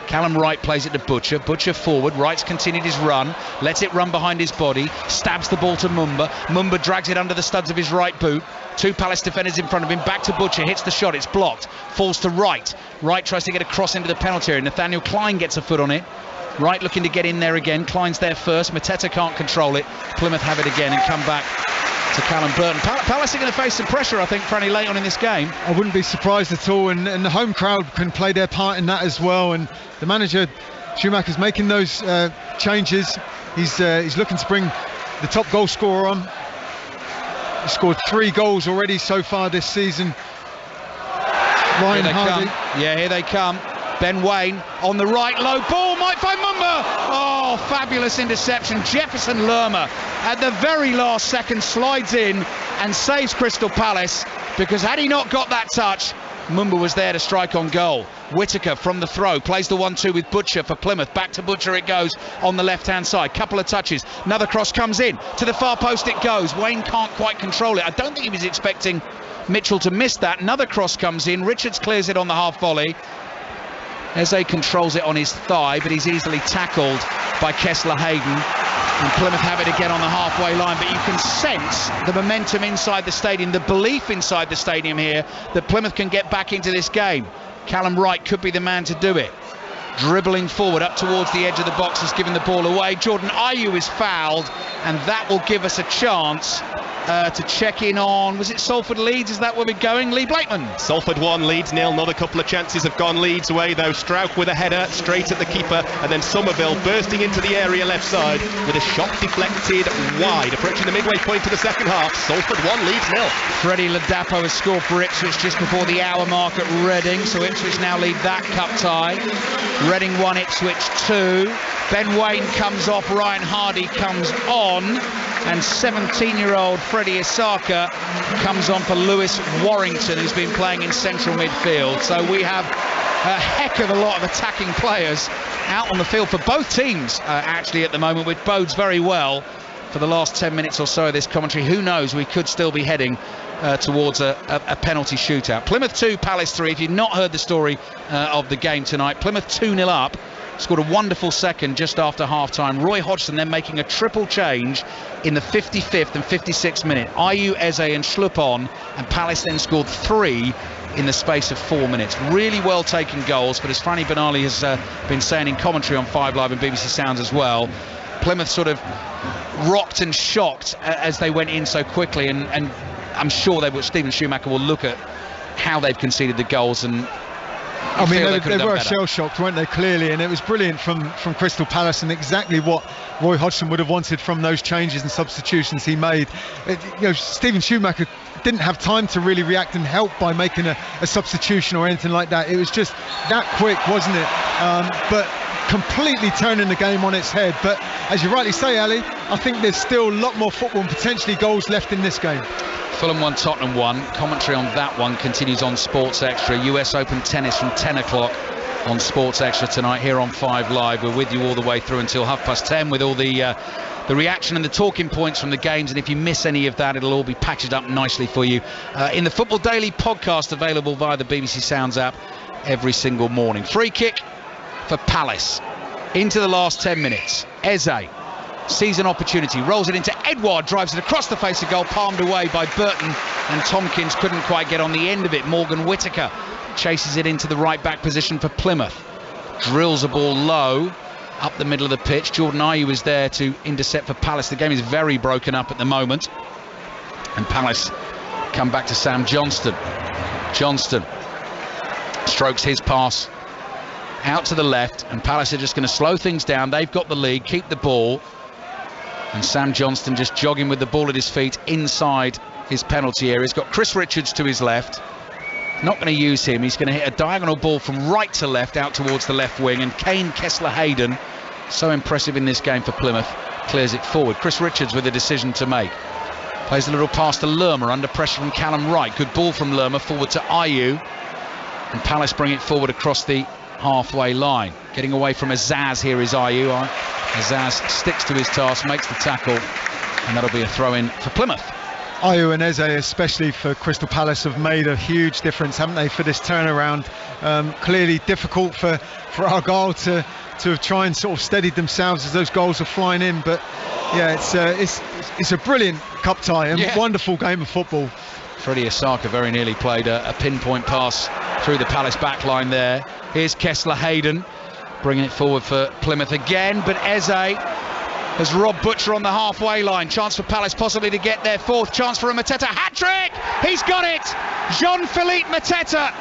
Callum Wright plays it to Butcher. Butcher forward. Wright's continued his run. Lets it run behind his body. Stabs the ball to Mumba. Mumba drags it under the studs of his right boot. 2 Palace defenders in front of him. Back to Butcher. Hits the shot. It's blocked. Falls to Wright. Wright tries to get a cross into the penalty area. Nathaniel Klein gets a foot on it. Wright looking to get in there again. Klein's there first. Mateta can't control it. Plymouth have it again and come back to Callum Burton. Palace are going to face some pressure, I think, Franny, late on in this game. I wouldn't be surprised at all, and the home crowd can play their part in that as well. And the manager, Schumacher's making those changes. He's looking to bring the top goal scorer on. He scored 3 goals already so far this season. Ryan Hardy. Yeah, here they come. Ben Waine on the right, low ball, might find Mumba. Oh, fabulous interception. Jefferson Lerma at the very last second slides in and saves Crystal Palace, because had he not got that touch, Mumba was there to strike on goal. Whittaker from the throw plays the 1-2 with Butcher for Plymouth. Back to Butcher it goes on the left hand side. Couple of touches, another cross comes in to the far post. It goes. Waine can't quite control it. I don't think he was expecting Mitchell to miss that. Another cross comes in. Richards clears it on the half volley. Eze controls it on his thigh, but he's easily tackled by Kessler Hayden, and Plymouth have it again on the halfway line. But you can sense the momentum inside the stadium, the belief inside the stadium here that Plymouth can get back into this game. Callum Wright could be the man to do it. Dribbling forward up towards the edge of the box, has given the ball away. Jordan Ayew is fouled, and that will give us a chance to check in on, was it Salford Leeds? Is that where we're going? Lee Blakeman. Salford 1, Leeds 0. Not a couple of chances have gone Leeds' way though. Strauch with a header straight at the keeper, and then Somerville bursting into the area left side with a shot deflected wide. Approaching the midway point of the second half. Salford 1, Leeds 0. Freddie Ladapo has scored for Ipswich just before the hour mark at Reading, so Ipswich now lead that cup tie. Reading 1, Ipswich 2. Ben Waine comes off, Ryan Hardy comes on, and 17-year-old Freddie Isaka comes on for Lewis Warrington, who's been playing in central midfield. So we have a heck of a lot of attacking players out on the field for both teams actually at the moment, which bodes very well for the last 10 minutes or so of this commentary. Who knows, we could still be heading towards a penalty shootout. Plymouth 2, Palace 3. If you've not heard the story of the game tonight, Plymouth 2-0 up, scored a wonderful second just after half-time. Roy Hodgson then making a triple change in the 55th and 56th minute. Ayew, Eze and Schlupp on, and Palace then scored 3 in the space of 4 minutes. Really well taken goals, but as Franny Benali has been saying in commentary on 5 Live and BBC Sounds as well, Plymouth sort of rocked and shocked as they went in so quickly, and I'm sure Stephen Schumacher will look at how they've conceded the goals, and I mean, they were shell-shocked, weren't they, clearly, and it was brilliant from Crystal Palace, and exactly what Roy Hodgson would have wanted from those changes and substitutions he made. Stephen Schumacher didn't have time to really react and help by making a substitution or anything like that. It was just that quick, wasn't it? But completely turning the game on its head. But as you rightly say, Ali, I think there's still a lot more football and potentially goals left in this game. Fulham 1, Tottenham 1. Commentary on that one continues on Sports Extra. US Open tennis from 10 o'clock on Sports Extra tonight here on 5 Live. We're with you all the way through until 10:30 with all the reaction and the talking points from the games, and if you miss any of that, it'll all be packaged up nicely for you in the Football Daily podcast, available via the BBC Sounds app every single morning. Free kick for Palace into the last 10 minutes. Eze sees an opportunity, rolls it into Edouard, drives it across the face of goal, palmed away by Burton, and Tompkins couldn't quite get on the end of it. Morgan Whittaker chases it into the right back position for Plymouth, drills a ball low up the middle of the pitch. Jordan Ayew is there to intercept for Palace. The game is very broken up at the moment, and Palace come back to Sam Johnston. Johnston strokes his pass out to the left, and Palace are just going to slow things down. They've got the lead, keep the ball, and Sam Johnston just jogging with the ball at his feet inside his penalty area. He's got Chris Richards to his left. Not going to use him. He's going to hit a diagonal ball from right to left out towards the left wing, and Kane Kessler-Hayden, so impressive in this game for Plymouth, clears it forward. Chris Richards with a decision to make. Plays a little pass to Lerma under pressure from Callum Wright. Good ball from Lerma forward to Ayew, and Palace bring it forward across the halfway line. Getting away from Azaz here is Ayew. Azaz sticks to his task, makes the tackle, and that'll be a throw-in for Plymouth. Ayew and Eze, especially for Crystal Palace, have made a huge difference, haven't they, for this turnaround? Clearly difficult for Argyle to try and sort of steadied themselves as those goals are flying in, but yeah, it's a brilliant cup tie and wonderful game of football. Freddie Osaka very nearly played a pinpoint pass through the Palace back line there. Here's Kessler-Hayden bringing it forward for Plymouth again, but Eze has robbed Butcher on the halfway line. Chance for Palace possibly to get their fourth. Chance for a Mateta hat-trick! He's got it! Jean-Philippe Mateta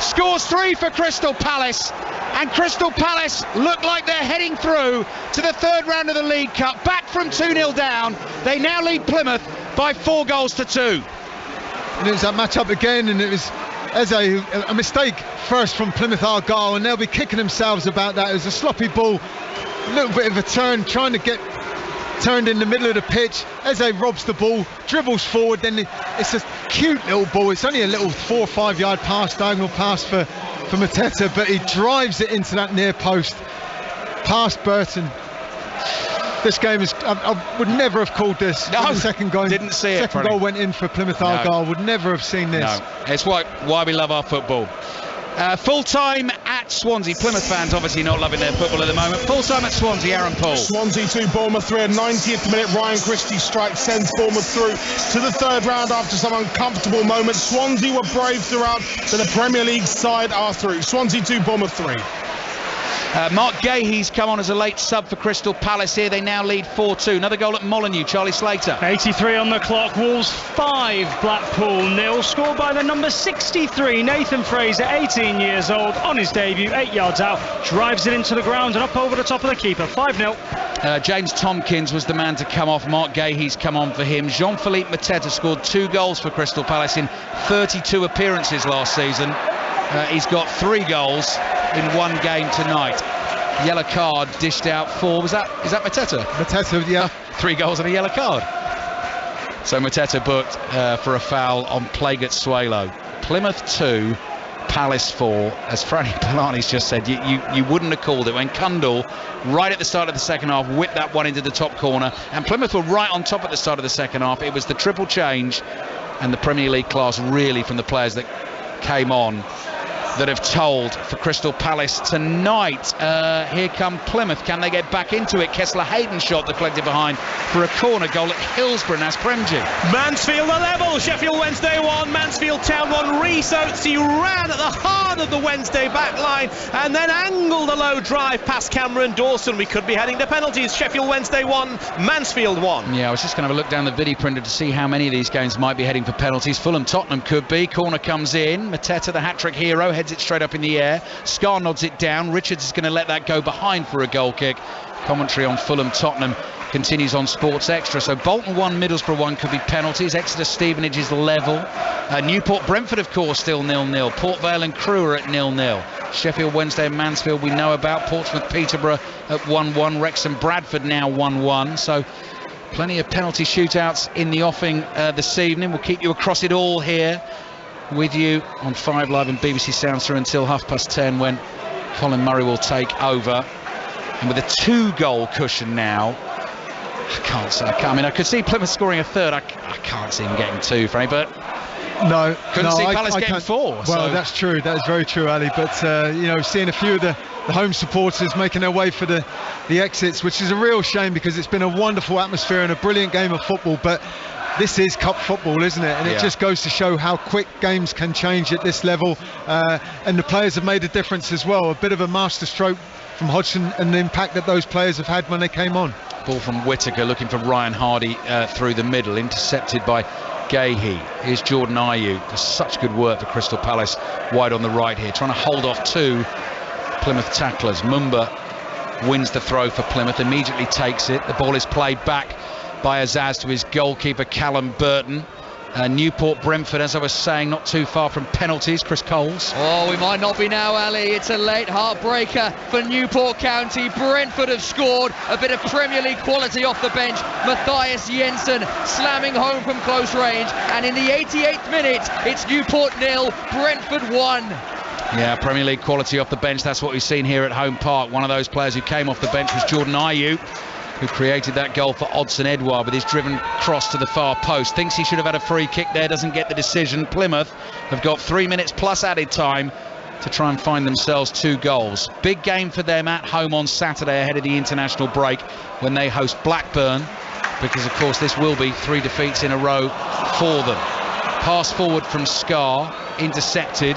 scores 3 for Crystal Palace, and Crystal Palace look like they're heading through to the third round of the League Cup. Back from 2-0 down, they now lead Plymouth by 4 goals to 2. And it was that match-up again, and it was Eze, a mistake first from Plymouth Argyle, and they'll be kicking themselves about that. It was a sloppy ball, a little bit of a turn, trying to get turned in the middle of the pitch. Eze robs the ball, dribbles forward, then it's a cute little ball. It's only a little 4 or 5 yard pass, diagonal pass for Mateta, but he drives it into that near post past Burton. This game is, I would never have called this. No, the second goal, didn't see it. Second goal went in for Plymouth Argyle. Would never have seen this. No, it's why we love our football. Full time at Swansea. Plymouth fans obviously not loving their football at the moment. Full time at Swansea. Aaron Paul. Swansea 2, Bournemouth 3. 90th minute, Ryan Christie's strike sends Bournemouth through to the third round after some uncomfortable moments. Swansea were brave throughout, so the Premier League side are through. Swansea 2, Bournemouth 3. Mark Gahey's come on as a late sub for Crystal Palace here. They now lead 4-2. Another goal at Molineux. Charlie Slater. 83 on the clock. Wolves 5, Blackpool 0. Scored by the number 63, Nathan Fraser, 18 years old. On his debut, 8 yards out. Drives it into the ground and up over the top of the keeper. 5-0. James Tompkins was the man to come off. Mark Gahey's come on for him. Jean-Philippe Mateta scored 2 goals for Crystal Palace in 32 appearances last season. He's got 3 goals in 1 game tonight. Yellow card dished out for, is that Mateta? Mateta, yeah. 3 goals and a yellow card. So Mateta booked for a foul on Plague at Swallow. Plymouth 2, Palace for, as Franny Polani's just said, you wouldn't have called it when Kundal, right at the start of the second half, whipped that one into the top corner, and Plymouth were right on top at the start of the second half. It was the triple change and the Premier League class really from the players that came on that have told for Crystal Palace tonight. Here come Plymouth. Can they get back into it? Kessler Hayden shot deflected behind for a corner goal at Hillsborough. As Premji. Mansfield a level. Sheffield Wednesday 1, Mansfield Town 1. Reece Oates, he ran at the heart of the Wednesday back line and then angled a low drive past Cameron Dawson. We could be heading to penalties. Sheffield Wednesday 1, Mansfield 1. Yeah, I was just going to have a look down the video printer to see how many of these games might be heading for penalties. Fulham Tottenham could be. Corner comes in. Mateta, the hat-trick hero, heads it straight up in the air. Scar nods it down. Richards is going to let that go behind for a goal kick. Commentary on Fulham Tottenham continues on Sports Extra. So Bolton 1, Middlesbrough 1 could be penalties. Exeter Stevenage is level. Newport Brentford, of course, still 0-0. Port Vale and Crewe are at 0-0. Sheffield Wednesday and Mansfield we know about. Portsmouth Peterborough at 1-1. Wrexham Bradford now 1-1. So plenty of penalty shootouts in the offing this evening. We'll keep you across it all here with you on 5 Live and BBC Sounds through until 10:30 when Colin Murray will take over. And with a 2-goal cushion now, I could see Plymouth scoring a third. I can't see him getting 2, Frank, but couldn't see Palace getting 4. Well, so. That's true. That is very true, Ali. But seeing a few of the home supporters making their way for the exits, which is a real shame because it's been a wonderful atmosphere and a brilliant game of football. But this is cup football, isn't it? And it just goes to show how quick games can change at this level. And the players have made a difference as well. A bit of a masterstroke from Hodgson and the impact that those players have had when they came on. Ball from Whittaker looking for Ryan Hardy through the middle, intercepted by Gahey. Here's Jordan Ayew. Does such good work for Crystal Palace wide on the right here, trying to hold off 2 Plymouth tacklers. Mumba wins the throw for Plymouth, immediately takes it. The ball is played back by Azaz to his goalkeeper Callum Burton. Newport Brentford, as I was saying, not too far from penalties. Chris Coles. Oh, we might not be now, Ali. It's a late heartbreaker for Newport County. Brentford have scored. A bit of Premier League quality off the bench. Matthias Jensen slamming home from close range. And in the 88th minute, it's Newport 0, Brentford 1. Yeah, Premier League quality off the bench. That's what we've seen here at Home Park. One of those players who came off the bench was Jordan Ayew, who created that goal for Odsonne Edouard with his driven cross to the far post. Thinks he should have had a free kick there, doesn't get the decision. Plymouth have got 3 minutes plus added time to try and find themselves 2 goals. Big game for them at home on Saturday ahead of the international break when they host Blackburn, because of course this will be 3 defeats in a row for them. Pass forward from Scar, intercepted.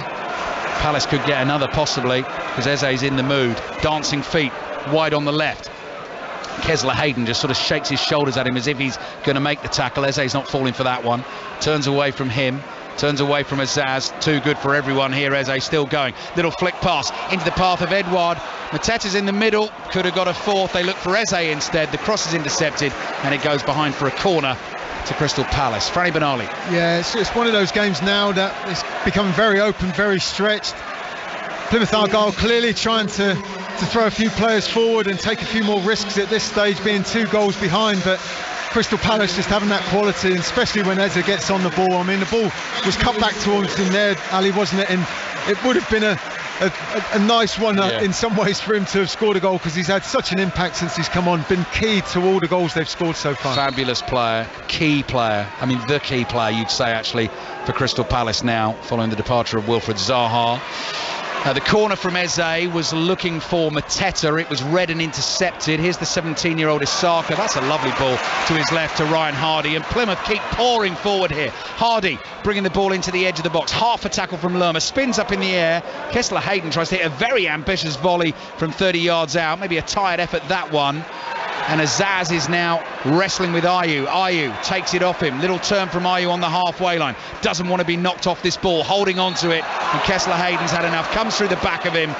Palace could get another possibly, because Eze's in the mood. Dancing feet wide on the left. Kessler Hayden just sort of shakes his shoulders at him as if he's going to make the tackle. Eze's not falling for that one. Turns away from him. Turns away from Azaz. Too good for everyone here. Eze still going. Little flick pass into the path of Edouard. Mateta's in the middle. Could have got a 4th. They look for Eze instead. The cross is intercepted and it goes behind for a corner to Crystal Palace. Franny Benali. Yeah, it's one of those games now that it's become very open, very stretched. Plymouth Argyle clearly trying to throw a few players forward and take a few more risks at this stage, being 2 goals behind, but Crystal Palace just having that quality, and especially when Eze gets on the ball. I mean, the ball was cut back towards him there, Ali, wasn't it? And it would have been a nice one in some ways for him to have scored a goal, because he's had such an impact since he's come on, been key to all the goals they've scored so far. Fabulous player, key player, I mean the key player you'd say actually for Crystal Palace now, following the departure of Wilfred Zaha. The corner from Eze was looking for Mateta. It was read and intercepted. Here's the 17-year-old Isaka. That's a lovely ball to his left to Ryan Hardy. And Plymouth keep pouring forward here. Hardy bringing the ball into the edge of the box. Half a tackle from Lerma. Spins up in the air. Kessler Hayden tries to hit a very ambitious volley from 30 yards out. Maybe a tired effort, that one. And Azaz is now wrestling with Ayew. Ayew takes it off him. Little turn from Ayew on the halfway line. Doesn't want to be knocked off this ball. Holding on to it. And Kessler Hayden's had enough. Comes through the back of him.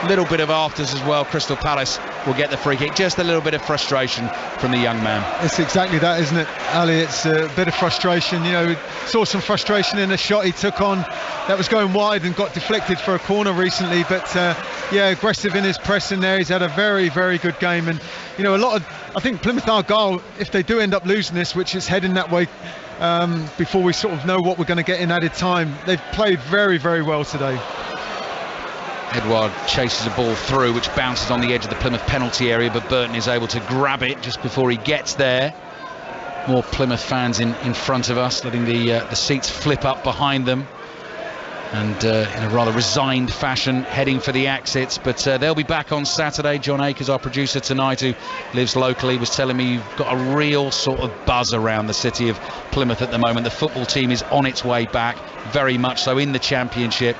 Little bit of afters as well. Crystal Palace will get the free kick. Just a little bit of frustration from the young man. It's exactly that, isn't it, Ali? It's a bit of frustration. You know, saw some frustration in a shot he took on that was going wide and got deflected for a corner recently. But aggressive in his pressing there. He's had a very, very good game. And you know, I think Plymouth Argyle, if they do end up losing this, which is heading that way, before we sort of know what we're going to get in added time, they've played very, very well today. Edouard chases a ball through, which bounces on the edge of the Plymouth penalty area, but Burton is able to grab it just before he gets there. More Plymouth fans in front of us, letting the seats flip up behind them, and in a rather resigned fashion heading for the exits. But they'll be back on Saturday. John Akers, our producer tonight, who lives locally, was telling me you've got a real sort of buzz around the city of Plymouth at the moment. The football team is on its way back, very much so, in the Championship.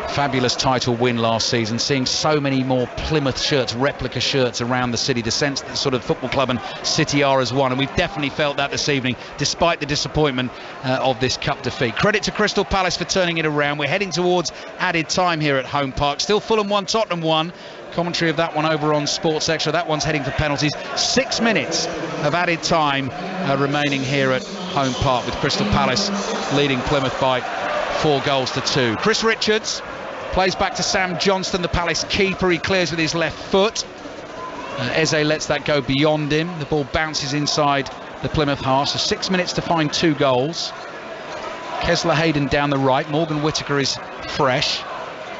Fabulous title win last season, seeing so many more Plymouth shirts, replica shirts around the city, the sense that sort of football club and city are as one, and we've definitely felt that this evening, despite the disappointment of this cup defeat. Credit to Crystal Palace for turning it around. We're heading towards added time here at Home Park. Still Fulham 1, Tottenham 1. Commentary of that one over on Sports Extra. That one's heading for penalties. 6 minutes of added time remaining here at Home Park, with Crystal Palace leading Plymouth by 4 goals to 2. Chris Richards plays back to Sam Johnston, the Palace keeper. He clears with his left foot. Eze lets that go beyond him. The ball bounces inside the Plymouth half. So 6 minutes to find 2 goals. Kesler Hayden down the right. Morgan Whittaker is fresh.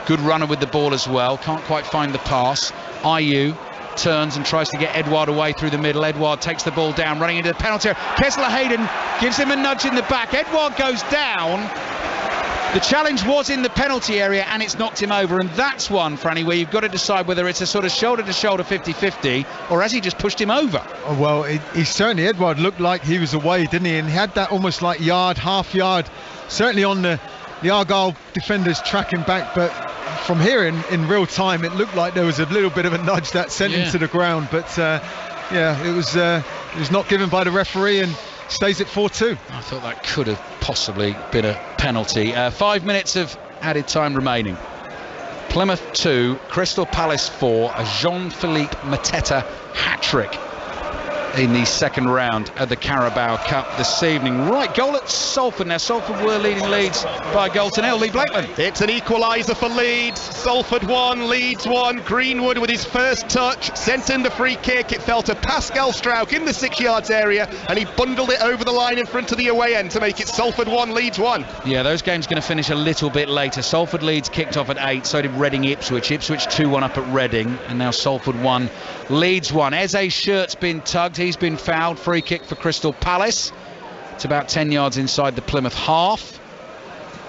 Good runner with the ball as well. Can't quite find the pass. Ayew turns and tries to get Edouard away through the middle. Edouard takes the ball down, running into the penalty area. Kesler Hayden gives him a nudge in the back. Edouard goes down. The challenge was in the penalty area, and it's knocked him over, and that's one, Franny, where you've got to decide whether it's a sort of shoulder-to-shoulder 50-50, or has he just pushed him over? Oh, well, he certainly, Edouard looked like he was away, didn't he? And he had that almost like half yard, certainly on the Argyle defenders tracking back, but from here in real time, it looked like there was a little bit of a nudge that sent him to the ground, but it was not given by the referee, and stays at 4-2. I thought that could have possibly been a penalty. 5 minutes of added time remaining. Plymouth 2, Crystal Palace 4, a Jean-Philippe Mateta hat-trick in the second round of the Carabao Cup this evening. Right, goal at Salford. Now Salford were leading Leeds by a goal to nil. Lee Blakeman. It's an equaliser for Leeds. Salford 1, Leeds 1. Greenwood with his first touch sent in the free kick. It fell to Pascal Strauch in the 6 yards area, and he bundled it over the line in front of the away end to make it Salford 1, Leeds 1. Yeah, those games going to finish a little bit later. Salford Leeds kicked off at 8, so did Reading Ipswich. Ipswich 2-1 up at Reading, and now Salford 1, Leeds 1. Eze's shirt's been tugged. He's been fouled. Free kick for Crystal Palace. It's about 10 yards inside the Plymouth half.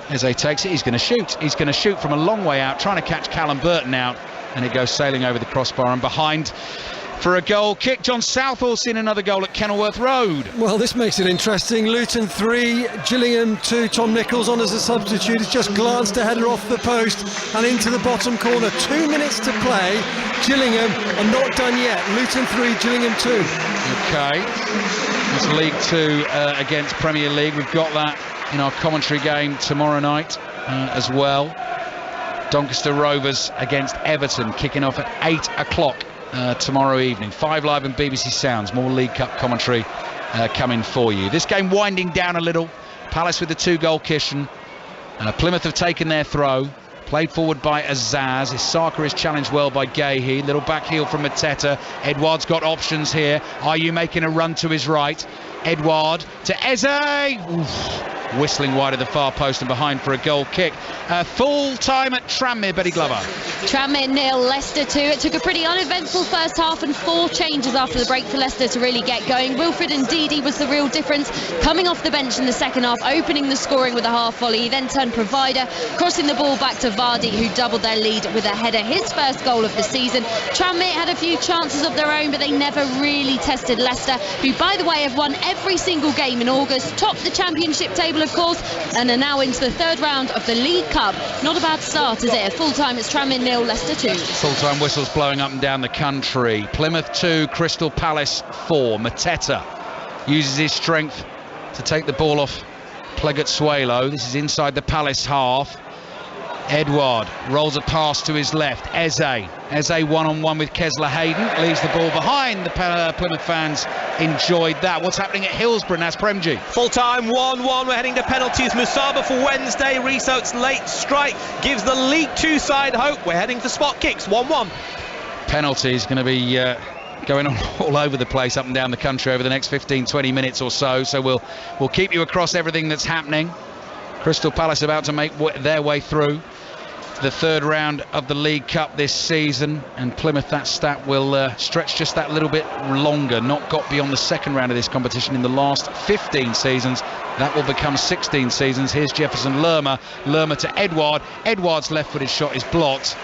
Eze takes it. He's going to shoot. He's going to shoot from a long way out, trying to catch Callum Burton out, and it goes sailing over the crossbar and behind for a goal kick. John Southall seen another goal at Kenilworth Road. Well, this makes it interesting. Luton 3, Gillingham 2. Tom Nichols on as a substitute. He's just glanced a header off the post and into the bottom corner. 2 minutes to play. Gillingham are not done yet. Luton 3, Gillingham 2. Okay, it's League 2 against Premier League. We've got that in our commentary game tomorrow night as well. Doncaster Rovers against Everton, kicking off at 8 o'clock tomorrow evening. 5 Live and BBC Sounds. More League Cup commentary coming for you. This game winding down a little. Palace with the 2-goal cushion. Plymouth have taken their throw. Played forward by Azaz. Isaka is challenged well by Gahey. Little back heel from Mateta. Edouard's got options here. Ayew making a run to his right. Edouard to Eze. Oof. Whistling wide of the far post and behind for a goal kick. Full time at Tranmere, Betty Glover. Tranmere 0, Leicester 2. It took a pretty uneventful first half and 4 changes after the break for Leicester to really get going. Wilfred Ndidi was the real difference, coming off the bench in the second half, opening the scoring with a half volley. He then turned provider, crossing the ball back to Vardy, who doubled their lead with a header, his first goal of the season. Tranmere had a few chances of their own, but they never really tested Leicester, who, by the way, have won every single game in August, topped the Championship table, of course, and are now into the third round of the League Cup. Not a bad start, is it? Full time, it's Tranmere 0, Leicester 2. Full time whistles blowing up and down the country. Plymouth 2, Crystal Palace 4. Mateta uses his strength to take the ball off Plegat-Suelo. This is inside the Palace half. Edouard rolls a pass to his left. Eze one-on-one with Kesler Hayden, leaves the ball behind. The Plymouth fans enjoyed that. What's happening at Hillsborough? That's Premji. Full time 1-1. We're heading to penalties. Musaba for Wednesday. Rees Oates' late strike gives the League 2 side hope. We're heading for spot kicks. 1-1. Penalties going to be going on all over the place up and down the country over the next 15-20 minutes or so. So we'll keep you across everything that's happening. Crystal Palace about to make their way through. the third round of the League Cup this season, and Plymouth, that stat will stretch just that little bit longer. Not got beyond the second round of this competition in the last 15 seasons. That will become 16 seasons. Here's Jefferson Lerma to Edouard. Edouard's left-footed shot is blocked,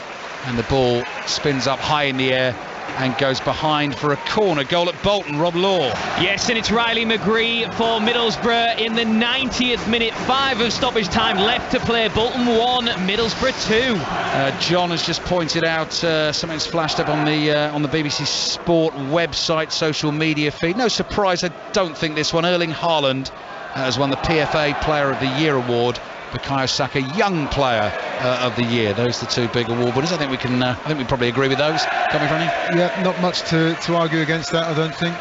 and the ball spins up high in the air and goes behind for a corner. Goal at Bolton, Rob Law. Yes, and it's Riley McGree for Middlesbrough in the 90th minute. 5 of stoppage time left to play. Bolton 1, Middlesbrough 2. John has just pointed out something's flashed up on the BBC Sport website social media feed. No surprise, I don't think this one. Erling Haaland has won the PFA Player of the Year award. Bukayo Saka, Young Player of the Year. Those are the two big award winners. I think we can. I think we probably agree with those. Can't we, Franny? Yeah, not much to argue against that, I don't think.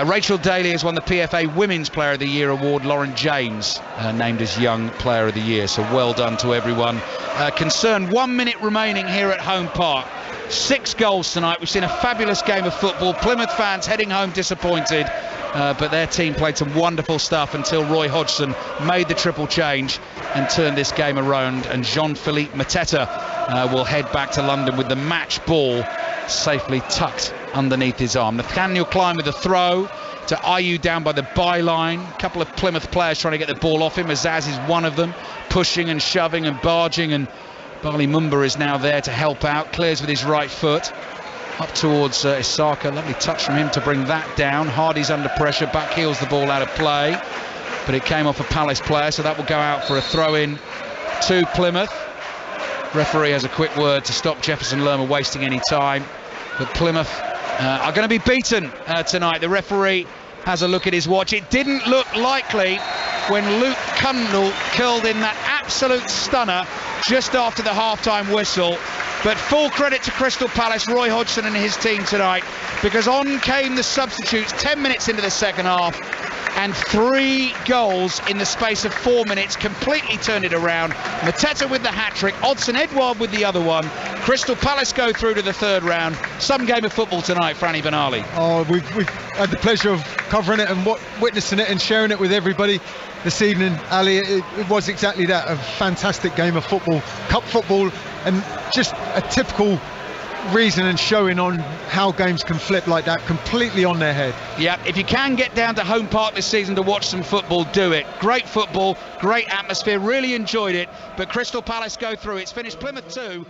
Rachel Daly has won the PFA Women's Player of the Year award. Lauren James named as Young Player of the Year. So well done to everyone concerned. 1 minute remaining here at Home Park. 6 goals tonight. We've seen a fabulous game of football. Plymouth fans heading home disappointed. But their team played some wonderful stuff until Roy Hodgson made the triple change and turned this game around, and Jean-Philippe Mateta will head back to London with the match ball safely tucked underneath his arm. Nathaniel Klein with a throw to Ayew down by the byline. A couple of Plymouth players trying to get the ball off him. Azaz is one of them, pushing and shoving and barging, and Bali Mumba is now there to help out. Clears with his right foot up towards Isaka. Lovely touch from him to bring that down. Hardy's under pressure, back heels the ball out of play, but it came off a Palace player, so that will go out for a throw-in to Plymouth. Referee has a quick word to stop Jefferson Lerma wasting any time, but Plymouth are going to be beaten tonight. The referee has a look at his watch. It didn't look likely when Luke Cundall curled in that absolute stunner just after the half-time whistle. But full credit to Crystal Palace, Roy Hodgson and his team tonight, because on came the substitutes 10 minutes into the second half, and 3 goals in the space of 4 minutes completely turned it around. Mateta with the hat-trick, Odsonne Edouard with the other one. Crystal Palace go through to the third round. Some game of football tonight, Franny Benali. Oh, we've had the pleasure of covering it and witnessing it and sharing it with everybody this evening, Ali. It was exactly that, a fantastic game of football, cup football, and just a typical reason and showing on how games can flip like that, completely on their head. Yeah, if you can get down to Home Park this season to watch some football, do it. Great football, great atmosphere, really enjoyed it, but Crystal Palace go through. It's finished Plymouth 2,